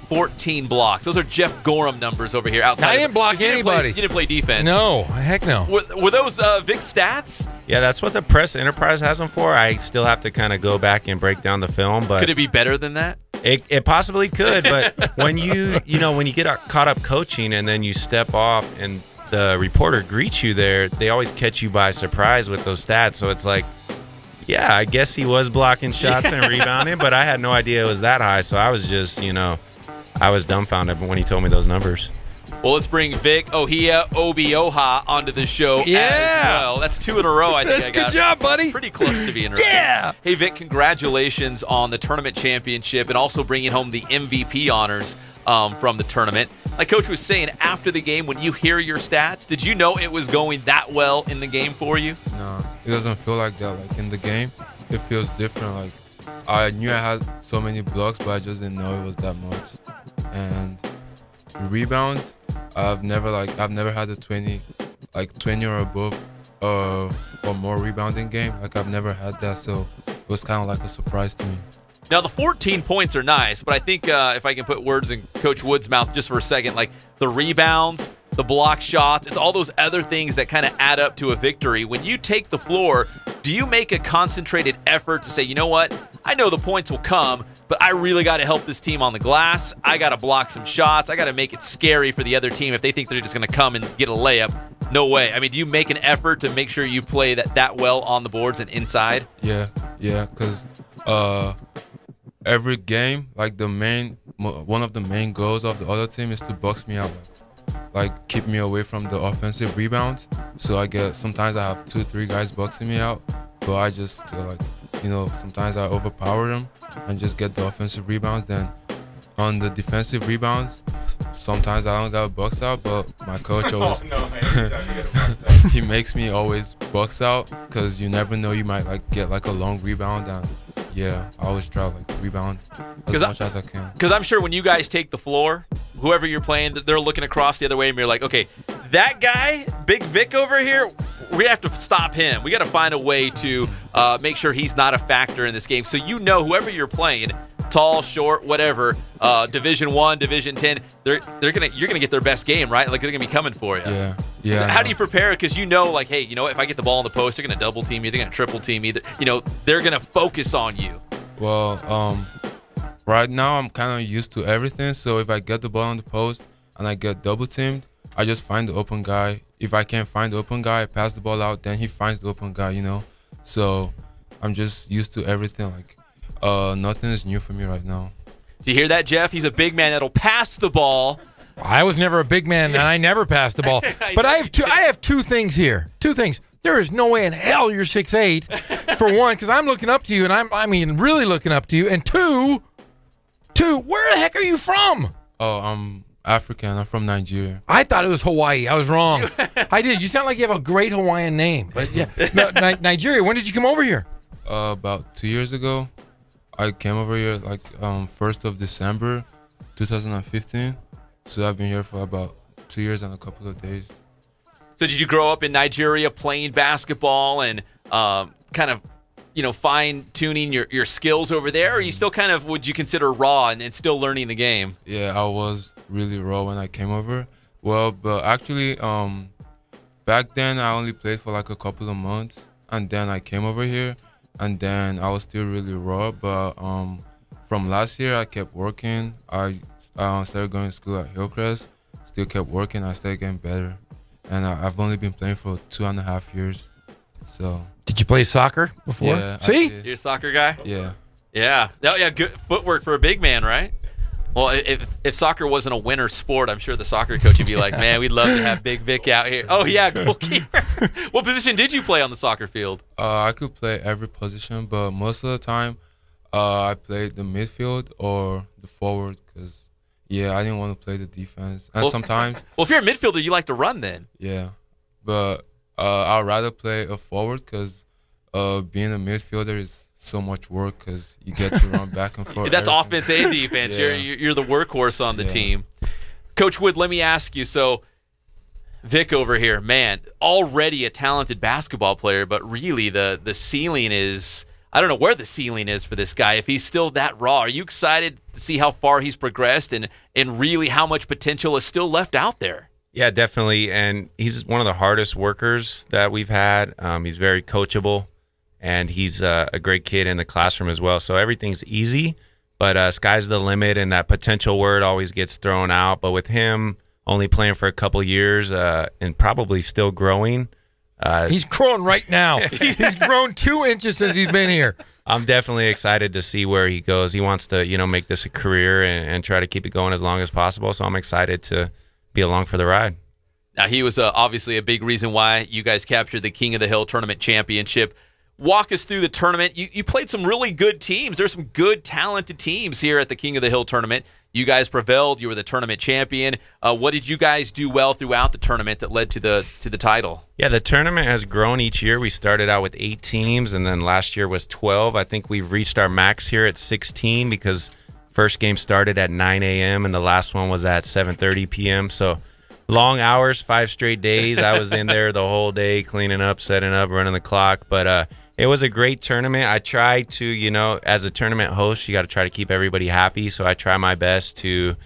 Speaker 3: 14 blocks. Those are Jeff Gorham numbers over here. Outside.
Speaker 4: I didn't block anybody.
Speaker 3: You didn't play defense.
Speaker 4: No, heck no.
Speaker 3: Were those Vic stats?
Speaker 1: Yeah, that's what the Press Enterprise has them for. I still have to kind of go back and break down the film, but
Speaker 3: could it be better than that?
Speaker 1: It possibly could, but when you get caught up coaching and then you step off and the reporter greets you there, they always catch you by surprise with those stats. So it's like, yeah, I guess he was blocking shots and rebounding, but I had no idea it was that high. So I was just, I was dumbfounded when he told me those numbers.
Speaker 3: Well, let's bring Vic Ohia Obioha onto the show as well. That's 2 in a row, I think I got.
Speaker 4: Good job, buddy.
Speaker 3: Pretty close to being right.
Speaker 4: Yeah.
Speaker 3: Hey, Vic, congratulations on the tournament championship and also bringing home the MVP honors from the tournament. Like Coach was saying, after the game, when you hear your stats, did you know it was going that well in the game for you?
Speaker 22: No, it doesn't feel like that. Like in the game, it feels different. Like I knew I had so many blocks, but I just didn't know it was that much. And rebounds, I've never had a 20 or above or more rebounding game. Like I've never had that, so it was kind of like a surprise to me.
Speaker 3: Now the 14 points are nice, but I think if I can put words in Coach Wood's mouth just for a second, like the rebounds, the block shots, it's all those other things that kind of add up to a victory. When you take the floor, do you make a concentrated effort to say, you know what, I know the points will come, but I really got to help this team on the glass. I got to block some shots. I got to make it scary for the other team if they think they're just going to come and get a layup. No way. I mean, do you make an effort to make sure you play that well on the boards and inside?
Speaker 22: Yeah, because every game, like one of the main goals of the other team is to box me out, like keep me away from the offensive rebounds. So sometimes I have 2-3 guys boxing me out, but I just sometimes I overpower them and just get the offensive rebounds. Then on the defensive rebounds, sometimes I don't got box out, but my coach always he makes me always box out because you never know, you might get a long rebound and yeah, I always try to like rebound as much as I can.
Speaker 3: Because I'm sure when you guys take the floor, whoever you're playing, they're looking across the other way, and you're like, okay, that guy, Big Vic over here, we have to stop him. We got to find a way to make sure he's not a factor in this game. So you know, whoever you're playing, tall, short, whatever, Division I, Division 10, you're gonna get their best game, right? Like they're gonna be coming for you.
Speaker 22: Yeah, yeah.
Speaker 3: So how do you prepare? Because you know, like, hey, you know, if I get the ball in the post, they're gonna double team me, they're gonna triple team me. You know, they're gonna focus on you.
Speaker 22: Well, right now I'm kind of used to everything. So if I get the ball on the post and I get double teamed, I just find the open guy. If I can't find the open guy, I pass the ball out. Then he finds the open guy. You know, so I'm just used to everything. Like. Nothing is new for me right now.
Speaker 3: Do you hear that, Jeff? He's a big man that'll pass the ball.
Speaker 4: I was never a big man, and I never passed the ball. But I have two things here. Two things. There is no way in hell you're 6'8", for one, because I'm looking up to you, and I mean really looking up to you. And two, where the heck are you from?
Speaker 22: Oh, I'm African. I'm from Nigeria.
Speaker 4: I thought it was Hawaii. I was wrong. I did. You sound like you have a great Hawaiian name. But yeah, no, Nigeria. When did you come over here?
Speaker 22: About 2 years ago. I came over here like 1st of December 2015. So I've been here for about 2 years and a couple of days.
Speaker 3: So did you grow up in Nigeria playing basketball and kind of, you know, fine-tuning your skills over there? Or are you still kind of, would you consider raw and still learning the game?
Speaker 22: Yeah, I was really raw when I came over. Well, but actually, back then I only played for like a couple of months. And then I came over here. And then I was still really raw, but from last year I kept working. I started going to school at Hillcrest, still kept working. I started getting better, and I've only been playing for 2.5 years. So.
Speaker 4: Did you play soccer before?
Speaker 22: Yeah.
Speaker 4: See?
Speaker 3: You're a soccer guy?
Speaker 22: Yeah.
Speaker 3: Yeah. Oh, yeah. Good footwork for a big man, right? Well, if soccer wasn't a winter sport, I'm sure the soccer coach would be like, man, we'd love to have Big Vic out here. Oh, yeah, goalkeeper. What position did you play on the soccer field?
Speaker 22: I could play every position, but most of the time I played the midfield or the forward because, yeah, I didn't want to play the defense. And sometimes...
Speaker 3: Well, if you're a midfielder, you like to run then.
Speaker 22: Yeah, but I'd rather play a forward because being a midfielder is so much work because you get to run back and forth.
Speaker 3: That's offense and defense. Yeah. You're the workhorse on the team. Coach Wood, let me ask you. So, Vic over here, man, already a talented basketball player, but really the ceiling is, I don't know where the ceiling is for this guy if he's still that raw. Are you excited to see how far he's progressed and really how much potential is still left out there?
Speaker 1: Yeah, definitely. And he's one of the hardest workers that we've had. He's very coachable. And he's a great kid in the classroom as well. So everything's easy, but sky's the limit, and that potential word always gets thrown out. But with him only playing for a couple years and probably still growing.
Speaker 4: He's growing right now. He's grown 2 inches since he's been here.
Speaker 1: I'm definitely excited to see where he goes. He wants to, you know, make this a career and try to keep it going as long as possible. So I'm excited to be along for the ride.
Speaker 3: Now, he was obviously a big reason why you guys captured the King of the Hill Tournament Championship. Walk us through the tournament. You played some really good teams. There's some good, talented teams here at the King of the Hill Tournament. You guys prevailed. You were the tournament champion. What did you guys do well throughout the tournament that led to the title?
Speaker 1: Yeah, the tournament has grown each year. We started out with 8 teams, and then last year was 12. I think we've reached our max here at 16 because first game started at 9 a.m. and the last one was at 7:30 p.m. So long hours, 5 straight days. I was in there the whole day cleaning up, setting up, running the clock. But it was a great tournament. I try to, you know, as a tournament host, you got to try to keep everybody happy. So I try my best to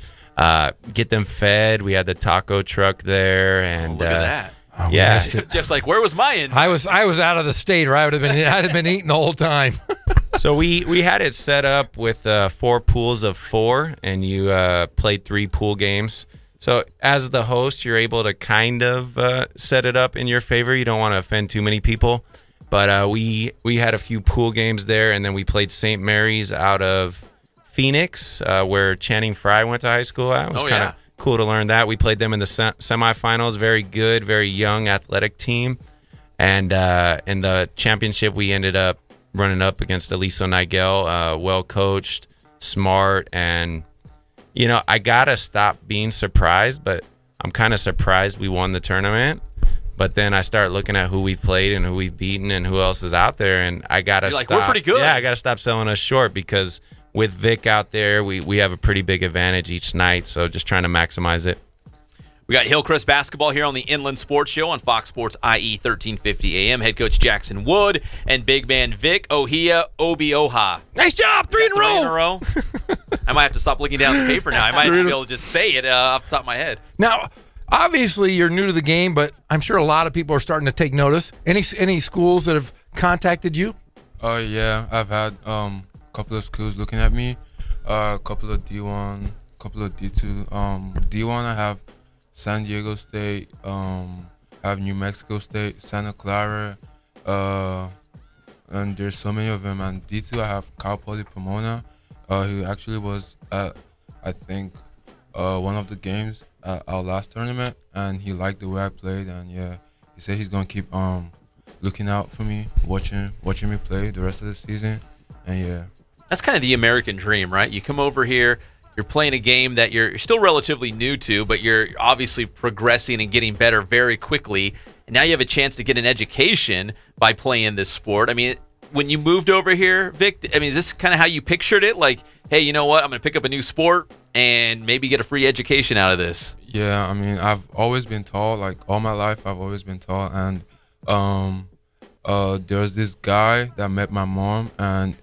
Speaker 1: get them fed. We had the taco truck there, and
Speaker 3: look at that.
Speaker 4: Oh,
Speaker 1: yeah,
Speaker 3: Jeff's like, where was my end?
Speaker 4: I was out of the state, or I'd have been eating the whole time.
Speaker 1: So we had it set up with 4 pools of 4, and you played 3 pool games. So as the host, you're able to kind of set it up in your favor. You don't want to offend too many people. But we had a few pool games there, and then we played St. Mary's out of Phoenix, where Channing Frye went to high school at. It was kind of cool to learn that. We played them in the semifinals. Very good, very young, athletic team. And in the championship, we ended up running up against Aliso Nigel, well-coached, smart, and, you know, I got to stop being surprised, but I'm kind of surprised we won the tournament. But then I start looking at who we've played and who we've beaten and who else is out there, and I gotta stop.
Speaker 3: We're pretty good.
Speaker 1: Yeah, I gotta stop selling us short, because with Vic out there, we have a pretty big advantage each night. So just trying to maximize it.
Speaker 3: We got Hillcrest basketball here on the Inland Sports Show on Fox Sports IE 1350 AM. Head coach Jackson Wood and big man Vic Ohia Obioha.
Speaker 4: Nice job, three in a row.
Speaker 3: I might have to stop looking down at the paper now. I might be able to just say it off the top of my head.
Speaker 4: Now, obviously, you're new to the game, but I'm sure a lot of people are starting to take notice. Any schools that have contacted you?
Speaker 22: Oh, yeah. I've had a couple of schools looking at me, a couple of D1, a couple of D2. D1, I have San Diego State, I have New Mexico State, Santa Clara, and there's so many of them. And D2, I have Cal Poly Pomona, who actually was at, I think, one of the games at our last tournament, and he liked the way I played, and yeah, he said he's gonna keep looking out for me, watching me play the rest of the season, and yeah.
Speaker 3: That's kind of the American dream, right? You come over here, you're playing a game that you're still relatively new to, but you're obviously progressing and getting better very quickly. And now you have a chance to get an education by playing this sport. I mean, when you moved over here, Vic, I mean, is this kind of how you pictured it? Like, hey, you know what? I'm going to pick up a new sport and maybe get a free education out of this.
Speaker 22: Yeah, I mean, I've always been tall. Like, all my life, I've always been tall. And there was this guy that met my mom, and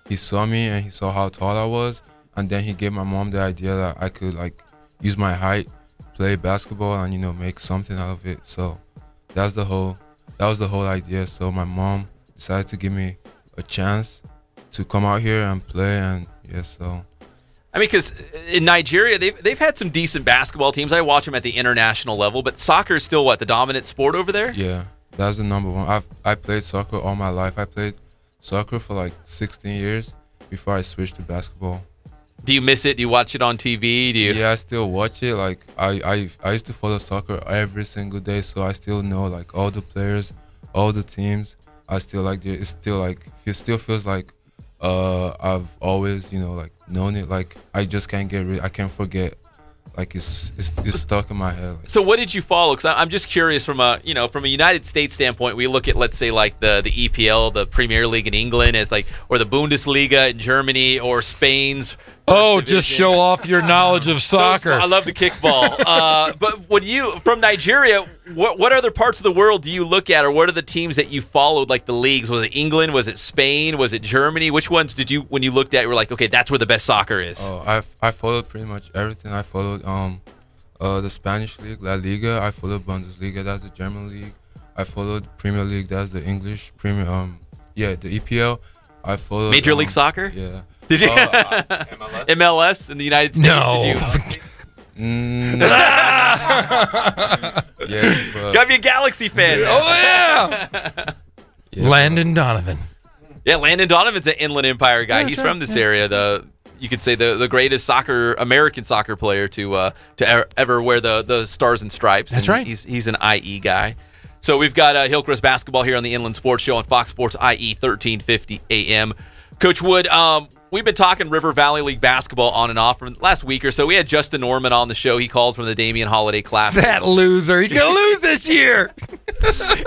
Speaker 22: he saw me and he saw how tall I was. And then he gave my mom the idea that I could, like, use my height, play basketball, and, you know, make something out of it. So that was the whole idea. So my mom decided to give me a chance to come out here and play, and yeah, so.
Speaker 3: I mean, because in Nigeria, they've had some decent basketball teams. I watch them at the international level, but soccer is still, what, the dominant sport over there?
Speaker 22: Yeah, that's the number one. I played soccer all my life. I played soccer for like 16 years before I switched to basketball.
Speaker 3: Do you miss it? Do you watch it on TV? Do you?
Speaker 22: Yeah, I still watch it. Like I used to follow soccer every single day, so I still know like all the players, all the teams. I still like it. It's still like it still feels like I've always, you know, like known it. Like I just can't get rid. I can't forget. Like it's stuck in my head. Like.
Speaker 3: So what did you follow? Because I'm just curious from a United States standpoint. We look at, let's say, like the EPL, the Premier League in England, as like, or the Bundesliga in Germany, or Spain's.
Speaker 4: Just show off your knowledge of soccer.
Speaker 3: I love the kickball. But when you from Nigeria, what other parts of the world do you look at, or what are the teams that you followed, like the leagues? Was it England? Was it Spain? Was it Germany? Which ones did you, when you looked at, you were like, okay, that's where the best soccer is?
Speaker 22: Oh, I followed pretty much everything. I followed the Spanish league, La Liga. I followed Bundesliga, that's the German league. I followed Premier League, that's the English Premier. The EPL. I followed
Speaker 3: Major League Soccer.
Speaker 22: Yeah.
Speaker 3: Did you
Speaker 22: MLS?
Speaker 3: MLS in the United States?
Speaker 4: No.
Speaker 3: Did you?
Speaker 22: Yeah,
Speaker 3: Gotta be a Galaxy fan.
Speaker 4: Yeah, Landon Donovan.
Speaker 3: Yeah, Landon Donovan's an Inland Empire guy. He's from this area. You could say the greatest American soccer player to ever wear the stars and stripes.
Speaker 4: That's right.
Speaker 3: He's an IE guy. So we've got Hillcrest basketball here on the Inland Sports Show on Fox Sports IE 1350 AM. Coach Wood, we've been talking River Valley League basketball on and off from last week or so. We had Justin Norman on the show. He calls from the Damian Holiday Classic.
Speaker 4: That loser. He's going to lose this year.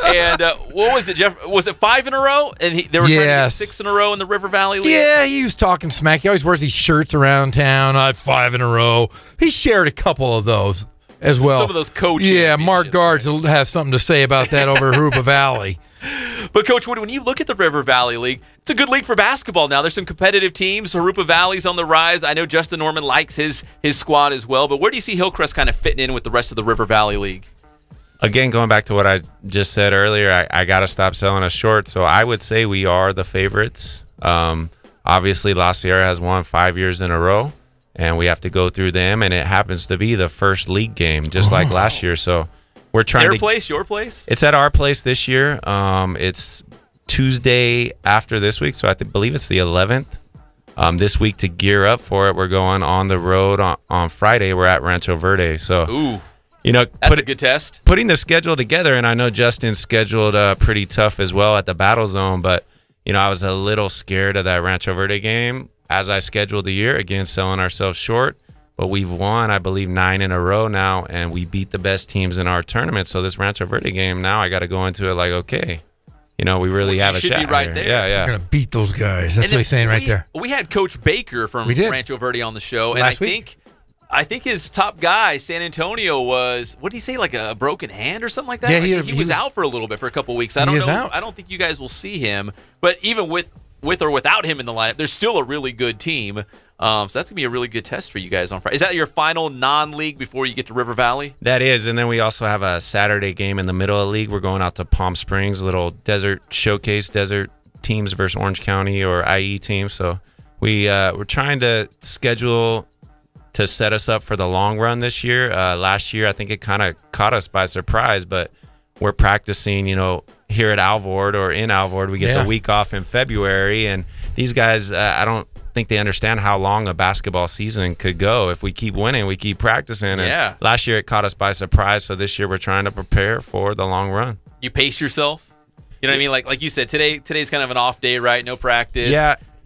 Speaker 3: And what was it, Jeff? Was it 5 in a row? And they were trying to get 6 in a row in the River Valley League?
Speaker 4: Yeah, he was talking smack. He always wears these shirts around town. 5 in a row. He shared a couple of those as well.
Speaker 3: Some of those coaches.
Speaker 4: Yeah, Mark Guards has something to say about that over at Rupa Valley.
Speaker 3: But, Coach Wood, when you look at the River Valley League, it's a good league for basketball now. There's some competitive teams. Harupa Valley's on the rise. I know Justin Norman likes his squad as well. But where do you see Hillcrest kind of fitting in with the rest of the River Valley League?
Speaker 1: Again, going back to what I just said earlier, I got to stop selling us short. So I would say we are the favorites. Obviously, La Sierra has won 5 years in a row, and we have to go through them. And it happens to be the first league game, just like last year. So we're trying
Speaker 3: Their place, your place?
Speaker 1: It's at our place this year. It's Tuesday after this week, so I believe it's the 11th. This week, to gear up for it, we're going on the road on Friday. We're at Rancho Verde. So,
Speaker 3: ooh,
Speaker 1: that's
Speaker 3: a good test.
Speaker 1: Putting the schedule together, and I know Justin's scheduled pretty tough as well at the Battle Zone, but I was a little scared of that Rancho Verde game as I scheduled the year. Again, selling ourselves short. but we've won, I believe, 9 in a row now, and we beat the best teams in our tournament. So this Rancho Verde game, now I got to go into it like, okay, we really have a shot.
Speaker 3: Should be right
Speaker 1: here.
Speaker 3: there.
Speaker 1: Yeah, yeah.
Speaker 4: We're gonna beat those guys. That's what he's saying right there.
Speaker 3: We had Coach Baker from Rancho Verde on the show, and
Speaker 4: Last week.
Speaker 3: I think his top guy, San Antonio, was, what did he say, like a broken hand or something like that?
Speaker 4: Yeah,
Speaker 3: he was out for a little bit, for a couple weeks. I don't know. I don't think you guys will see him, but even with or without him in the lineup, there's still a really good team. So that's going to be a really good test for you guys on Friday. Is that your final non-league before you get to River Valley?
Speaker 1: That is, and then we also have a Saturday game in the middle of the league. We're going out to Palm Springs, a little desert showcase, desert teams versus Orange County or IE teams. So we're trying to schedule to set us up for the long run this year. Last year, I think it kind of caught us by surprise, but we're practicing, here at Alvord or in Alvord. We get the week off in February, and these guys, I don't think they understand how long a basketball season could go. If we keep winning, we keep practicing. And last year, it caught us by surprise, so this year we're trying to prepare for the long run.
Speaker 3: You pace yourself? You know what I mean? Like you said, today's kind of an off day, right? No practice.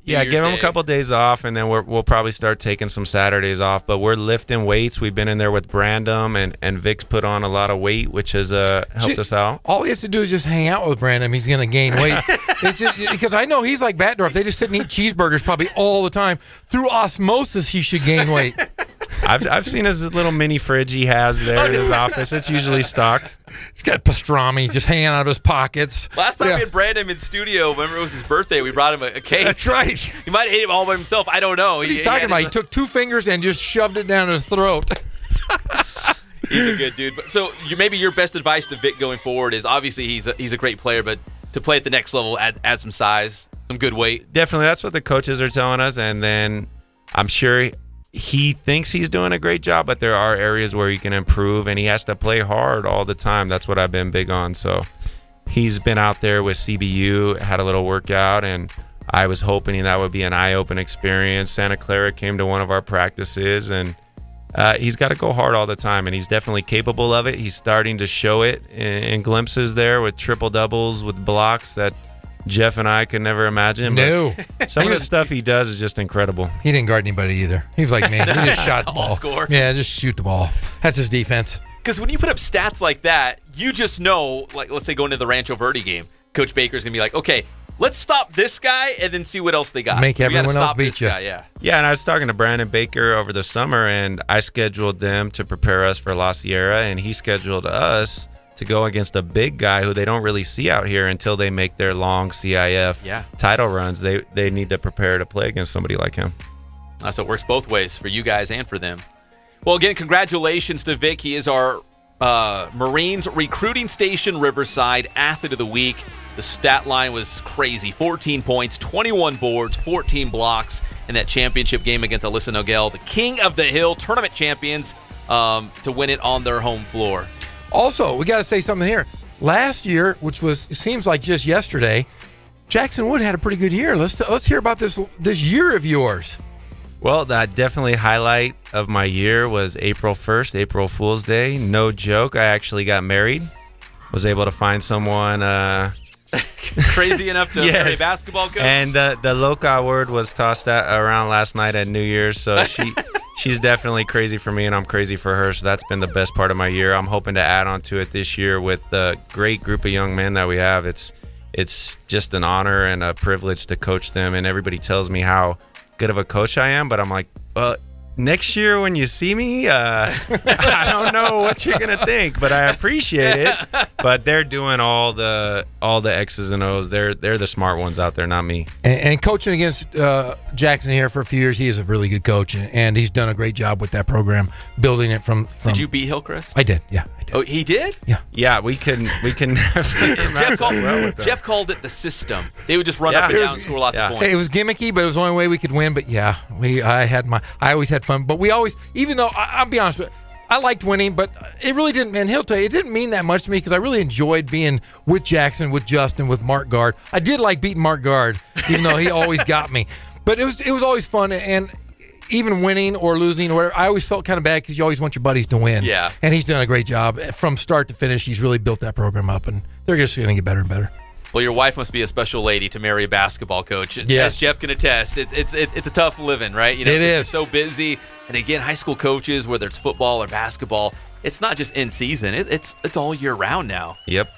Speaker 1: Yeah, give them a couple days off, and then we'll probably start taking some Saturdays off. But we're lifting weights. We've been in there with Brandon, and Vic's put on a lot of weight, which has helped us out.
Speaker 4: All he has to do is just hang out with Brandon. He's going to gain weight. It's just, because I know he's like Batdorf. They just sit and eat cheeseburgers probably all the time. Through osmosis, he should gain weight.
Speaker 1: I've seen his little mini fridge he has there in his office. It's usually stocked.
Speaker 4: He's got pastrami just hanging out of his pockets.
Speaker 3: Last time we had Brandon in studio, remember it was his birthday, we brought him a cake.
Speaker 4: That's right.
Speaker 3: He might have ate it all by himself. I don't know.
Speaker 4: What are you talking about? He took 2 fingers and just shoved it down his throat.
Speaker 3: He's a good dude. So maybe your best advice to Vic going forward is, obviously he's a great player, but to play at the next level, add some size, some good weight.
Speaker 1: Definitely. That's what the coaches are telling us, and then I'm sure he thinks he's doing a great job, but there are areas where he can improve, and he has to play hard all the time. That's what I've been big on. So he's been out there with CBU, had a little workout, and I was hoping that would be an eye-opening experience. Santa Clara came to one of our practices, and he's got to go hard all the time, and he's definitely capable of it. He's starting to show it in glimpses there with triple-doubles, with blocks that Jeff and I could never imagine.
Speaker 4: No.
Speaker 1: Some of the stuff he does is just incredible.
Speaker 4: He didn't guard anybody either. He was like me. He just shot the ball.
Speaker 3: Score.
Speaker 4: Yeah, just shoot the ball. That's his defense.
Speaker 3: Because when you put up stats like that, you just know, like, let's say going to the Rancho Verde game, Coach Baker's going to be like, okay, let's stop this guy and then see what else they got.
Speaker 4: Make everyone else beat you.
Speaker 3: Yeah,
Speaker 1: and I was talking to Brandon Baker over the summer, and I scheduled them to prepare us for La Sierra, and he scheduled us to go against a big guy who they don't really see out here until they make their long CIF title runs. They need to prepare to play against somebody like him.
Speaker 3: So it works both ways for you guys and for them. Well, again, congratulations to Vic. He is our Marines Recruiting Station Riverside Athlete of the Week. The stat line was crazy. 14 points, 21 boards, 14 blocks in that championship game against Alyssa Nogel, the King of the Hill tournament champions, to win it on their home floor.
Speaker 4: Also, we got to say something here. Last year, which was, it seems like just yesterday, Jackson Wood had a pretty good year. Let's hear about this year of yours.
Speaker 1: Well, that definitely highlight of my year was April 1st, April Fool's Day. No joke, I actually got married. Was able to find someone
Speaker 3: crazy enough to marry a basketball coach.
Speaker 1: And the Loca word was tossed around last night at New Year's, so she's definitely crazy for me, and I'm crazy for her, so that's been the best part of my year. I'm hoping to add on to it this year with the great group of young men that we have. It's just an honor and a privilege to coach them, and everybody tells me how good of a coach I am, but I'm like, well, next year when you see me, I don't know what you're gonna think, but I appreciate it. But they're doing all the X's and O's. They're the smart ones out there, not me.
Speaker 4: And coaching against Jackson here for a few years, he is a really good coach, and he's done a great job with that program, building it from.
Speaker 3: Did you beat Hillcrest?
Speaker 4: I did. Yeah.
Speaker 3: Oh, he did?
Speaker 1: Yeah, we can never.
Speaker 3: Jeff called it the system. They would just run up and down and score lots of points.
Speaker 4: It was gimmicky, but it was the only way we could win. But yeah, I always had fun. But we always, even though I'll be honest with you, I liked winning, but it really didn't. And he'll tell you, it didn't mean that much to me because I really enjoyed being with Jackson, with Justin, with Mark Guard. I did like beating Mark Guard, even though he always got me. But it was always fun, and even winning or losing or whatever, I always felt kind of bad because you always want your buddies to win.
Speaker 3: Yeah.
Speaker 4: And he's done a great job. From start to finish, he's really built that program up, and they're just going to get better and better.
Speaker 3: Well, your wife must be a special lady to marry a basketball coach.
Speaker 4: Yes.
Speaker 3: As Jeff can attest, it's a tough living, right? You know,
Speaker 4: it is.
Speaker 3: You're so busy. And again, high school coaches, whether it's football or basketball, it's not just in season. It's all year round now.
Speaker 1: Yep.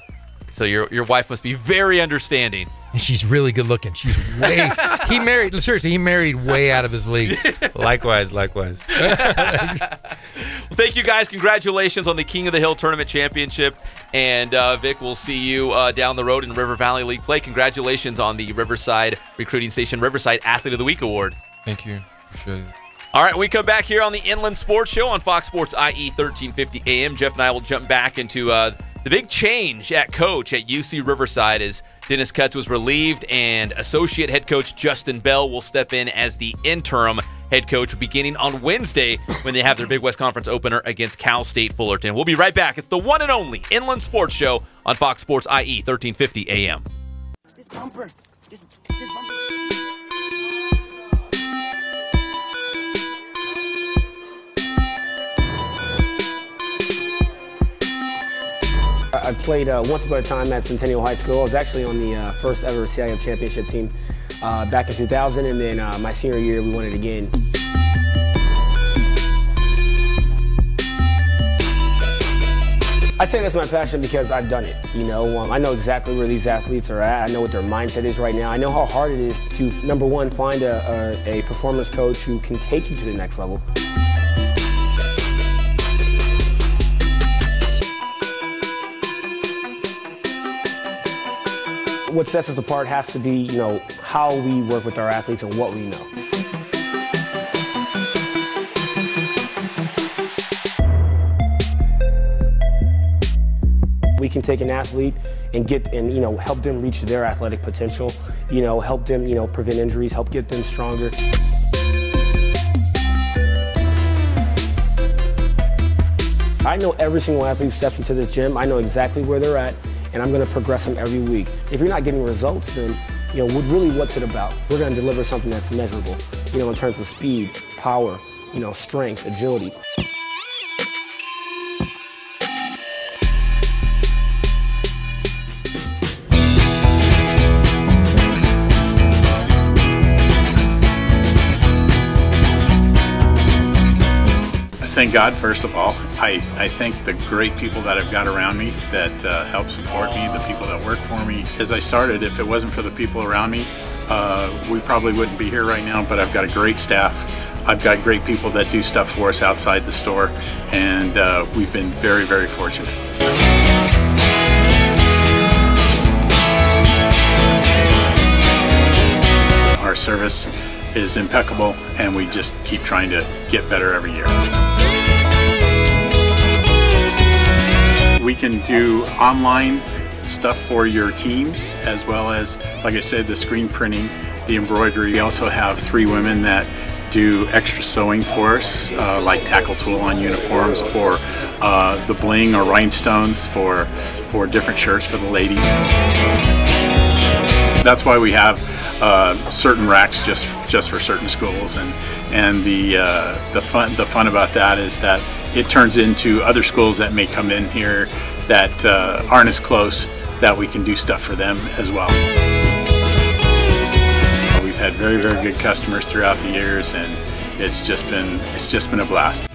Speaker 3: So your wife must be very understanding.
Speaker 4: And she's really good looking. She's way. He married way out of his league.
Speaker 1: Likewise.
Speaker 3: Well, thank you guys. Congratulations on the King of the Hill Tournament Championship. And Vic, we'll see you down the road in River Valley League play. Congratulations on the Riverside Recruiting Station Riverside Athlete of the Week Award.
Speaker 22: Thank you. Appreciate it.
Speaker 3: All right, we come back here on the Inland Sports Show on Fox Sports IE 1350 AM. Jeff and I will jump back into the big change at coach at UC Riverside as Dennis Cutts was relieved, and associate head coach Justin Bell will step in as the interim head coach beginning on Wednesday when they have their Big West Conference opener against Cal State Fullerton. We'll be right back. It's the one and only Inland Sports Show on Fox Sports IE 1350 AM.
Speaker 20: This bumper. This bumper.
Speaker 10: I played once upon a time at Centennial High School. I was actually on the first ever CIF championship team back in 2000, and then my senior year we won it again. I think that's my passion because I've done it. You know, I know exactly where these athletes are at. I know what their mindset is right now. I know how hard it is to, number one, find a performance coach who can take you to the next level. What sets us apart has to be, you know, how we work with our athletes and what we know. We can take an athlete and you know, help them reach their athletic potential, you know, help them, you know, prevent injuries, help get them stronger. I know every single athlete who steps into this gym. I know exactly where they're at, and I'm going to progress them every week. If you're not getting results, then, you know, really what's it about? We're going to deliver something that's measurable, you know, in terms of speed, power, you know, strength, agility.
Speaker 14: Thank God, first of all. I thank the great people that I've got around me that help support me, the people that work for me. As I started, if it wasn't for the people around me, we probably wouldn't be here right now, but I've got a great staff. I've got great people that do stuff for us outside the store, and we've been very, very fortunate. Our service is impeccable, and we just keep trying to get better every year. We can do online stuff for your teams, as well as, like I said, the screen printing, the embroidery. We also have 3 women that do extra sewing for us, like tackle tool on uniforms, or the bling or rhinestones for different shirts for the ladies. That's why we have certain racks just for certain schools, and the fun about that is that it turns into other schools that may come in here that aren't as close, that we can do stuff for them as well. We've had very, very good customers throughout the years, and it's just been a blast.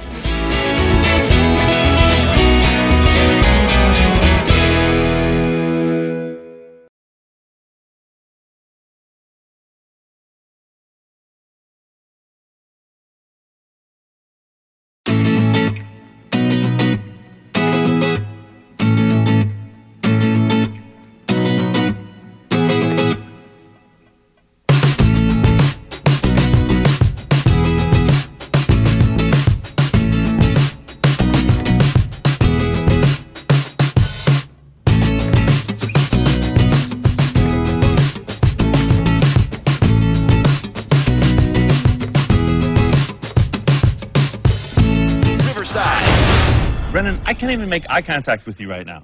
Speaker 6: Brennan, I can't even make eye contact with you right now.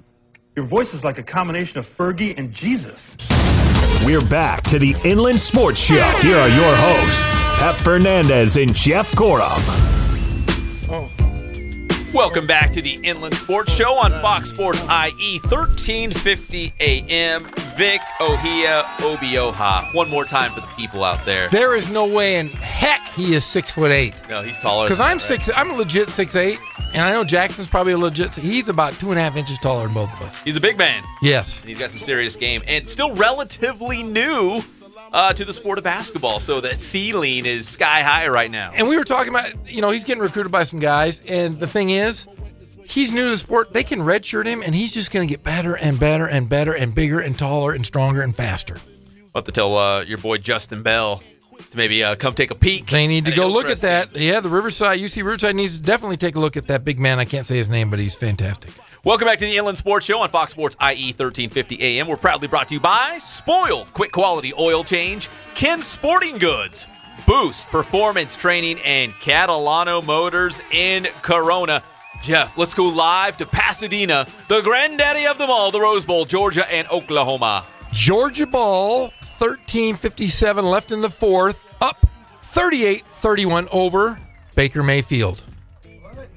Speaker 6: Your voice is like a combination of Fergie and Jesus.
Speaker 2: We're back to the Inland Sports Show. Here are your hosts, Pep Fernandez and Jeff Gorham.
Speaker 3: Welcome back to the Inland Sports Show on Fox Sports IE 1350 AM. Vic Ohia Obioha. One more time for the people out there.
Speaker 4: There is no way in heck he is 6'8".
Speaker 3: No, he's taller.
Speaker 4: Because
Speaker 3: than
Speaker 4: I'm
Speaker 3: that, right?
Speaker 4: I'm a legit 6'8", and I know Jackson's probably a legit. He's about 2.5 inches taller than both of us.
Speaker 3: He's a big man.
Speaker 4: Yes.
Speaker 3: And he's got some serious game, and still relatively new to the sport of basketball. So the ceiling is sky high right now.
Speaker 4: And we were talking about, he's getting recruited by some guys, and the thing is, he's new to the sport. They can redshirt him, and he's just going to get better and better and better and bigger and taller and stronger and faster.
Speaker 3: I'll have to tell your boy Justin Bell to maybe come take a peek.
Speaker 4: They need to go look at
Speaker 3: Hillcrest
Speaker 4: that. Yeah, the UC Riverside needs to definitely take a look at that big man. I can't say his name, but he's fantastic.
Speaker 3: Welcome back to the Inland Sports Show on Fox Sports IE 1350 AM. We're proudly brought to you by Spoiled, quick quality oil change, Ken Sporting Goods, Boost Performance Training, and Catalano Motors in Corona. Jeff, let's go live to Pasadena, the granddaddy of them all, the Rose Bowl, Georgia and Oklahoma.
Speaker 4: Georgia ball, 13:57 left in the fourth, up 38-31 over Baker Mayfield.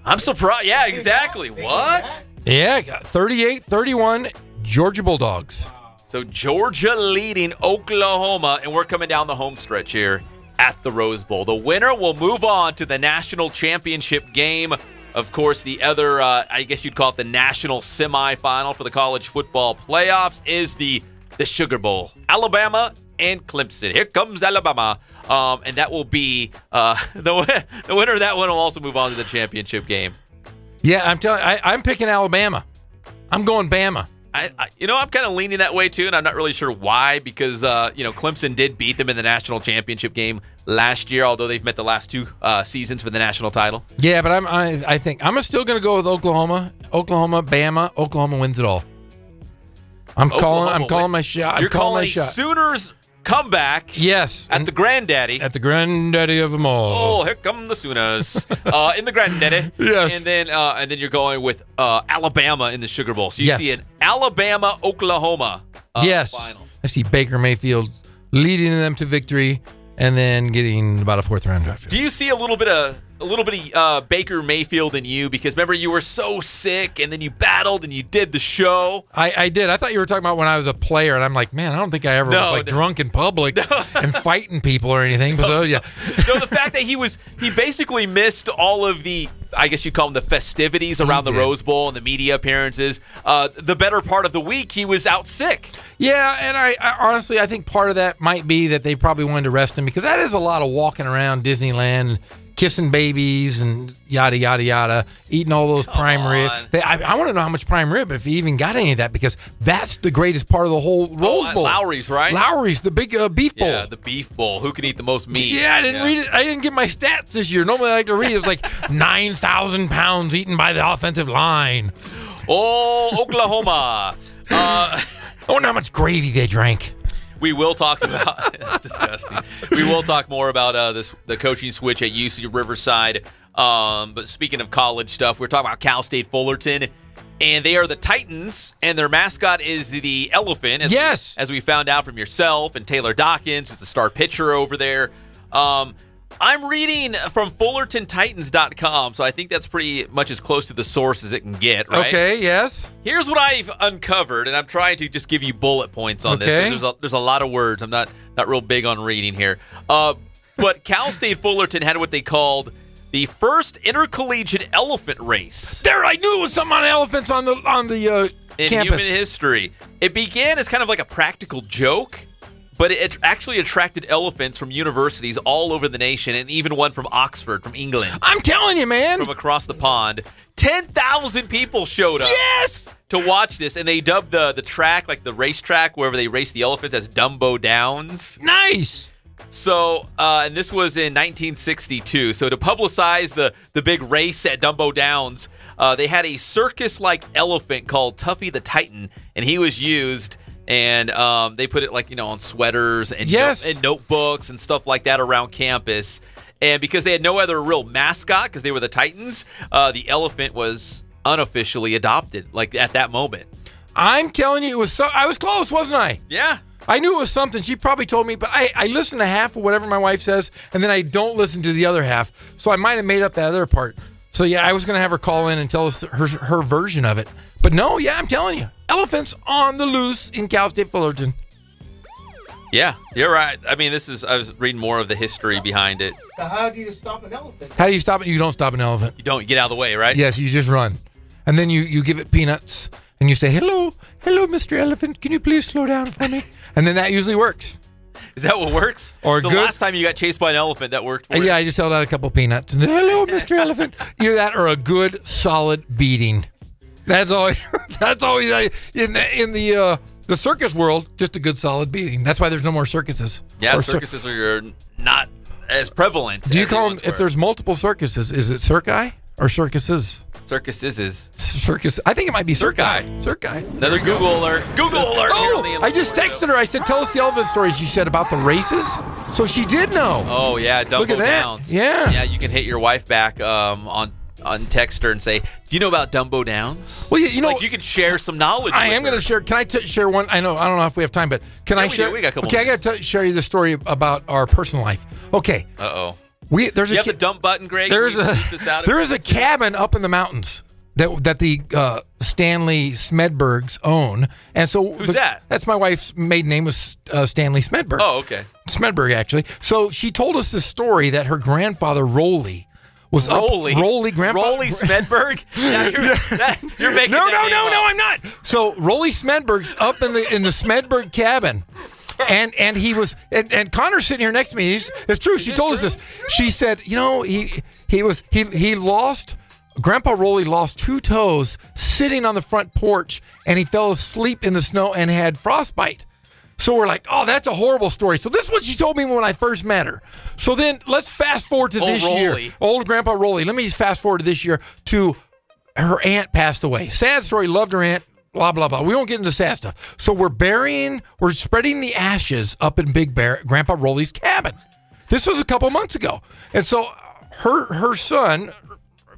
Speaker 3: I'm surprised. Yeah, exactly. What?
Speaker 4: Yeah, 38-31, Georgia Bulldogs.
Speaker 3: So Georgia leading Oklahoma, and we're coming down the home stretch here at the Rose Bowl. The winner will move on to the national championship game. Of course, the other, I guess you'd call it the national semifinal for the college football playoffs is the Sugar Bowl. Alabama and Clemson. Here comes Alabama. And that will be the winner of that one will also move on to the championship game.
Speaker 4: Yeah, I'm picking Alabama. I'm going Bama.
Speaker 3: I'm kind of leaning that way too, and I'm not really sure why, because Clemson did beat them in the national championship game last year, although they've met the last two seasons for the national title.
Speaker 4: Yeah, but I think I'm still going to go with Oklahoma. Oklahoma, Bama. Oklahoma wins it all. I'm calling my shot.
Speaker 3: You're calling my shot. Sooners comeback.
Speaker 4: Yes,
Speaker 3: at the granddaddy.
Speaker 4: At the granddaddy of them all.
Speaker 3: Oh, here come the Sooners in the granddaddy.
Speaker 4: Yes,
Speaker 3: and then you're going with Alabama in the Sugar Bowl. So you see an Alabama Oklahoma. Final.
Speaker 4: I see Baker Mayfield leading them to victory, and then getting about a fourth round draft.
Speaker 3: Do you see a little bit of Baker Mayfield in you? Because remember, you were so sick, and then you battled and you did the show.
Speaker 4: I did. I thought you were talking about when I was a player, and I'm like, man, I don't think I ever was drunk in public and fighting people or anything. So yeah.
Speaker 3: No, the fact that he basically missed all of the, I guess you call them the festivities around the Rose Bowl and the media appearances. The better part of the week, he was out sick.
Speaker 4: Yeah, and I honestly, I think part of that might be that they probably wanted to rest him, because that is a lot of walking around Disneyland, kissing babies and yada, yada, yada, eating all those prime rib. I want to know how much prime rib, if he even got any of that, because that's the greatest part of the whole Rose Bowl.
Speaker 3: Lowry's, right?
Speaker 4: Lowry's, the big beef bowl.
Speaker 3: Yeah, the beef bowl. Who can eat the most meat?
Speaker 4: Yeah, I didn't read it. I didn't get my stats this year. Normally I like to read it. It was like 9,000 pounds eaten by the offensive line.
Speaker 3: Oh, Oklahoma.
Speaker 4: I wonder how much gravy they drank.
Speaker 3: We will talk about it's disgusting. We will talk more about the coaching switch at UC Riverside. But speaking of college stuff, we're talking about Cal State Fullerton, and they are the Titans, and their mascot is the elephant. As we found out from yourself and Taylor Dockins, who's the star pitcher over there. I'm reading from FullertonTitans.com, so I think that's pretty much as close to the source as it can get, right?
Speaker 4: Okay, yes.
Speaker 3: Here's what I've uncovered, and I'm trying to just give you bullet points on this, because there's a lot of words. I'm not real big on reading here. But Cal State Fullerton had what they called the first intercollegiate elephant race.
Speaker 4: There, I knew it was something on elephants on the
Speaker 3: in
Speaker 4: campus.
Speaker 3: Human history. It began as kind of like a practical joke, but it actually attracted elephants from universities all over the nation, and even one from Oxford, from England.
Speaker 4: I'm telling you, man.
Speaker 3: From across the pond. 10,000 people showed up to watch this, and they dubbed the track, like the racetrack, wherever they race the elephants, as Dumbo Downs.
Speaker 4: Nice.
Speaker 3: So, and this was in 1962. So to publicize the big race at Dumbo Downs, they had a circus-like elephant called Tuffy the Titan, and he was used. And they put it on sweaters and, and notebooks and stuff like that around campus. And because they had no other real mascot, because they were the Titans, the elephant was unofficially adopted, at that moment.
Speaker 4: I'm telling you, I was close, wasn't I?
Speaker 3: Yeah.
Speaker 4: I knew it was something. She probably told me, but I listen to half of whatever my wife says, and then I don't listen to the other half. So I might have made up that other part. So, yeah, I was going to have her call in and tell us her version of it. But no, yeah, I'm telling you, elephants on the loose in Cal State Fullerton.
Speaker 3: Yeah, you're right. I mean, I was reading more of the history behind it.
Speaker 5: So how do you stop an elephant?
Speaker 4: How do you stop it? You don't stop an elephant.
Speaker 3: You don't get out of the way, right?
Speaker 4: Yes, you just run. And then you give it peanuts, and you say, hello, Mr. Elephant, can you please slow down for me? And then that usually works.
Speaker 3: Is that what works?
Speaker 4: Or
Speaker 3: so last time you got chased by an elephant, that worked for you?
Speaker 4: Yeah, I just held out a couple peanuts. And, hello, Mr. Elephant. Either that or a good, solid beating. That's always in the circus world, just a good, solid beating. That's why there's no more circuses.
Speaker 3: Yeah, circuses are not as prevalent.
Speaker 4: Do you call them, if there's multiple circuses, is it circi or circuses?
Speaker 3: Circuses.
Speaker 4: Circus. I think it might be circi. Circi.
Speaker 3: Another Google alert. Google alert.
Speaker 4: Oh, I just texted her. I said, tell us the elephant story. She said about the races. So she did know.
Speaker 3: Oh, yeah. Dumbo
Speaker 4: Look at that.
Speaker 3: Downs.
Speaker 4: Yeah.
Speaker 3: Yeah, you can hit your wife back on text her and say, do you know about Dumbo Downs?
Speaker 4: Well, you know,
Speaker 3: like you can share some knowledge.
Speaker 4: I am going to share. Can I share one? I don't know if we have time, but can I share?
Speaker 3: We got a couple.
Speaker 4: Okay, minutes. I got to share you the story about our personal life. Okay.
Speaker 3: Uh-oh.
Speaker 4: There's
Speaker 3: you have the dump button, Greg?
Speaker 4: There is a cabin up in the mountains that the Stanley Smedbergs own, and so
Speaker 3: who's that?
Speaker 4: That's my wife's maiden name was Stanley Smedberg.
Speaker 3: Oh, okay.
Speaker 4: Smedberg, actually. So she told us the story that her grandfather Rolly was Rolly
Speaker 3: Smedberg. You're making
Speaker 4: no, I'm not. So Rolly Smedberg's up in the Smedberg cabin. And he was and Connor's sitting here next to me. It's true. She told us this. She said, you know, he lost. Grandpa Rolly lost 2 toes sitting on the front porch, and he fell asleep in the snow and had frostbite. So we're like, oh, that's a horrible story. So this is what she told me when I first met her. So then let's fast forward to this year. Old Grandpa Rolly. Let me just fast forward to this year to her aunt passed away. Sad story. Loved her aunt. Blah, blah, blah. We won't get into sad stuff. So we're spreading the ashes up in Grandpa Rolly's cabin. This was a couple months ago. And so her son,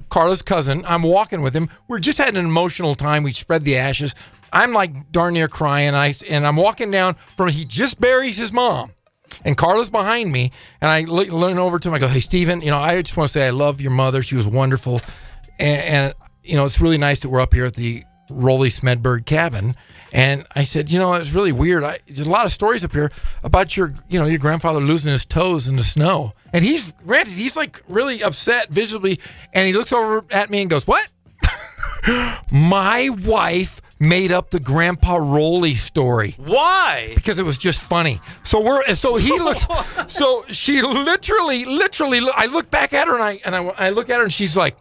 Speaker 4: Carla's cousin, I'm walking with him. We're just had an emotional time. We spread the ashes. I'm like darn near crying. And I'm walking down he just buries his mom. And Carla's behind me. And I lean over to him. I go, hey, Steven, you know, I just want to say I love your mother. She was wonderful. And you know, it's really nice that we're up here at the Rolly Smedberg cabin. And I said, you know, it's really weird. There's a lot of stories up here about your grandfather losing his toes in the snow. And he's like really upset visibly. And he looks over at me and goes, what? My wife made up the Grandpa Rolly story.
Speaker 3: Why?
Speaker 4: Because it was just funny. So she literally, I look back at her and I look at her and she's like,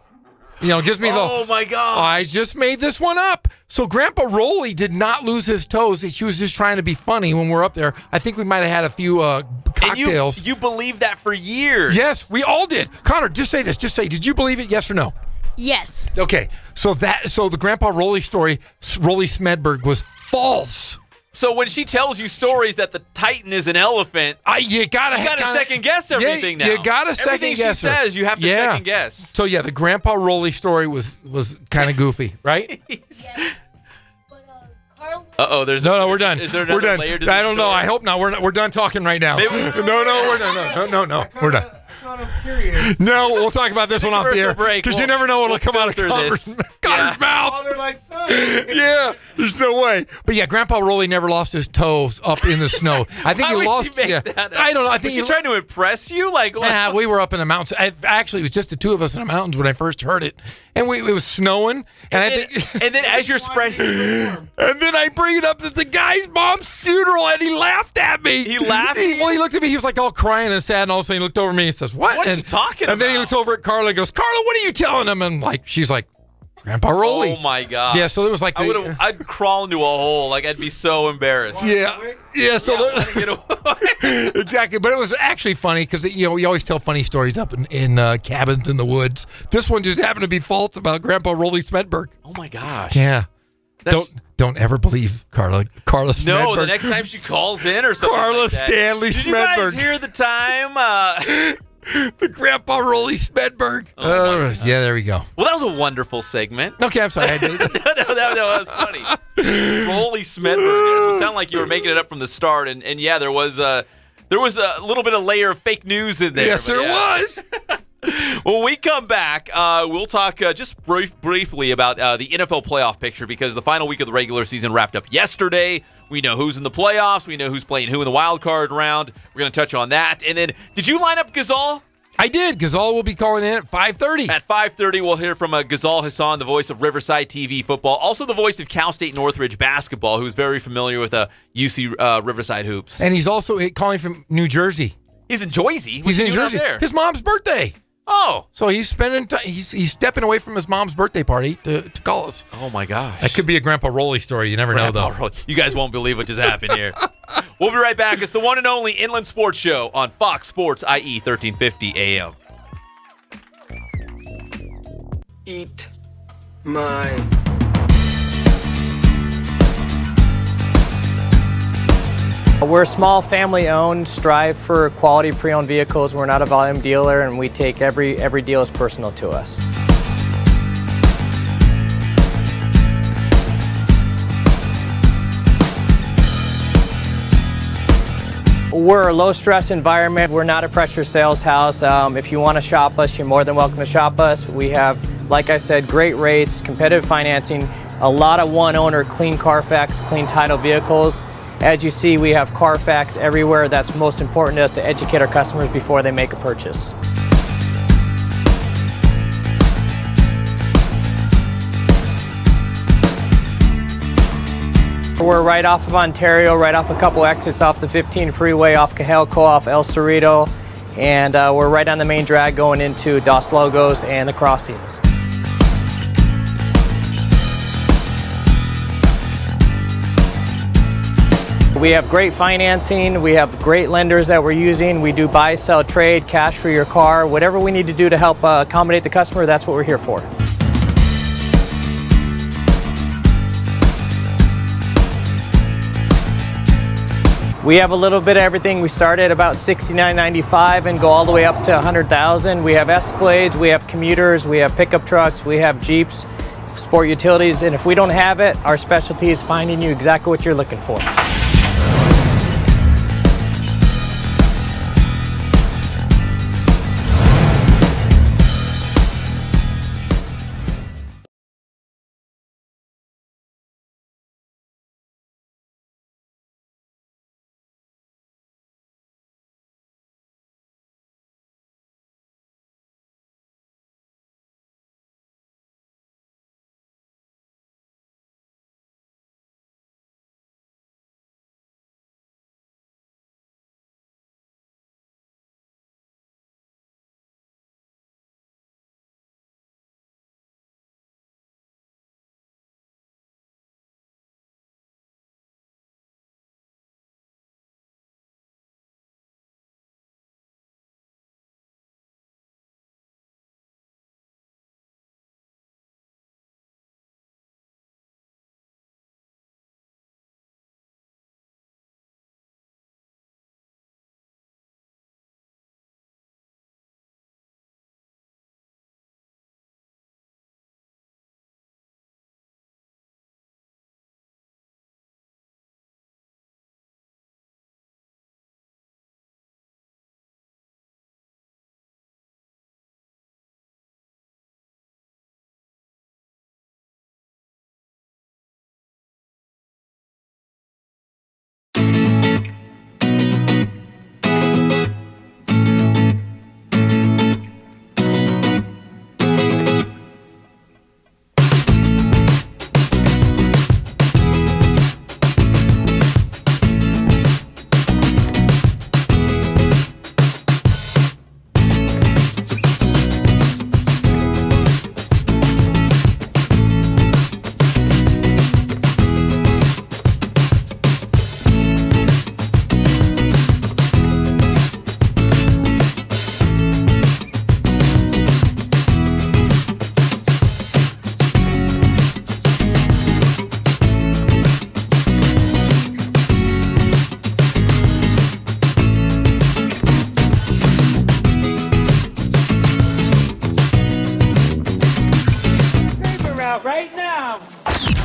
Speaker 4: you know, gives me
Speaker 3: oh my God!
Speaker 4: I just made this one up. So Grandpa Rolly did not lose his toes. She was just trying to be funny when we're up there. I think we might have had a few cocktails.
Speaker 3: And you believed that for years.
Speaker 4: Yes, we all did. Connor, just say this. Just say, did you believe it? Yes or no?
Speaker 7: Yes.
Speaker 4: Okay. So the Grandpa Rolly story, Rolly Smedberg, was false.
Speaker 3: So when she tells you stories that the Titan is an elephant, you gotta second guess everything now.
Speaker 4: You gotta second guess.
Speaker 3: Everything she says, you have to second guess.
Speaker 4: So yeah, the Grandpa Rolly story was kind of goofy, right?
Speaker 7: Yes.
Speaker 3: Uh-oh, there's
Speaker 4: no, we're done.
Speaker 3: Is there another layer to this
Speaker 4: I don't know.
Speaker 3: story?
Speaker 4: I hope not. We're done talking right now. No, we're done. No, we're done.
Speaker 5: I'm curious.
Speaker 4: No, we'll talk about this one off the air because you never know what'll come out of Connor's mouth.
Speaker 5: Oh, they're like, son.
Speaker 4: Yeah, there's no way. But yeah, Grandpa Rolly never lost his toes up in the snow. I think he lost. I don't know. I think
Speaker 3: was he trying to impress you? Like,
Speaker 4: nah, we were up in the mountains. Actually, it was just the two of us in the mountains when I first heard it, and it was snowing. And
Speaker 3: then as you're spreading,
Speaker 4: and then I bring it up at the guy's mom's funeral, and he laughed at me.
Speaker 3: He laughed.
Speaker 4: He looked at me. He was like all crying and sad, and all of a sudden he looked over at me and says, "What
Speaker 3: are you talking about?"
Speaker 4: And then he looks over at Carla and goes, "Carla, what are you telling him?" And she's like, Grandpa Rolly.
Speaker 3: Oh my God.
Speaker 4: Yeah, so it was like
Speaker 3: I'd crawl into a hole. Like I'd be so embarrassed.
Speaker 4: Yeah. So exactly, but it was actually funny because we always tell funny stories up in cabins in the woods. This one just happened to be false about Grandpa Rolly Smedberg.
Speaker 3: Oh my gosh.
Speaker 4: Yeah. Don't ever believe Carla Smedberg.
Speaker 3: No, the next time she calls in or something.
Speaker 4: Carla
Speaker 3: like that.
Speaker 4: Stanley
Speaker 3: Did
Speaker 4: Smedberg.
Speaker 3: you guys hear the time?
Speaker 4: The Grandpa Rolly Smedberg. Yeah, there we go.
Speaker 3: Well, that was a wonderful segment.
Speaker 4: Okay, I'm sorry. I did.
Speaker 3: that was funny. Rolly Smedberg. It sounded like you were making it up from the start, and yeah, there was a little bit of layer of fake news in there.
Speaker 4: Yes, there was.
Speaker 3: When we come back, we'll talk just briefly about the NFL playoff picture because the final week of the regular season wrapped up yesterday. We know who's in the playoffs. We know who's playing who in the wild card round. We're going to touch on that. And then, did you line up Ghazal?
Speaker 4: I did. Ghazal will be calling in at 5:30.
Speaker 3: At 5:30, we'll hear from Ghazal Hassan, the voice of Riverside TV football, also the voice of Cal State Northridge basketball, who's very familiar with UC Riverside hoops.
Speaker 4: And he's also calling from New Jersey.
Speaker 3: He's in Jersey.
Speaker 4: He's in Jersey. His mom's birthday.
Speaker 3: Oh.
Speaker 4: So he's spending he's stepping away from his mom's birthday party to call us.
Speaker 3: Oh, my gosh.
Speaker 4: That could be a Grandpa Rolly story. You never know, though.
Speaker 3: You guys won't believe what just happened here. We'll be right back. It's the one and only Inland Sports Show on Fox Sports IE 1350 AM.
Speaker 12: Eat my...
Speaker 8: We're small, family-owned, strive for quality pre-owned vehicles. We're not a volume dealer, and we take every deal as personal to us. We're a low-stress environment. We're not a pressure sales house. If you want to shop us, you're more than welcome to shop us. We have, like I said, great rates, competitive financing, a lot of one-owner, clean Carfax, clean title vehicles. As you see, we have Carfax everywhere. That's most important to us, to educate our customers before they make a purchase. We're right off of Ontario, right off a couple exits off the 15 freeway, off Cajelco, off El Cerrito, and we're right on the main drag going into Dos Logos and the Crossings. We have great financing, we have great lenders that we're using, we do buy, sell, trade, cash for your car, whatever we need to do to help accommodate the customer, that's what we're here for. We have a little bit of everything. We start at about $69.95 and go all the way up to $100,000. We have Escalades, we have commuters, we have pickup trucks, we have Jeeps, sport utilities, and if we don't have it, our specialty is finding you exactly what you're looking for.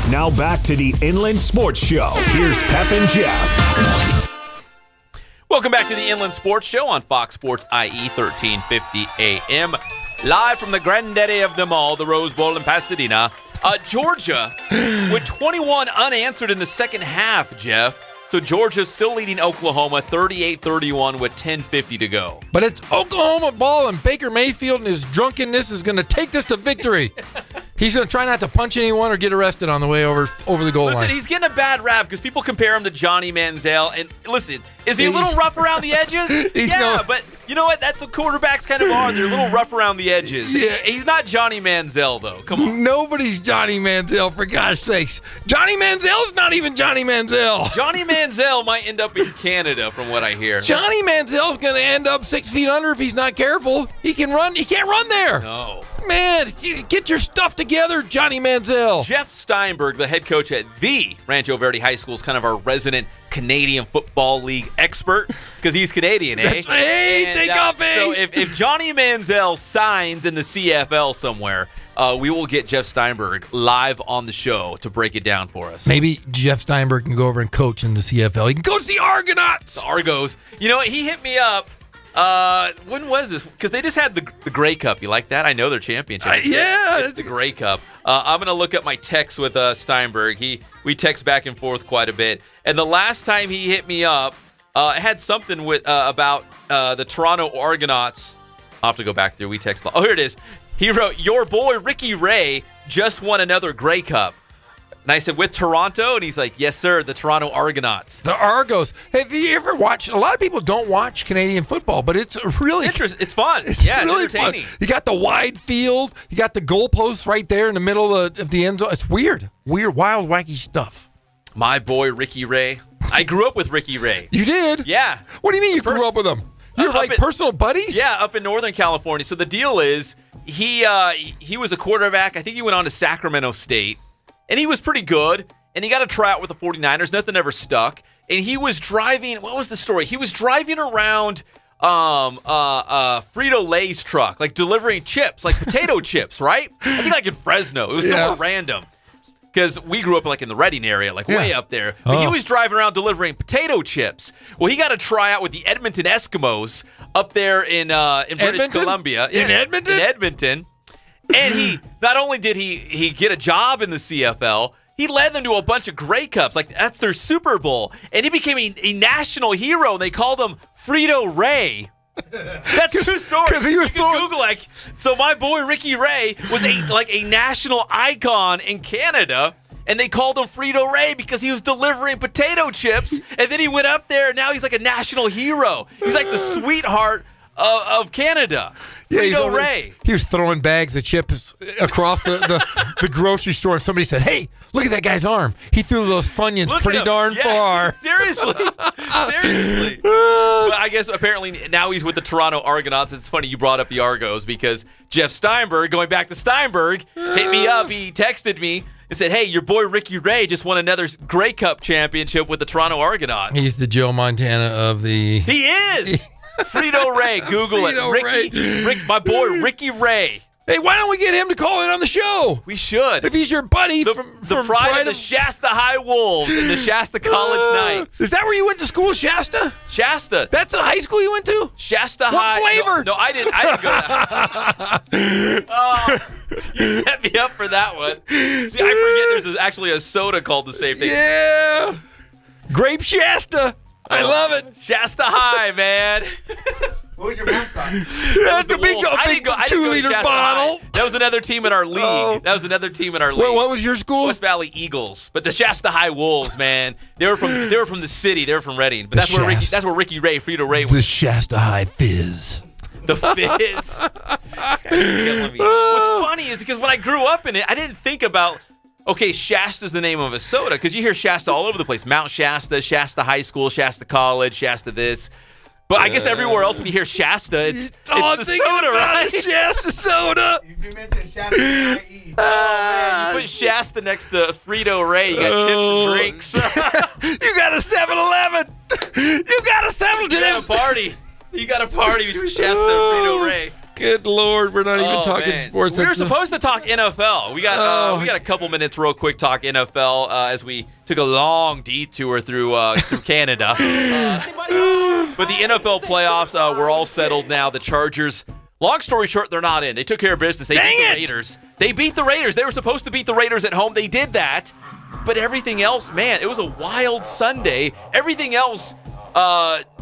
Speaker 2: Now back to the Inland Sports Show. Here's Pep and Jeff.
Speaker 3: Welcome Welcome back to the Inland Sports Show on Fox Sports IE 1350 AM. Live from the granddaddy of them all, the Rose Bowl in Pasadena. Georgia with 21 unanswered in the second half, Jeff. So Georgia's still leading Oklahoma 38-31 with 10:50 to go.
Speaker 4: But it's Oklahoma ball, and Baker Mayfield and his drunkenness is going to take this to victory. He's going to try not to punch anyone or get arrested on the way over the goal line.
Speaker 3: Listen, he's getting a bad rap because people compare him to Johnny Manziel. And listen, is he a little rough around the edges? But you know what? That's what quarterbacks kind of are. They're a little rough around the edges. Yeah. He's not Johnny Manziel, though. Come on.
Speaker 4: Nobody's Johnny Manziel, for gosh sakes. Johnny Manziel's not even Johnny Manziel.
Speaker 3: Johnny Manziel might end up in Canada, from what I hear.
Speaker 4: Johnny Manziel's going to end up 6 feet under if he's not careful. He can run. He can't run there.
Speaker 3: No.
Speaker 4: Man, get your stuff together, Johnny Manziel.
Speaker 3: Jeff Steinberg, the head coach at the Rancho Verde High School, is kind of our resident Canadian Football League expert because he's Canadian, eh?
Speaker 4: Hey, take off, eh?
Speaker 3: So if Johnny Manziel signs in the CFL somewhere, we will get Jeff Steinberg live on the show to break it down for us.
Speaker 4: Maybe Jeff Steinberg can go over and coach in the CFL. He can coach the Argonauts.
Speaker 3: The Argos. You know what? He hit me up. When was this? Because they just had the Grey Cup. You like that? I know their championship. It's the Grey Cup. I'm gonna look up my text with Steinberg. We text back and forth quite a bit. And the last time he hit me up, it had something with about the Toronto Argonauts. I'll have to go back through. We text. Oh, here it is. He wrote, "Your boy Ricky Ray just won another Grey Cup." And I said, with Toronto? And he's like, yes, sir, the Toronto Argonauts.
Speaker 4: The Argos. Have you ever watched? A lot of people don't watch Canadian football, but it's really
Speaker 3: interesting. It's fun.
Speaker 4: It's really entertaining. Fun. You got the wide field. You got the goalposts right there in the middle of the end zone. It's weird, wild, wacky stuff.
Speaker 3: My boy, Ricky Ray. I grew up with Ricky Ray.
Speaker 4: You did?
Speaker 3: Yeah.
Speaker 4: What do you mean you grew up with him? You're like personal buddies?
Speaker 3: Yeah, up in Northern California. So the deal is he was a quarterback. I think he went on to Sacramento State. And he was pretty good, and he got a tryout with the 49ers. Nothing ever stuck. And he was driving, what was the story? He was driving around Frito-Lay's truck, like delivering chips, like potato chips, right? I think like in Fresno. It was somewhere random. Because we grew up like in the Redding area, like way up there. But he was driving around delivering potato chips. Well, he got a tryout with the Edmonton Eskimos up there in British Columbia.
Speaker 4: In Edmonton?
Speaker 3: In Edmonton. And he not only did he get a job in the CFL, he led them to a bunch of Grey Cups. Like, that's their Super Bowl. And he became a national hero, and they called him Frito Ray. That's a true story.
Speaker 4: Because he was
Speaker 3: Google, like, so my boy Ricky Ray was a national icon in Canada, and they called him Frito Ray because he was delivering potato chips, and then he went up there, and now he's like a national hero. He's like the sweetheart of Canada. Frito Ray.
Speaker 4: He was throwing bags of chips across the grocery store, and somebody said, "Hey, look at that guy's arm. He threw those Funyuns pretty darn far."
Speaker 3: Seriously. Seriously. But I guess apparently now he's with the Toronto Argonauts. It's funny you brought up the Argos because Jeff Steinberg, going back to Steinberg, hit me up. He texted me and said, "Hey, your boy Ricky Ray just won another Grey Cup championship with the Toronto Argonauts."
Speaker 4: He's the Joe Montana of the...
Speaker 3: He is! Frito Ray. Google it. My boy, Ricky Ray.
Speaker 4: Hey, why don't we get him to call in on the show?
Speaker 3: We should.
Speaker 4: If he's your buddy
Speaker 3: the pride of the Shasta High Wolves and the Shasta College Knights.
Speaker 4: Is that where you went to school, Shasta?
Speaker 3: Shasta.
Speaker 4: That's the high school you went to?
Speaker 3: Shasta High.
Speaker 4: What flavor?
Speaker 3: No, I didn't go to that. You set me up for that one. See, I forget there's actually a soda called the same thing.
Speaker 4: Yeah. Grape Shasta. I love it.
Speaker 3: Shasta High, man.
Speaker 5: What was your mascot?
Speaker 4: That's the big 2-liter bottle.
Speaker 3: That was another team in our league.
Speaker 4: Well, what was your school?
Speaker 3: West Valley Eagles. But the Shasta High Wolves, man. They were from the city. They were from Redding. But that's where Ricky Ray, Frito Ray was.
Speaker 4: The Shasta High Fizz.
Speaker 3: The Fizz. Killing me. What's funny is because when I grew up in it, I didn't think about, okay, Shasta's the name of a soda, because you hear Shasta all over the place. Mount Shasta, Shasta High School, Shasta College, Shasta this. But I guess everywhere else when you hear Shasta, it's the soda, right?
Speaker 4: Shasta soda.
Speaker 5: If you mention Shasta IE.
Speaker 3: You put Shasta next to Frito Ray, you got chips and drinks.
Speaker 4: You got a 7-Eleven. You got a 7-Eleven.
Speaker 3: You got a party between Shasta and Frito Ray.
Speaker 4: Good Lord, we're not even talking sports.
Speaker 3: We were supposed to talk NFL. We got a couple minutes real quick talk NFL as we took a long detour through Canada. But the NFL playoffs, we're all settled now. The Chargers, long story short, they're not in. They took care of business. They beat the Raiders. They beat the Raiders. They were supposed to beat the Raiders at home. They did that. But everything else, man, it was a wild Sunday. Everything else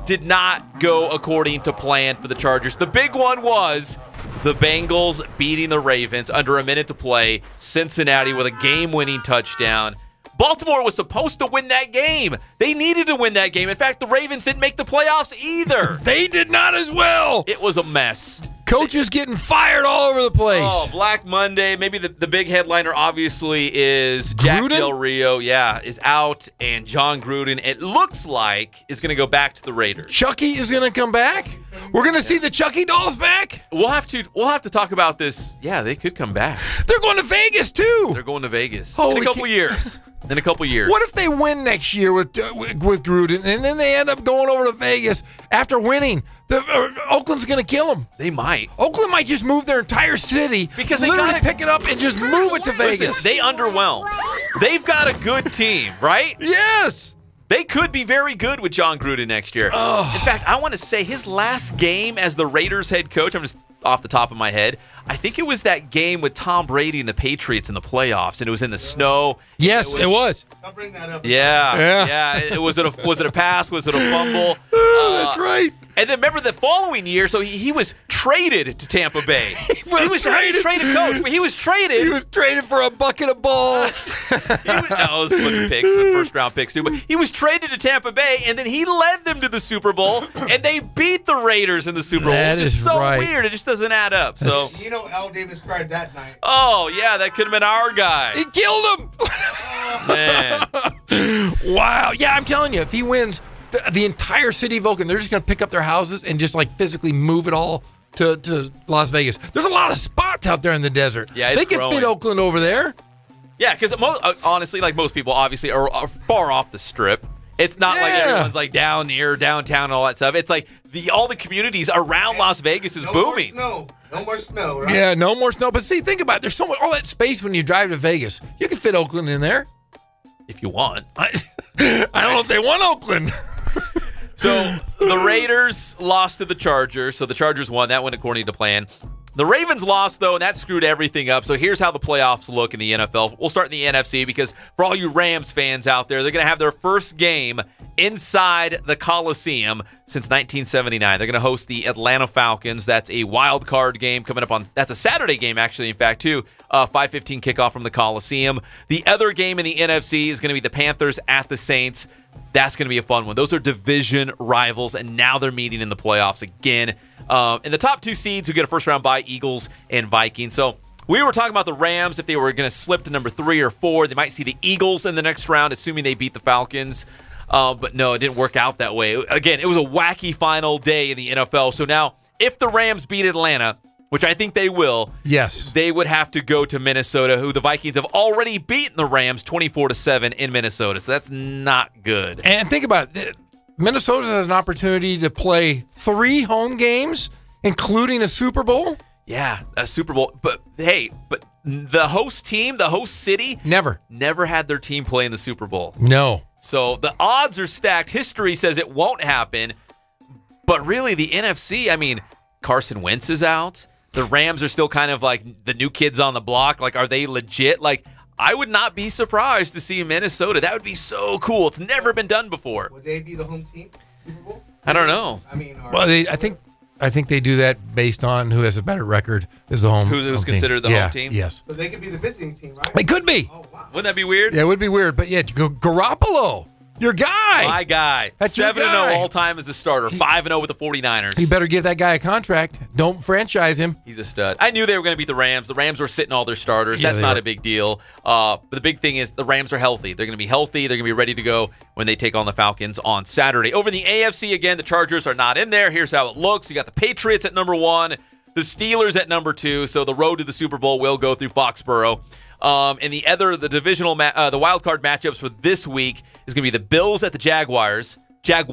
Speaker 3: did not go according to plan for the Chargers. The big one was the Bengals beating the Ravens under a minute to play. Cincinnati with a game-winning touchdown. Baltimore was supposed to win that game. They needed to win that game. In fact, the Ravens didn't make the playoffs either.
Speaker 4: They did not as well.
Speaker 3: It was a mess.
Speaker 4: Coaches getting fired all over the place.
Speaker 3: Oh, Black Monday. Maybe the big headliner obviously is Jack Del Rio. Yeah, is out, and John Gruden, it looks like, is going to go back to the Raiders.
Speaker 4: Chucky is going to come back? We're going to see the Chucky dolls back?
Speaker 3: We'll have to talk about this. Yeah, they could come back.
Speaker 4: They're going to Vegas, too.
Speaker 3: They're going to Vegas
Speaker 4: Holy
Speaker 3: in a couple years. In a couple years.
Speaker 4: What if they win next year with Gruden, and then they end up going over to Vegas after winning? Oakland's going to kill them.
Speaker 3: They might.
Speaker 4: Oakland might just move their entire city
Speaker 3: because they
Speaker 4: literally
Speaker 3: gotta
Speaker 4: pick it up and just move it to Vegas.
Speaker 3: Listen, they underwhelmed. They've got a good team, right?
Speaker 4: Yes.
Speaker 3: They could be very good with John Gruden next year.
Speaker 4: Oh.
Speaker 3: In fact, I want to say his last game as the Raiders head coach, I'm just off the top of my head, I think it was that game with Tom Brady and the Patriots in the playoffs, and it was in the snow.
Speaker 4: Yes, it was.
Speaker 5: I'll bring that up.
Speaker 3: Yeah. Was it a pass? Was it a fumble?
Speaker 4: That's right.
Speaker 3: And then remember the following year, so he was traded to Tampa Bay. He was traded coach, but he was traded.
Speaker 4: He was traded for a bucket of balls.
Speaker 3: It was a bunch of picks, first-round picks too. But he was traded to Tampa Bay, and then he led them to the Super Bowl, and they beat the Raiders in the Super Bowl.
Speaker 4: That
Speaker 3: which is so
Speaker 4: right.
Speaker 3: weird. It just doesn't add up. So
Speaker 5: You know, Al Davis cried that night.
Speaker 3: Oh yeah, that could have been our guy.
Speaker 4: He killed him.
Speaker 3: Man.
Speaker 4: Wow. Yeah, I'm telling you, if he wins, the entire city of Oakland, they're just going to pick up their houses and just like physically move it all to Las Vegas. There's a lot of spots out there in the desert.
Speaker 3: Yeah, it's
Speaker 4: they can
Speaker 3: growing.
Speaker 4: fit Oakland over there.
Speaker 3: Yeah, because honestly, like most people, obviously are far off the strip. It's not like everyone's like down near downtown and all that stuff. It's like all the communities around Las Vegas is booming.
Speaker 5: No more snow, right?
Speaker 4: Yeah, no more snow. But see, think about it. There's so much, all that space when you drive to Vegas. You can fit Oakland in there.
Speaker 3: If you want.
Speaker 4: I don't know if they want Oakland.
Speaker 3: So the Raiders lost to the Chargers. So the Chargers won. That went according to plan. The Ravens lost, though, and that screwed everything up. So here's how the playoffs look in the NFL. We'll start in the NFC because for all you Rams fans out there, they're going to have their first game inside the Coliseum since 1979. They're going to host the Atlanta Falcons. That's a wild card game coming up on – that's a Saturday game, actually, in fact, too. 5:15 kickoff from the Coliseum. The other game in the NFC is going to be the Panthers at the Saints. That's going to be a fun one. Those are division rivals, and now they're meeting in the playoffs again. And the top two seeds who get a first-round bye, Eagles and Vikings. So we were talking about the Rams. If they were going to slip to number 3 or 4, they might see the Eagles in the next round, assuming they beat the Falcons. But no, it didn't work out that way. Again, it was a wacky final day in the NFL. So now, if the Rams beat Atlanta, which I think they will,
Speaker 4: yes,
Speaker 3: they would have to go to Minnesota, who the Vikings have already beaten the Rams 24-7 in Minnesota. So that's not good.
Speaker 4: And think about it. Minnesota has an opportunity to play 3 home games, including a Super Bowl.
Speaker 3: Yeah, a Super Bowl. But hey, the host team, the host city,
Speaker 4: never
Speaker 3: had their team play in the Super Bowl.
Speaker 4: No.
Speaker 3: So the odds are stacked. History says it won't happen. But really, the NFC, I mean, Carson Wentz is out. The Rams are still kind of like the new kids on the block. Like, are they legit? Like, I would not be surprised to see Minnesota. That would be so cool. It's never been done before.
Speaker 5: Would they be the home team? Super Bowl?
Speaker 3: I don't know.
Speaker 5: I mean,
Speaker 4: well, I think they do that based on who has a better record as the home.
Speaker 3: Who's considered the home team?
Speaker 4: Yes.
Speaker 5: So they could be the visiting team, right?
Speaker 4: They could be.
Speaker 5: Oh, wow.
Speaker 3: Wouldn't that be weird?
Speaker 4: Yeah, it would be weird. But yeah, Garoppolo, your guy.
Speaker 3: My guy.
Speaker 4: That's
Speaker 3: 7-0
Speaker 4: guy.
Speaker 3: all time as a starter. 5-0 with the 49ers.
Speaker 4: You better give that guy a contract. Don't franchise him.
Speaker 3: He's a stud. I knew they were going to beat the Rams. The Rams were sitting all their starters.
Speaker 4: Yeah,
Speaker 3: That's not a big deal. But the big thing is the Rams are healthy. They're going to be healthy. They're going to be ready to go when they take on the Falcons on Saturday. Over in the AFC, again, the Chargers are not in there. Here's how it looks. You got the Patriots at number 1, the Steelers at number 2. So the road to the Super Bowl will go through Foxborough. And the divisional, the wild card matchups for this week is going to be the Bills at the Jaguars. Jeff.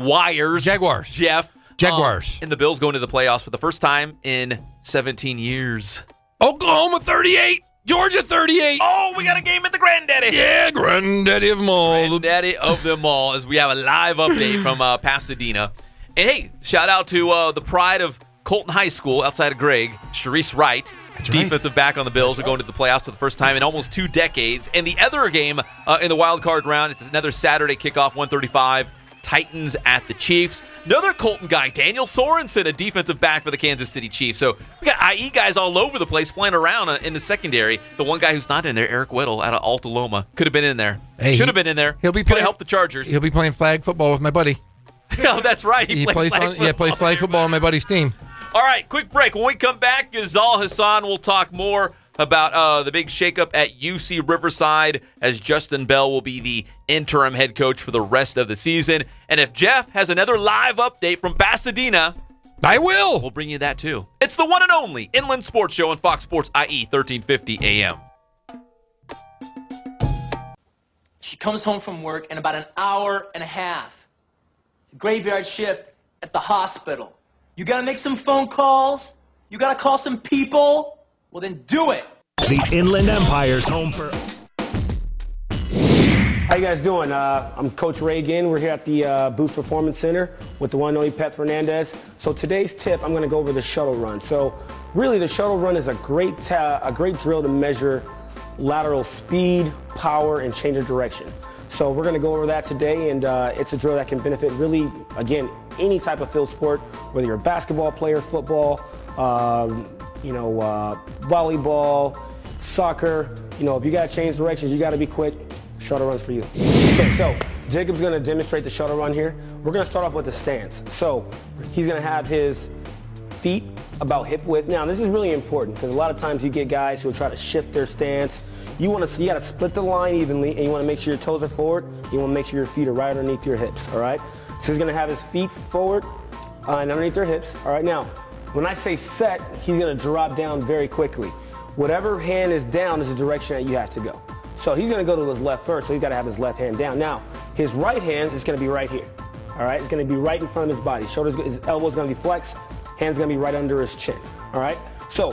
Speaker 3: And the Bills going to the playoffs for the first time in 17 years.
Speaker 4: Oklahoma 38, Georgia 38.
Speaker 3: Oh, we got a game at the Granddaddy.
Speaker 4: Yeah, Granddaddy of them all.
Speaker 3: Granddaddy of them all, as we have a live update from Pasadena. And hey, shout out to the pride of Colton High School outside of Greg, Sharice Wright. Defensive back on the Bills are going to the playoffs for the first time in almost 2 decades. And the other game in the wild card round, it's another Saturday kickoff, 1:35. Titans at the Chiefs. Another Colton guy, Daniel Sorensen, a defensive back for the Kansas City Chiefs. So we got IE guys all over the place flying around in the secondary. The one guy who's not in there, Eric Weddle out of Alta Loma, could have been in there.
Speaker 4: Hey,
Speaker 3: Should have been in there.
Speaker 4: He'll be
Speaker 3: could have
Speaker 4: playing-
Speaker 3: helped the Chargers.
Speaker 4: He'll be playing flag football with my buddy.
Speaker 3: Oh, that's right. He plays flag football.
Speaker 4: plays flag football on my buddy's team.
Speaker 3: All right, quick break. When we come back, Ghazal Hassan will talk more about the big shakeup at UC Riverside, as Justin Bell will be the interim head coach for the rest of the season. And if Jeff has another live update from Pasadena,
Speaker 4: I will.
Speaker 3: We'll bring you that too. It's the one and only Inland Sports Show on Fox Sports IE 1350 AM.
Speaker 20: She comes home from work in about an hour and a half. Graveyard shift at the hospital. You gotta make some phone calls. You gotta call some people. Well, then do it.
Speaker 2: The Inland Empire's home for...
Speaker 10: How you guys doing? I'm Coach Ray again. We're here at the Boost Performance Center with the one and only Pep Fernandez. So today's tip, I'm going to go over the shuttle run. So really, the shuttle run is a great drill to measure lateral speed, power, and change of direction. So we're going to go over that today, and it's a drill that can benefit really, again, any type of field sport, whether you're a basketball player, football, volleyball, soccer. If you got to change directions, you got to be quick. Shuttle run's for you. Okay, so Jacob's going to demonstrate the shuttle run here. We're going to start off with the stance. So he's going to have his feet about hip width. Now, this is really important because a lot of times you get guys who try to shift their stance. You got to split the line evenly, and you want to make sure your toes are forward. You want to make sure your feet are right underneath your hips, all right? So he's going to have his feet forward and underneath their hips. All right, now, when I say set, he's going to drop down very quickly. Whatever hand is down is the direction that you have to go. So he's going to go to his left first, so he's got to have his left hand down. Now, his right hand is going to be right here. All right, it's going to be right in front of his body. His elbow's going to be flexed. Hand's going to be right under his chin. All right. So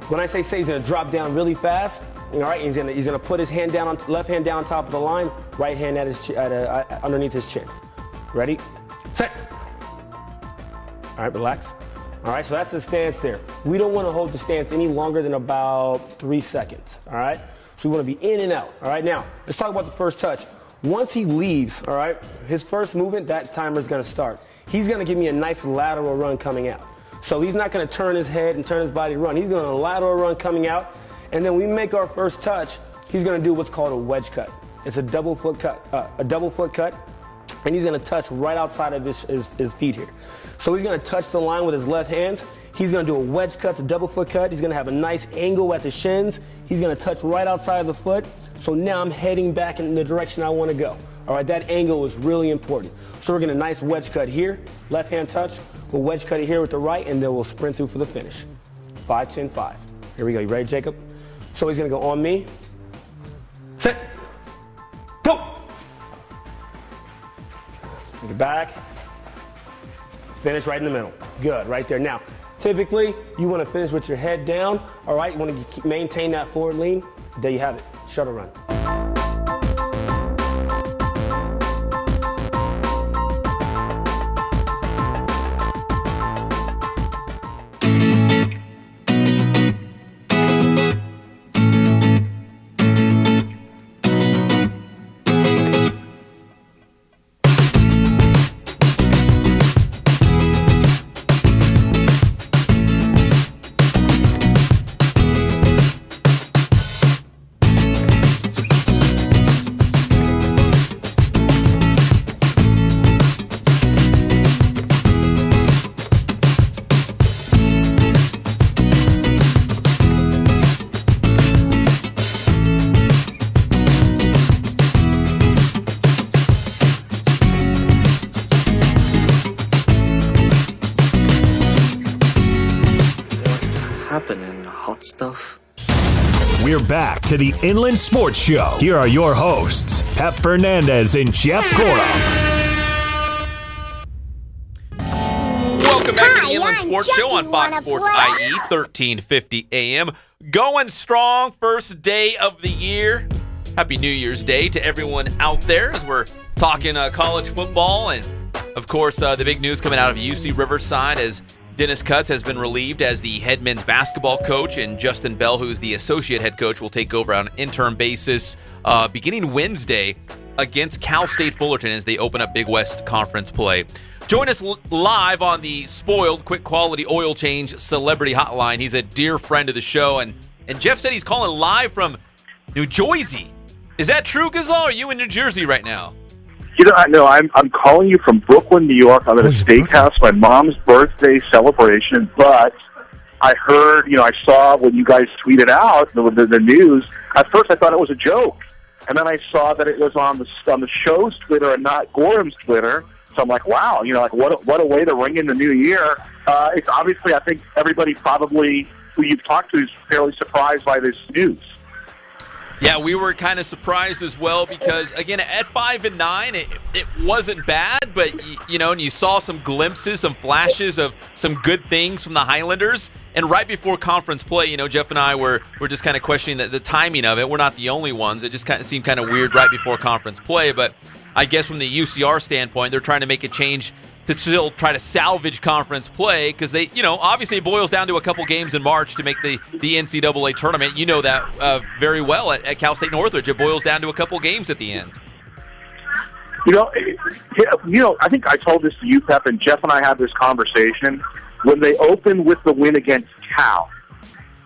Speaker 10: when I say he's going to drop down really fast. All right, he's going to put his hand down, left hand down on top of the line, right hand underneath his chin. Ready, set. All right, relax. All right, so that's the stance there. We don't want to hold the stance any longer than about 3 seconds. All right. So we want to be in and out. All right, now let's talk about the first touch. Once he leaves, all right, his first movement, that timer is going to start. He's going to give me a nice lateral run coming out. So he's not going to turn his head and turn his body to run. He's going to lateral run coming out. And then we make our first touch. He's going to do what's called a wedge cut. It's a double foot cut, and he's going to touch right outside of his feet here. So he's going to touch the line with his left hands. He's going to do a wedge cut, it's a double foot cut. He's going to have a nice angle at the shins. He's going to touch right outside of the foot. So now I'm heading back in the direction I want to go. All right, that angle is really important. So we're going to nice wedge cut here, left hand touch. We'll wedge cut it here with the right, and then we'll sprint through for the finish. 5, 10, 5. Here we go. You ready, Jacob? So he's going to go on me. Set. Go. Take it back. Finish right in the middle. Good, right there. Now, typically, you want to finish with your head down. All right, you want to maintain that forward lean. There you have it. Shuttle run.
Speaker 7: Stuff.
Speaker 2: We're back to the Inland Sports Show. Here are your hosts, Pep Fernandez and Jeff Gora.
Speaker 3: Welcome back to the Inland Sports Show on Fox Sports IE 1350 AM. Going strong, first day of the year. Happy New Year's Day to everyone out there as we're talking college football and Of course, the big news coming out of UC Riverside as Dennis Cutts has been relieved as the head men's basketball coach, and Justin Bell, who's the associate head coach, will take over on an interim basis beginning Wednesday against Cal State Fullerton as they open up Big West Conference play. Join us live on the Spoiled Quick Quality Oil Change Celebrity Hotline. He's a dear friend of the show, and Jeff said he's calling live from New Jersey. Is that true, Gazal? Are you in New Jersey right now?
Speaker 7: No, I'm calling you from Brooklyn, New York. I'm at a steakhouse, my mom's birthday celebration. But I heard, I saw when you guys tweeted out the news. At first, I thought it was a joke, and then I saw that it was on the show's Twitter and not Gorham's Twitter. So I'm like, wow, what a way to ring in the new year. It's obviously, I think everybody probably who you've talked to is fairly surprised by this news.
Speaker 3: Yeah, we were kind of surprised as well because, again, at 5-9, it wasn't bad, but, and you saw some glimpses, some flashes of some good things from the Highlanders. And right before conference play, Jeff and I were just kind of questioning the timing of it. We're not the only ones. It just kind of seemed kind of weird right before conference play. But I guess from the UCR standpoint, they're trying to make a change to still try to salvage conference play because they, obviously it boils down to a couple games in March to make the NCAA tournament. You know that very well at Cal State Northridge. It boils down to a couple games at the end.
Speaker 7: I think I told this to you, Pep, and Jeff and I had this conversation. When they opened with the win against Cal,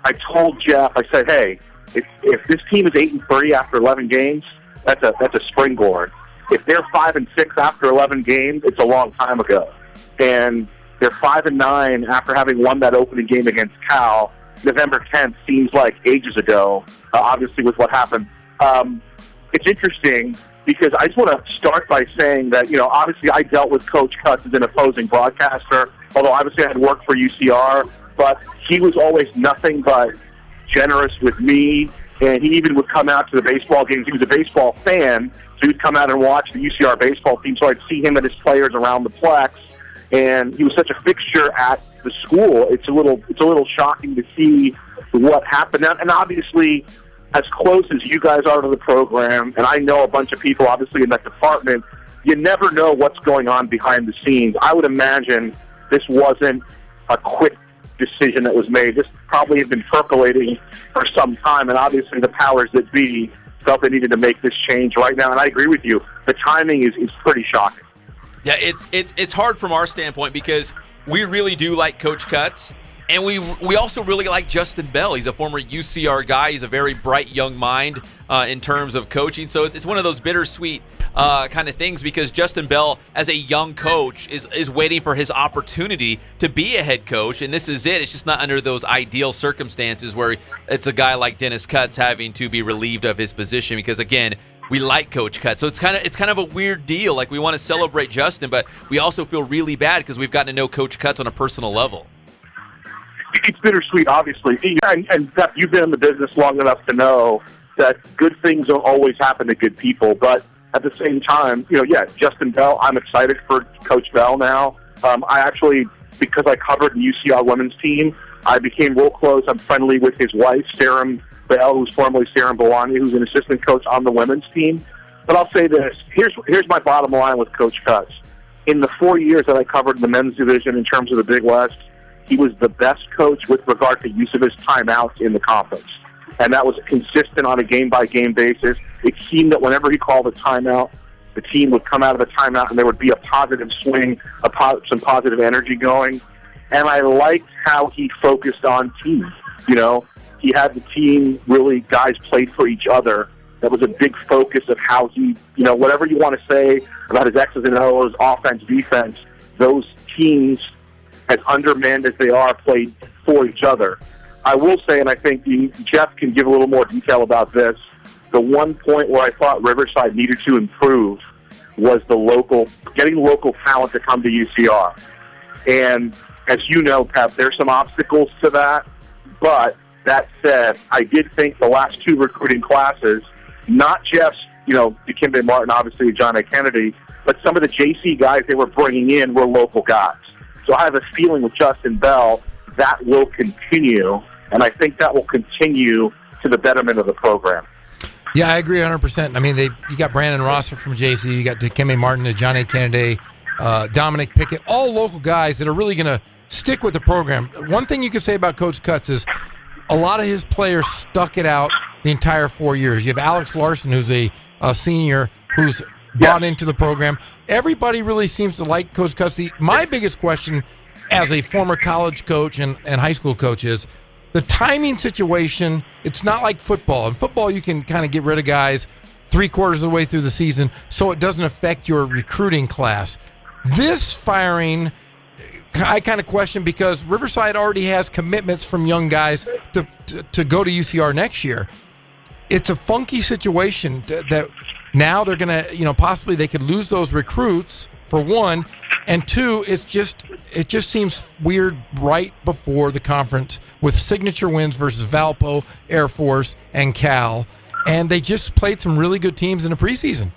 Speaker 7: I told Jeff, I said, hey, if this team is 8-3 after 11 games, that's a springboard. If they're 5-6 after 11 games, it's a long time ago. And they're 5-9 after having won that opening game against Cal. November 10th seems like ages ago, obviously with what happened. It's interesting because I just want to start by saying that, obviously I dealt with Coach Cutts as an opposing broadcaster, although obviously I had worked for UCR, but he was always nothing but generous with me, and he even would come out to the baseball games. He was a baseball fan, so he would come out and watch the UCR baseball team, so I'd see him and his players around the Plex, and he was such a fixture at the school. It's a little shocking to see what happened. And obviously, as close as you guys are to the program, and I know a bunch of people obviously in that department, you never know what's going on behind the scenes. I would imagine this wasn't a quick decision that was made. This probably had been percolating for some time, and obviously the powers that be felt they needed to make this change right now. And I agree with you. The timing is pretty shocking.
Speaker 3: Yeah, it's hard from our standpoint because we really do like Coach Cutts, and we also really like Justin Bell. He's a former UCR guy. He's a very bright young mind in terms of coaching. So it's one of those bittersweet kind of things because Justin Bell, as a young coach, is waiting for his opportunity to be a head coach, and this is it. It's just not under those ideal circumstances where it's a guy like Dennis Cutts having to be relieved of his position because, again, we like Coach Cutts. So it's kind of a weird deal. Like, we want to celebrate Justin, but we also feel really bad because we've gotten to know Coach Cutts on a personal level.
Speaker 7: It's bittersweet, obviously. And Pep, you've been in the business long enough to know that good things don't always happen to good people. But at the same time, Justin Bell, I'm excited for Coach Bell now. I actually, because I covered the UCR women's team, I became real close. I'm friendly with his wife, Sarah Bell, who's formerly Sarah Bawani, who's an assistant coach on the women's team. But I'll say this. Here's my bottom line with Coach Cutts. In the 4 years that I covered the men's division in terms of the Big West, he was the best coach with regard to use of his timeouts in the conference. And that was consistent on a game-by-game basis. It seemed that whenever he called a timeout, the team would come out of the timeout and there would be a positive swing, some positive energy going. And I liked how he focused on team. He had the team really, guys played for each other. That was a big focus of how he, whatever you want to say about his X's and O's, offense, defense, those teams, as undermanned as they are, played for each other. I will say, and I think Jeff can give a little more detail about this, the one point where I thought Riverside needed to improve was getting local talent to come to UCR. And as you know, Pep, there's some obstacles to that. But that said, I did think the last two recruiting classes, not just, Dikembe Martin, obviously John A. Kennedy, but some of the JC guys they were bringing in were local guys. So I have a feeling with Justin Bell that will continue, and I think that will continue to the betterment of the program.
Speaker 4: Yeah, I agree 100%. I mean, you got Brandon Rosser from JC, you got Dikembe Martin, John A. Kennedy, Dominic Pickett, all local guys that are really going to stick with the program. One thing you can say about Coach Cutts is a lot of his players stuck it out the entire 4 years. You have Alex Larson, who's a senior, who's bought into the program. Everybody really seems to like Coach Cutts. My biggest question as a former college coach and high school coach is the timing situation. It's not like football. In football, you can kind of get rid of guys 3/4 of the way through the season so it doesn't affect your recruiting class. This firing, I kind of question, because Riverside already has commitments from young guys to go to UCR next year. It's a funky situation that now they're going to, possibly they could lose those recruits, for one, and two, it just seems weird right before the conference with signature wins versus Valpo, Air Force, and Cal, and they just played some really good teams in the preseason.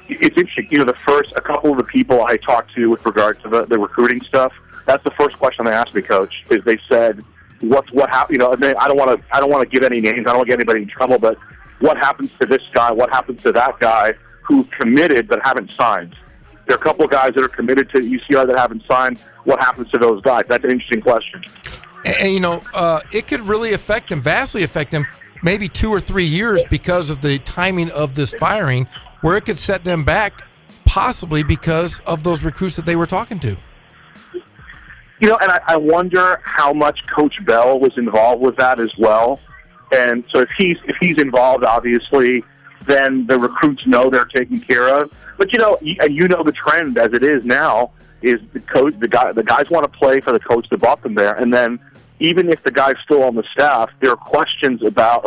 Speaker 7: It's interesting. A couple of the people I talked to with regard to the recruiting stuff, that's the first question they asked me, Coach, is they said, what happened? I don't want to give any names. I don't want to get anybody in trouble, but what happens to this guy? What happens to that guy who committed but haven't signed? There are a couple of guys that are committed to UCR that haven't signed. What happens to those guys? That's an interesting question.
Speaker 4: And it could really affect them, vastly affect them, maybe 2 or 3 years because of the timing of this firing, where it could set them back possibly because of those recruits that they were talking to.
Speaker 7: And I wonder how much Coach Bell was involved with that as well. And so if he's involved, obviously, then the recruits know they're taken care of. But the trend as it is now is the guys want to play for the coach that brought them there, and then even if the guy's still on the staff, there are questions about,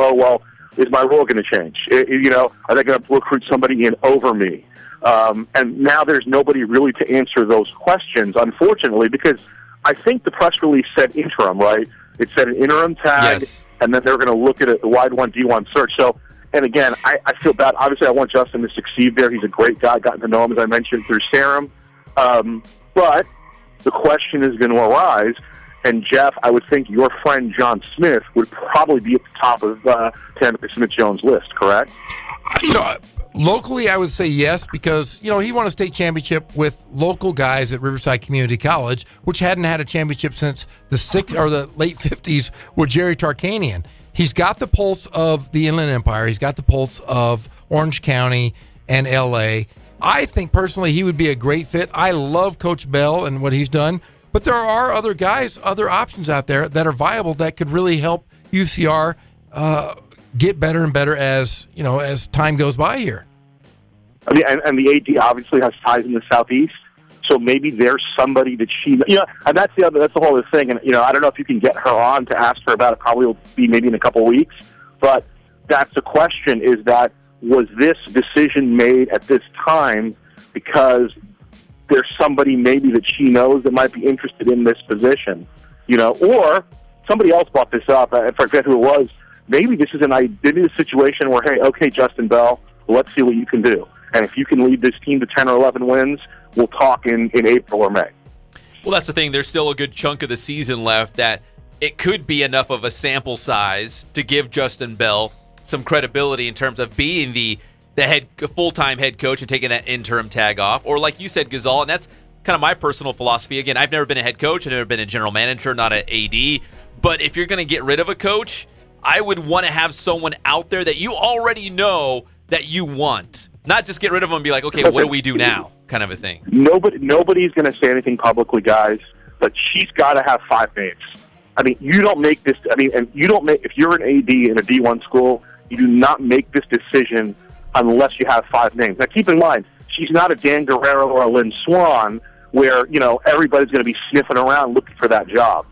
Speaker 7: is my role going to change? Are they going to recruit somebody in over me? And now there's nobody really to answer those questions, unfortunately, because I think the press release said interim, right? It said an interim tag, and then they're going to look at the wide 1 D1 search. So, and again, I feel bad. Obviously, I want Justin to succeed there. He's a great guy. Gotten to know him, as I mentioned, through Sarum. But the question is going to arise. And, Jeff, I would think your friend John Smith would probably be at the top of Tamika Smith-Jones' list, correct?
Speaker 4: Locally, I would say yes, because, he won a state championship with local guys at Riverside Community College, which hadn't had a championship since the late 50s with Jerry Tarkanian. He's got the pulse of the Inland Empire. He's got the pulse of Orange County and L.A. I think, personally, he would be a great fit. I love Coach Bell and what he's done. But there are other guys, other options out there that are viable that could really help UCR get better and better as time goes by here.
Speaker 7: I mean, and the AD obviously has ties in the Southeast, so maybe there's somebody that she, and that's the whole other thing. And I don't know if you can get her on to ask her about it. Probably will be maybe in a couple of weeks. But that's the question: was this decision made at this time because there's somebody maybe that she knows that might be interested in this position, or somebody else brought this up. I forget who it was. Maybe this is a situation where, hey, okay, Justin Bell, let's see what you can do. And if you can lead this team to 10 or 11 wins, we'll talk in April or May.
Speaker 3: Well, that's the thing. There's still a good chunk of the season left that it could be enough of a sample size to give Justin Bell some credibility in terms of being the full-time head coach and taking that interim tag off. Or like you said, Gazal, and that's kind of my personal philosophy. Again, I've never been a head coach. I've never been a general manager, not an AD. But if you're going to get rid of a coach, I would want to have someone out there that you already know that you want. Not just get rid of them and be like, okay, what do we do now? Kind of a thing.
Speaker 7: Nobody's going to say anything publicly, guys, but she's got to have 5 names. I mean, you don't make this, if you're an AD in a D1 school, you do not make this decision unless you have 5 names. Now, keep in mind, she's not a Dan Guerrero or a Lynn Swan where, everybody's going to be sniffing around looking for that job,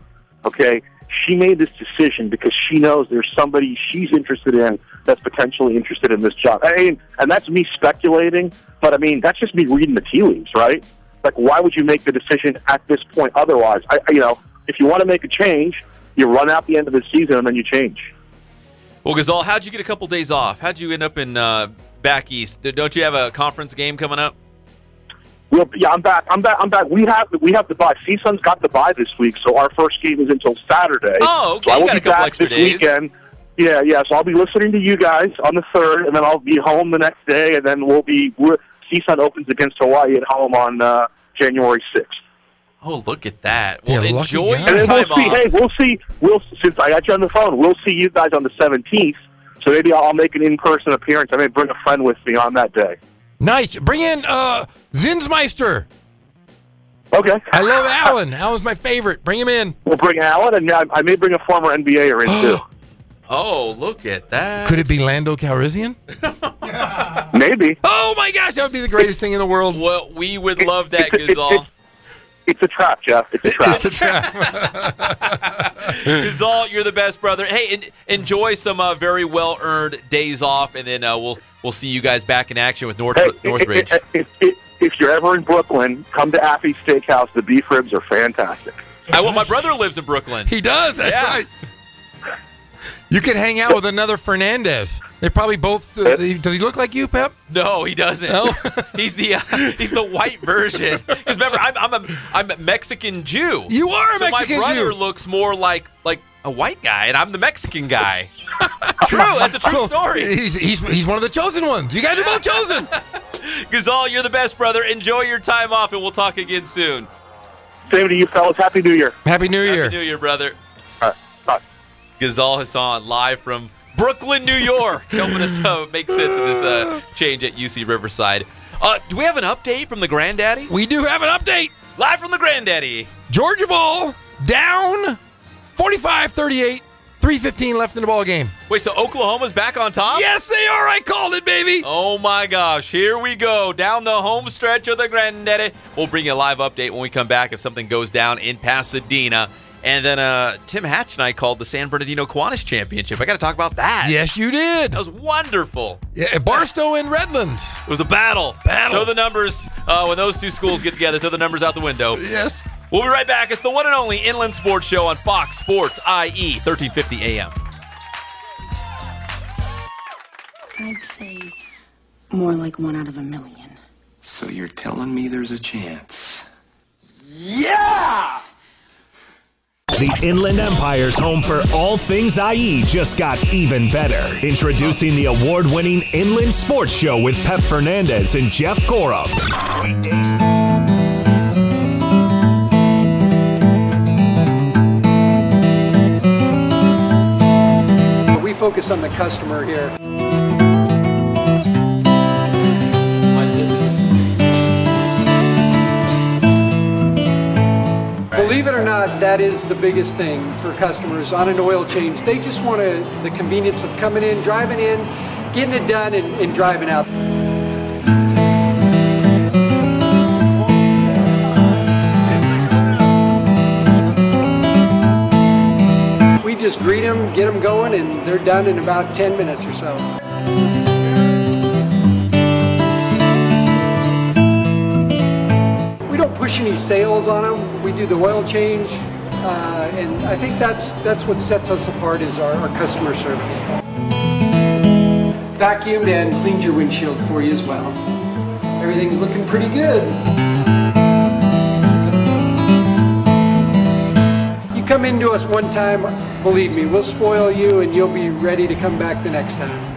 Speaker 7: okay? She made this decision because she knows there's somebody she's interested in that's potentially interested in this job. And that's me speculating, but that's just me reading the tea leaves, right? Like, why would you make the decision at this point otherwise? If you want to make a change, you run out the end of the season and then you change.
Speaker 3: Well, Gazal, how'd you get a couple days off? How'd you end up in back east? Don't you have a conference game coming up?
Speaker 7: Well, yeah, I'm back. We have the bye. CSUN's got the bye this week, so our first game is until Saturday.
Speaker 3: Oh, okay.
Speaker 7: So I will
Speaker 3: got
Speaker 7: be
Speaker 3: a couple
Speaker 7: back
Speaker 3: extra
Speaker 7: this
Speaker 3: days.
Speaker 7: Weekend. Yeah. So I'll be listening to you guys on the 3rd, and then I'll be home the next day, and then CSUN opens against Hawaii at home on January 6th.
Speaker 3: Oh, look at that. Well,
Speaker 4: Yeah,
Speaker 3: enjoy
Speaker 4: lucky
Speaker 3: your
Speaker 7: And
Speaker 3: time
Speaker 7: then
Speaker 3: off.
Speaker 7: since I got you on the phone, we'll see you guys on the 17th. So maybe I'll make an in-person appearance. I may bring a friend with me on that day.
Speaker 4: Nice. Bring in Zinsmeister.
Speaker 7: Okay.
Speaker 4: I love Alan. Alan's my favorite. Bring him in.
Speaker 7: We'll bring Alan, and I may bring a former NBAer in, too.
Speaker 3: Oh, look at that.
Speaker 4: Could it be Lando Calrissian?
Speaker 7: Maybe.
Speaker 4: Oh, my gosh. That would be the greatest thing in the world.
Speaker 3: Well, we would love that, Gazal.
Speaker 7: It's a trap, Jeff. It's a trap.
Speaker 4: It's a trap.
Speaker 3: Gazal, you're the best, brother. Hey, enjoy some very well-earned days off, and then we'll see you guys back in action with Northridge.
Speaker 7: If you're ever in Brooklyn, come to Affy's Steakhouse. The beef ribs are fantastic.
Speaker 3: My brother lives in Brooklyn.
Speaker 4: He does. That's right. You could hang out with another Fernandez. They probably both. Does he look like you, Pep?
Speaker 3: No, he doesn't.
Speaker 4: No?
Speaker 3: he's the white version. Because remember, I'm a Mexican Jew.
Speaker 4: You are a Mexican Jew.
Speaker 3: My brother looks more like a white guy, and I'm the Mexican guy. True, that's a true story.
Speaker 4: He's one of the chosen ones. You guys are both chosen.
Speaker 3: Gazal, you're the best, brother. Enjoy your time off, and we'll talk again soon.
Speaker 7: Same to you, fellas. Happy New Year.
Speaker 4: Happy New Year.
Speaker 3: Happy New Year, brother.
Speaker 7: All right. Bye.
Speaker 3: Gazal Hassan, live from Brooklyn, New York, helping us make sense of this change at UC Riverside. Do we have an update from the Granddaddy?
Speaker 4: We do have an update.
Speaker 3: Live from the Granddaddy.
Speaker 4: Georgia ball down 45-38. 3:15 left in the ball game.
Speaker 3: Wait, so Oklahoma's back on top?
Speaker 4: Yes, they are. I called it, baby.
Speaker 3: Oh, my gosh. Here we go. Down the home stretch of the Granddaddy. We'll bring you a live update when we come back if something goes down in Pasadena. And then Tim Hatch and I called the San Bernardino Kiwanis Championship. I got to talk about that.
Speaker 4: Yes, you did.
Speaker 3: That was wonderful.
Speaker 4: Yeah, Barstow and Redlands.
Speaker 3: It was a battle. Throw the numbers, when those two schools get together, throw the numbers out the window.
Speaker 4: Yes.
Speaker 3: We'll be right back. It's the one and only Inland Sports Show on Fox Sports IE, 1350 AM.
Speaker 11: I'd say more like 1 out of 1,000,000.
Speaker 12: So you're telling me there's a chance?
Speaker 11: Yeah!
Speaker 2: The Inland Empire's home for all things IE just got even better. Introducing the award-winning Inland Sports Show with Pep Fernandez and Jeff Gorham.
Speaker 9: We focus on the customer here. Believe it or not, that is the biggest thing for customers on an oil change. They just want the convenience of coming in, driving in, getting it done, and driving out. We just greet them, get them going, and they're done in about 10 minutes or so. We don't push any sales on them. We do the oil change, and I think that's what sets us apart is our customer service. Vacuumed and cleaned your windshield for you as well. Everything's looking pretty good. You come into us one time, believe me, we'll spoil you and you'll be ready to come back the next time.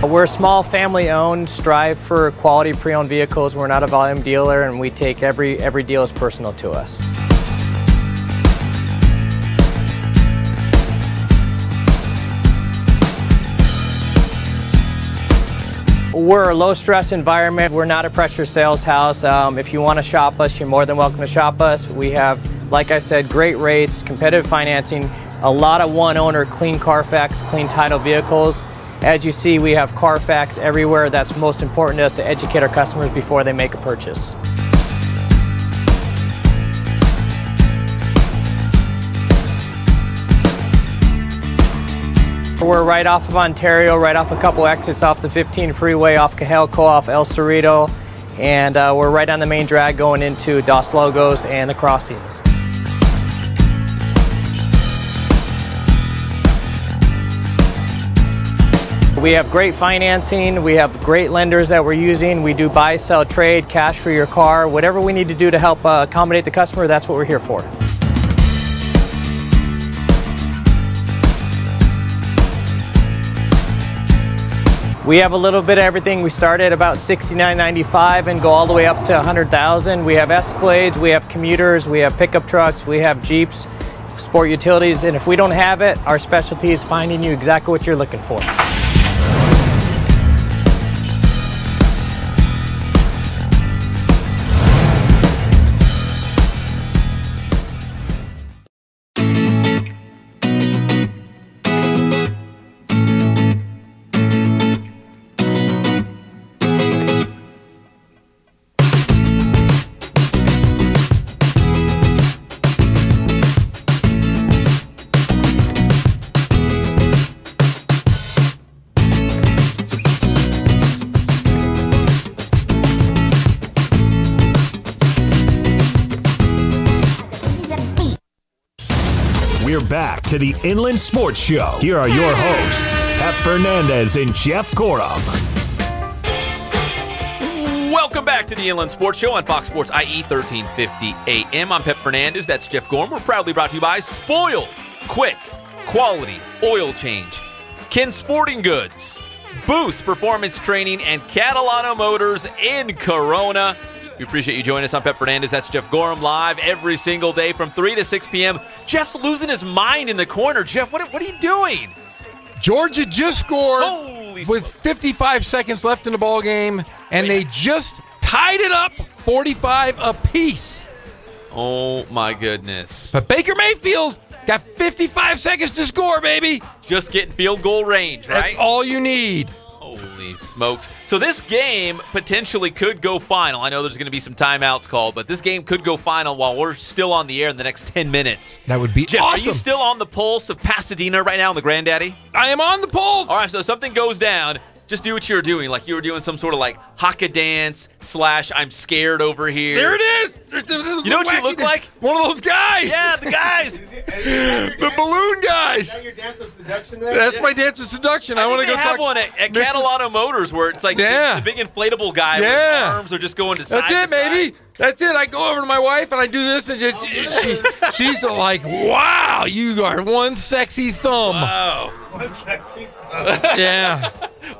Speaker 8: We're small, family-owned, strive for quality pre-owned vehicles. We're not a volume dealer, and we take every deal as personal to us. We're a low-stress environment. We're not a pressure sales house. If you want to shop us, you're more than welcome to shop us. We have, like I said, great rates, competitive financing, a lot of one-owner, clean Carfax, clean title vehicles. As you see, we have Carfax everywhere. That's most important to us, to educate our customers before they make a purchase. We're right off of Ontario, right off a couple exits off the 15 freeway, off Cajelco, off El Cerrito, and we're right on the main drag going into Dos Logos and the crossings. We have great financing. We have great lenders that we're using. We do buy, sell, trade, cash for your car. Whatever we need to do to help accommodate the customer, that's what we're here for. We have a little bit of everything. We start at about $69.95 and go all the way up to $100,000. We have Escalades, we have commuters, we have pickup trucks, we have Jeeps, sport utilities, and if we don't have it, our specialty is finding you exactly what you're looking for.
Speaker 2: We're back to the Inland Sports Show. Here are your hosts, Pep Fernandez and Jeff Gorham.
Speaker 3: Welcome back to the Inland Sports Show on Fox Sports IE 1350 AM. I'm Pep Fernandez. That's Jeff Gorham. We're proudly brought to you by Spoiled, Quick, Quality, Oil Change, Ken Sporting Goods, Boost Performance Training, and Catalano Motors in Corona. We appreciate you joining us. I'm Pep Fernandez. That's Jeff Gorham, live every single day from 3 to 6 p.m. Jeff's losing his mind in the corner. Jeff, what are you doing?
Speaker 4: Georgia just scored with 55 seconds left in the ball game, and they just tied it up 45 apiece.
Speaker 3: Oh, my goodness.
Speaker 4: But Baker Mayfield got 55 seconds to score, baby.
Speaker 3: Just getting field goal range, right?
Speaker 4: That's all you need.
Speaker 3: Holy smokes. So this game potentially could go final. I know there's going to be some timeouts called, but this game could go final while we're still on the air in the next 10 minutes.
Speaker 4: That would be
Speaker 3: Jeff,
Speaker 4: awesome.
Speaker 3: Are you still on the pulse of Pasadena right now in the Granddaddy?
Speaker 4: I am on the pulse.
Speaker 3: All right, so if something goes down, just do what you were doing. Like you were doing some sort of like haka dance / I'm scared over here.
Speaker 4: There it is.
Speaker 3: You know what you look like?
Speaker 4: One of those guys.
Speaker 3: Yeah, the guys.
Speaker 4: The balloon guys.
Speaker 5: Is that your dance of seduction there?
Speaker 4: That's my dance of seduction. I want to go
Speaker 3: have
Speaker 4: talk.
Speaker 3: one at Catalano Motors where it's like the big inflatable guy with his arms are just going to side to side.
Speaker 4: That's it, baby. That's it. I go over to my wife and I do this, and she's like, "Wow, you are one sexy thumb."
Speaker 3: Wow.
Speaker 5: One sexy thumb.
Speaker 4: Yeah.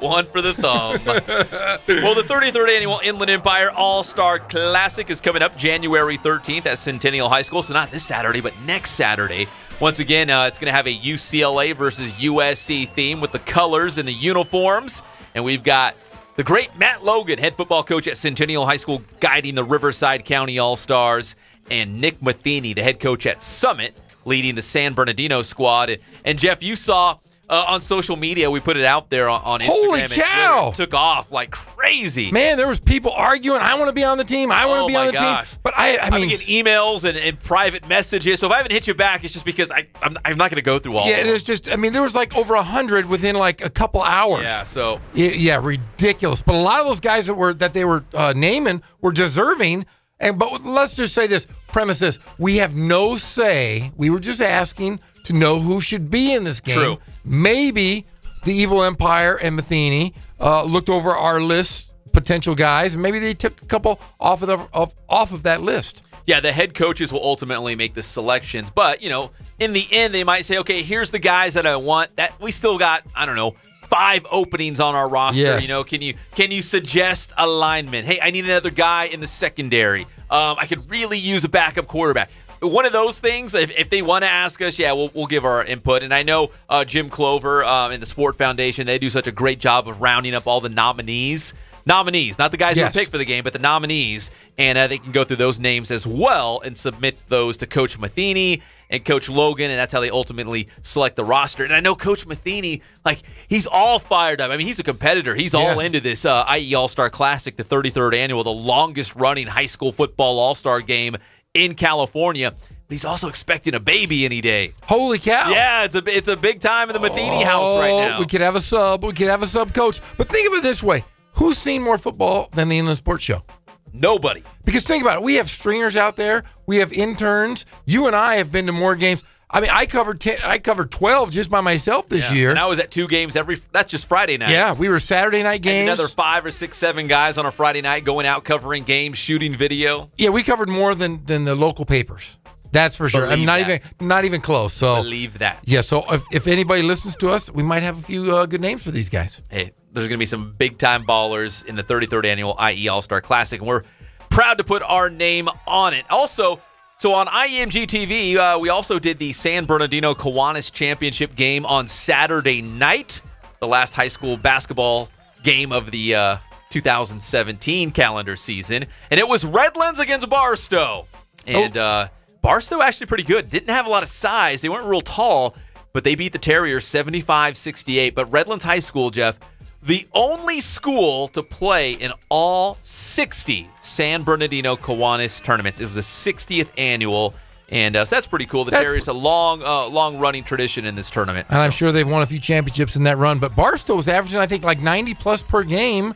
Speaker 3: One for the thumb. Well, the 33rd Annual Inland Empire All-Star Classic is coming up January 13th at Centennial High School. So not this Saturday, but next Saturday. Once again, it's going to have a UCLA versus USC theme with the colors and the uniforms. And we've got the great Matt Logan, head football coach at Centennial High School, guiding the Riverside County All-Stars, and Nick Matheny, the head coach at Summit, leading the San Bernardino squad. And Jeff, you saw on social media, we put it out there on Instagram.
Speaker 4: Holy
Speaker 3: and
Speaker 4: cow!
Speaker 3: Twitter. It took off like crazy.
Speaker 4: Man, there was people arguing, I want to be on the team. I want to be on the team. But I mean,
Speaker 3: get emails and private messages. So if I haven't hit you back, it's just because I'm not going to go through all of them.
Speaker 4: There's just, I mean, there was like over 100 within like a couple hours.
Speaker 3: Yeah, so.
Speaker 4: Yeah, ridiculous. But a lot of those guys that they were naming were deserving. But let's just say this, premise this, we have no say. We were just asking to know who should be in this game.
Speaker 3: True.
Speaker 4: Maybe the Evil Empire and Matheny looked over our list, potential guys, and maybe they took a couple off of that list.
Speaker 3: Yeah, the head coaches will ultimately make the selections, but in the end, they might say, okay, here's the guys that I want. That we still got, 5 openings on our roster.
Speaker 4: Yes.
Speaker 3: Can you suggest alignment? Hey, I need another guy in the secondary. I could really use a backup quarterback. One of those things, if they want to ask us, we'll give our input. And I know Jim Clover and the Sport Foundation, they do such a great job of rounding up all the nominees, not the guys who were picked for the game, but the nominees. And they can go through those names as well and submit those to Coach Matheny and Coach Logan, and that's how they ultimately select the roster. And I know Coach Matheny, he's all fired up. I mean, he's a competitor. He's all into this IE All-Star Classic, the 33rd Annual, the longest-running high school football All-Star game in California. But he's also expecting a baby any day.
Speaker 4: Holy cow.
Speaker 3: Yeah, it's a big time in the Matheny house right now.
Speaker 4: We could have a sub. We could have a sub coach. But think of it this way. Who's seen more football than the Inland Sports Show?
Speaker 3: Nobody.
Speaker 4: Because think about it. We have stringers out there. We have interns. You and I have been to more games. I mean, I covered 12 just by myself this year.
Speaker 3: And I was at 2 games that's just Friday nights.
Speaker 4: Yeah, we were Saturday night games.
Speaker 3: And another 5 or 6, 7 guys on a Friday night going out covering games, shooting video.
Speaker 4: Yeah, we covered more than the local papers. That's for sure. I'm not even close. So
Speaker 3: believe that.
Speaker 4: Yeah. So if anybody listens to us, we might have a few good names for these guys.
Speaker 3: Hey, there's going to be some big time ballers in the 33rd annual IE All Star Classic, and we're proud to put our name on it. Also, so on IEMG TV, we also did the San Bernardino Kiwanis Championship game on Saturday night, the last high school basketball game of the 2017 calendar season, and it was Redlands against Barstow, and. Barstow actually pretty good. Didn't have a lot of size. They weren't real tall, but they beat the Terriers 75-68. But Redlands High School, Jeff, the only school to play in all 60 San Bernardino Kiwanis tournaments. It was the 60th annual, and so that's pretty cool. The Terriers, a long-running tradition in this tournament.
Speaker 4: And I'm sure they've won a few championships in that run. But Barstow's averaging, I think, like 90-plus per game.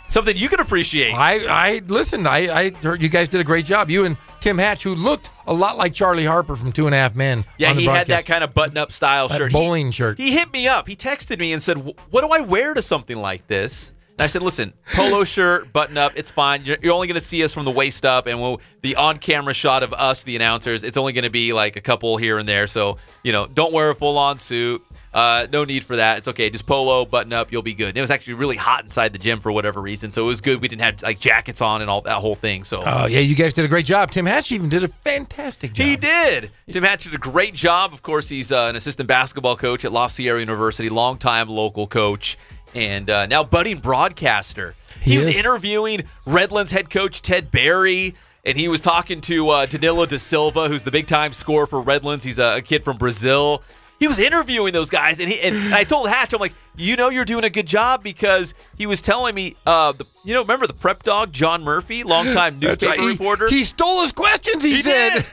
Speaker 3: Something you can appreciate.
Speaker 4: I listened. I heard you guys did a great job. You and Tim Hatch, who looked a lot like Charlie Harper from 2.5 Men.
Speaker 3: Yeah, he had that kind of button-up style shirt.
Speaker 4: Bowling shirt.
Speaker 3: He hit me up. He texted me and said, what do I wear to something like this? And I said, listen, polo shirt, button-up, it's fine. You're only going to see us from the waist up, and the on-camera shot of us, the announcers, it's only going to be like a couple here and there. So, don't wear a full-on suit. No need for that. It's okay. Just polo, button up, you'll be good. And it was actually really hot inside the gym for whatever reason, so it was good. We didn't have like jackets on and all that whole thing. So,
Speaker 4: yeah, you guys did a great job. Tim Hatch even did a fantastic job.
Speaker 3: He did. Tim Hatch did a great job. Of course, he's an assistant basketball coach at La Sierra University, longtime local coach, and now budding broadcaster. He was interviewing Redlands head coach Ted Berry. And he was talking to Danilo da Silva, who's the big-time scorer for Redlands. He's a kid from Brazil. He was interviewing those guys, and I told Hatch, I'm like, you're doing a good job, because he was telling me, remember the prep dog, John Murphy, longtime newspaper reporter?
Speaker 4: He stole his questions, he said.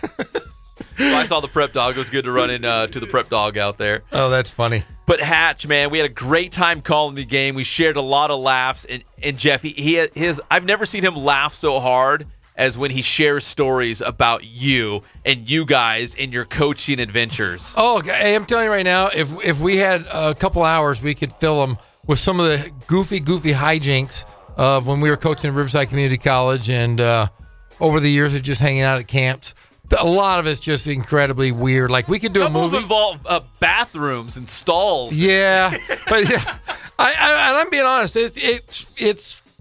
Speaker 3: Well, I saw the prep dog. It was good to run into the prep dog out there.
Speaker 4: Oh, that's funny.
Speaker 3: But Hatch, man, we had a great time calling the game. We shared a lot of laughs, and Jeff, I've never seen him laugh so hard as when he shares stories about you and you guys and your coaching adventures.
Speaker 4: Oh, hey, I'm telling you right now, if we had a couple hours, we could fill them with some of the goofy hijinks of when we were coaching at Riverside Community College, and over the years of just hanging out at camps. A lot of it's just incredibly weird. Like, we could do a movie.
Speaker 3: Involve bathrooms and stalls.
Speaker 4: Yeah, but yeah, I'm being honest.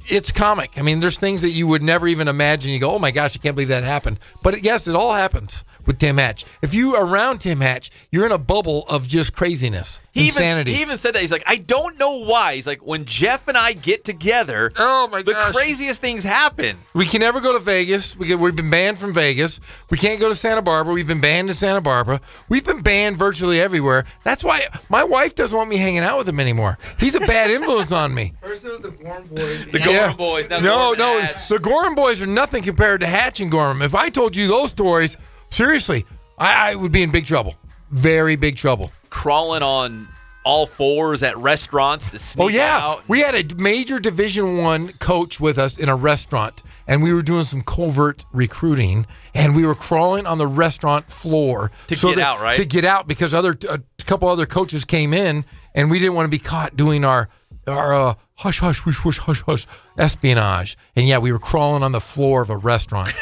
Speaker 4: It's comic. I mean, there's things that you would never even imagine. You go, oh my gosh, I can't believe that happened. But yes, it all happens with Tim Hatch. If you are around Tim Hatch, you're in a bubble of just craziness, insanity.
Speaker 3: He even said that. He's like, I don't know why. He's like, when Jeff and I get together,
Speaker 4: oh my gosh,
Speaker 3: the craziest things happen.
Speaker 4: We can never go to Vegas. We've been banned from Vegas. We can't go to Santa Barbara. We've been banned in Santa Barbara. We've been banned virtually everywhere. That's why my wife doesn't want me hanging out with him anymore. He's a bad influence on me.
Speaker 5: First it was the Gorham Boys.
Speaker 3: The Gorham Boys. Now
Speaker 4: no, the Gorham Boys are nothing compared to Hatch and Gorham. If I told you those stories, seriously, I would be in big trouble. Very big trouble.
Speaker 3: Crawling on all fours at restaurants to sneak out.
Speaker 4: We had a major Division I coach with us in a restaurant, and we were doing some covert recruiting, and we were crawling on the restaurant floor
Speaker 3: to get out, right?
Speaker 4: To get out, because a couple other coaches came in, and we didn't want to be caught doing our hush, hush, whoosh, whoosh, hush, hush espionage. And yeah, we were crawling on the floor of a restaurant.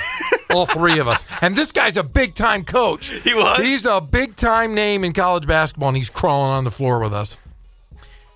Speaker 4: All three of us. And this guy's a big-time coach.
Speaker 3: He was?
Speaker 4: He's a big-time name in college basketball, and he's crawling on the floor with us.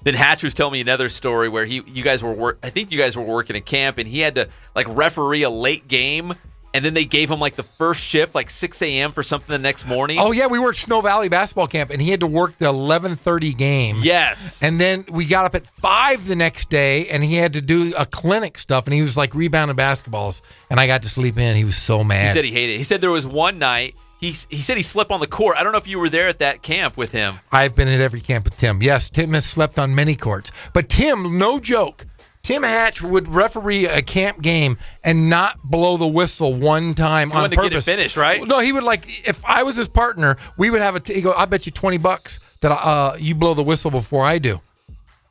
Speaker 3: Then Hatch was telling me another story where I think you guys were working at camp, and he had to like referee a late game, and then they gave him like the first shift, like 6 a.m. for something the next morning.
Speaker 4: Oh, yeah, we worked Snow Valley basketball camp, and he had to work the 11:30 game.
Speaker 3: Yes.
Speaker 4: And then we got up at 5 the next day, and he had to do a clinic stuff, and he was like rebounding basketballs, and I got to sleep in. He was so mad.
Speaker 3: He said he hated it. He said there was one night, he said he slept on the court. I don't know if you were there at that camp with him.
Speaker 4: I've been at every camp with Tim. Yes, Tim has slept on many courts. But Tim, no joke, Tim Hatch would referee a camp game and not blow the whistle one time on purpose.
Speaker 3: He wanted to get it finished, right?
Speaker 4: No, he would if I was his partner, we would have he go, I bet you $20 that you blow the whistle before I do.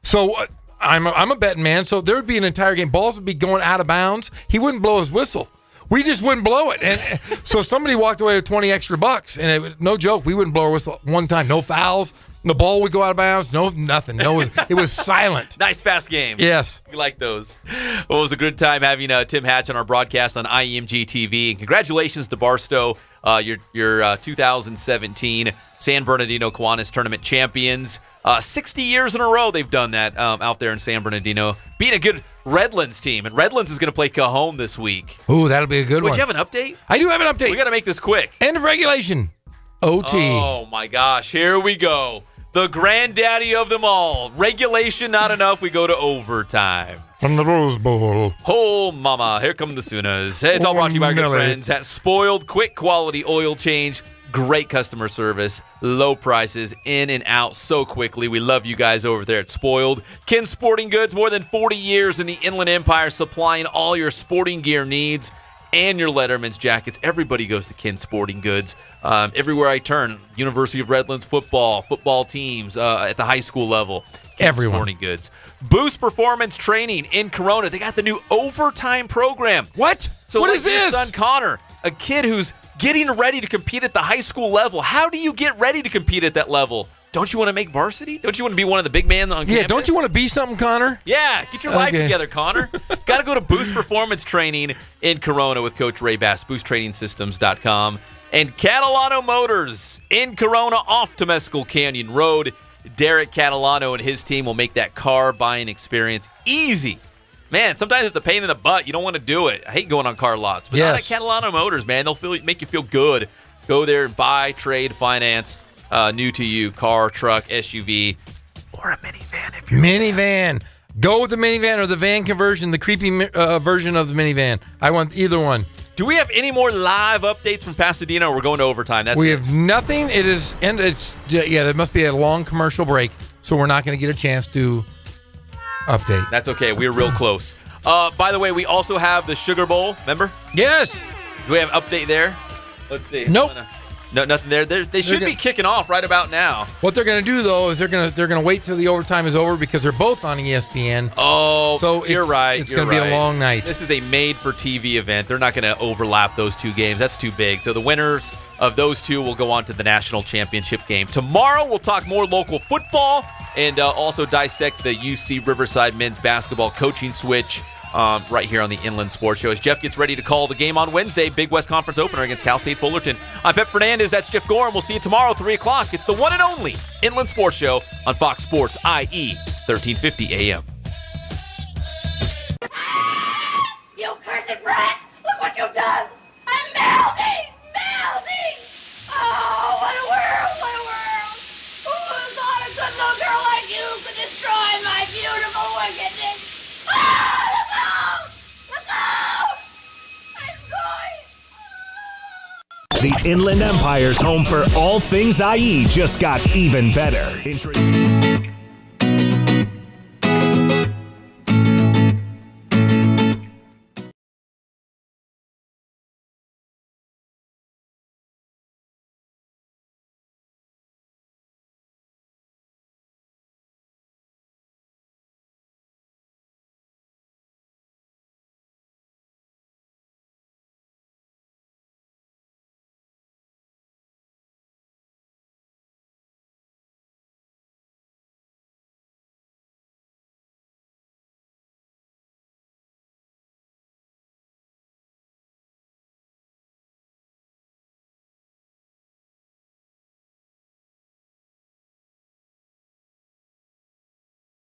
Speaker 4: So I'm a betting man, so there would be an entire game. Balls would be going out of bounds. He wouldn't blow his whistle. we just wouldn't blow it. And so somebody walked away with 20 extra bucks, and no joke, we wouldn't blow our whistle one time. No fouls. The ball would go out of bounds. No, nothing. No, it was silent.
Speaker 3: Nice fast game.
Speaker 4: Yes.
Speaker 3: We like those. Well, it was a good time having Tim Hatch on our broadcast on IEMG TV. And congratulations to Barstow, your 2017 San Bernardino Kiwanis Tournament champions. 60 years in a row they've done that out there in San Bernardino. Being a good Redlands team. And Redlands is going to play Cajon this week.
Speaker 4: Ooh, that'll be a good one.
Speaker 3: Would you have an update?
Speaker 4: I do have an update.
Speaker 3: We got to make this quick.
Speaker 4: End of regulation. OT.
Speaker 3: Oh, my gosh. Here we go. The granddaddy of them all. Regulation not enough. We go to overtime.
Speaker 4: From the Rose Bowl.
Speaker 3: Oh, mama. Here come the Sooners. Hey, it's all brought to you by our good friends at Spoiled. Quick quality oil change. Great customer service. Low prices. In and out so quickly. We love you guys over there at Spoiled. Ken Sporting Goods. More than 40 years in the Inland Empire, supplying all your sporting gear needs and your Letterman's jackets. Everybody goes to Ken Sporting Goods. Everywhere I turn, University of Redlands football teams at the high school level. Ken Sporting Goods. Boost Performance Training in Corona. They got the new overtime program.
Speaker 4: What?
Speaker 3: So
Speaker 4: what
Speaker 3: like
Speaker 4: is this?
Speaker 3: Your son Connor, a kid who's getting ready to compete at the high school level. How do you get ready to compete at that level? Don't you want to make varsity? Don't you want to be one of the big men on campus?
Speaker 4: Yeah, don't you want to be something, Connor?
Speaker 3: Yeah, get your life together, Connor. Got to go to Boost Performance Training in Corona with Coach Ray Bass, boosttrainingsystems.com. And Catalano Motors in Corona off Temescal Canyon Road. Derek Catalano and his team will make that car buying experience easy. Man, sometimes it's a pain in the butt. You don't want to do it. I hate going on car lots. But not at Catalano Motors, man. They'll make you feel good. Go there and buy, trade, finance. New to you, car, truck, SUV, or a minivan if you're
Speaker 4: minivan. Go with the minivan or the van conversion, the creepy version of the minivan. I want either one.
Speaker 3: Do we have any more live updates from Pasadena, or we're going to overtime?
Speaker 4: We have nothing. There must be a long commercial break, so we're not going to get a chance to update.
Speaker 3: That's okay. We're real close. By the way, we also have the Sugar Bowl. Remember?
Speaker 4: Yes.
Speaker 3: Do we have an update there? Let's see.
Speaker 4: Nope.
Speaker 3: No, nothing there. They should be kicking off right about now.
Speaker 4: What they're going to do though is they're going to wait till the overtime is over because they're both on ESPN.
Speaker 3: Oh,
Speaker 4: so
Speaker 3: you're right.
Speaker 4: It's going to be a long night.
Speaker 3: This is a made-for-TV event. They're not going to overlap those two games. That's too big. So the winners of those two will go on to the national championship game. Tomorrow we'll talk more local football and also dissect the UC Riverside men's basketball coaching switch. Right here on the Inland Sports Show. As Jeff gets ready to call the game on Wednesday, Big West Conference opener against Cal State Fullerton. I'm Pep Fernandez. That's Jeff Gorham. We'll see you tomorrow, 3 o'clock. It's the one and only Inland Sports Show on Fox Sports IE 1350 AM.
Speaker 13: You cursed brat! Look what you've done! I'm melting! Melting! Oh, what a world! What a world! Who would have thought a good little girl like you could destroy my beautiful wickedness? Ah, look out! Look out! I'm going!
Speaker 2: The Inland Empire's home for all things IE just got even better.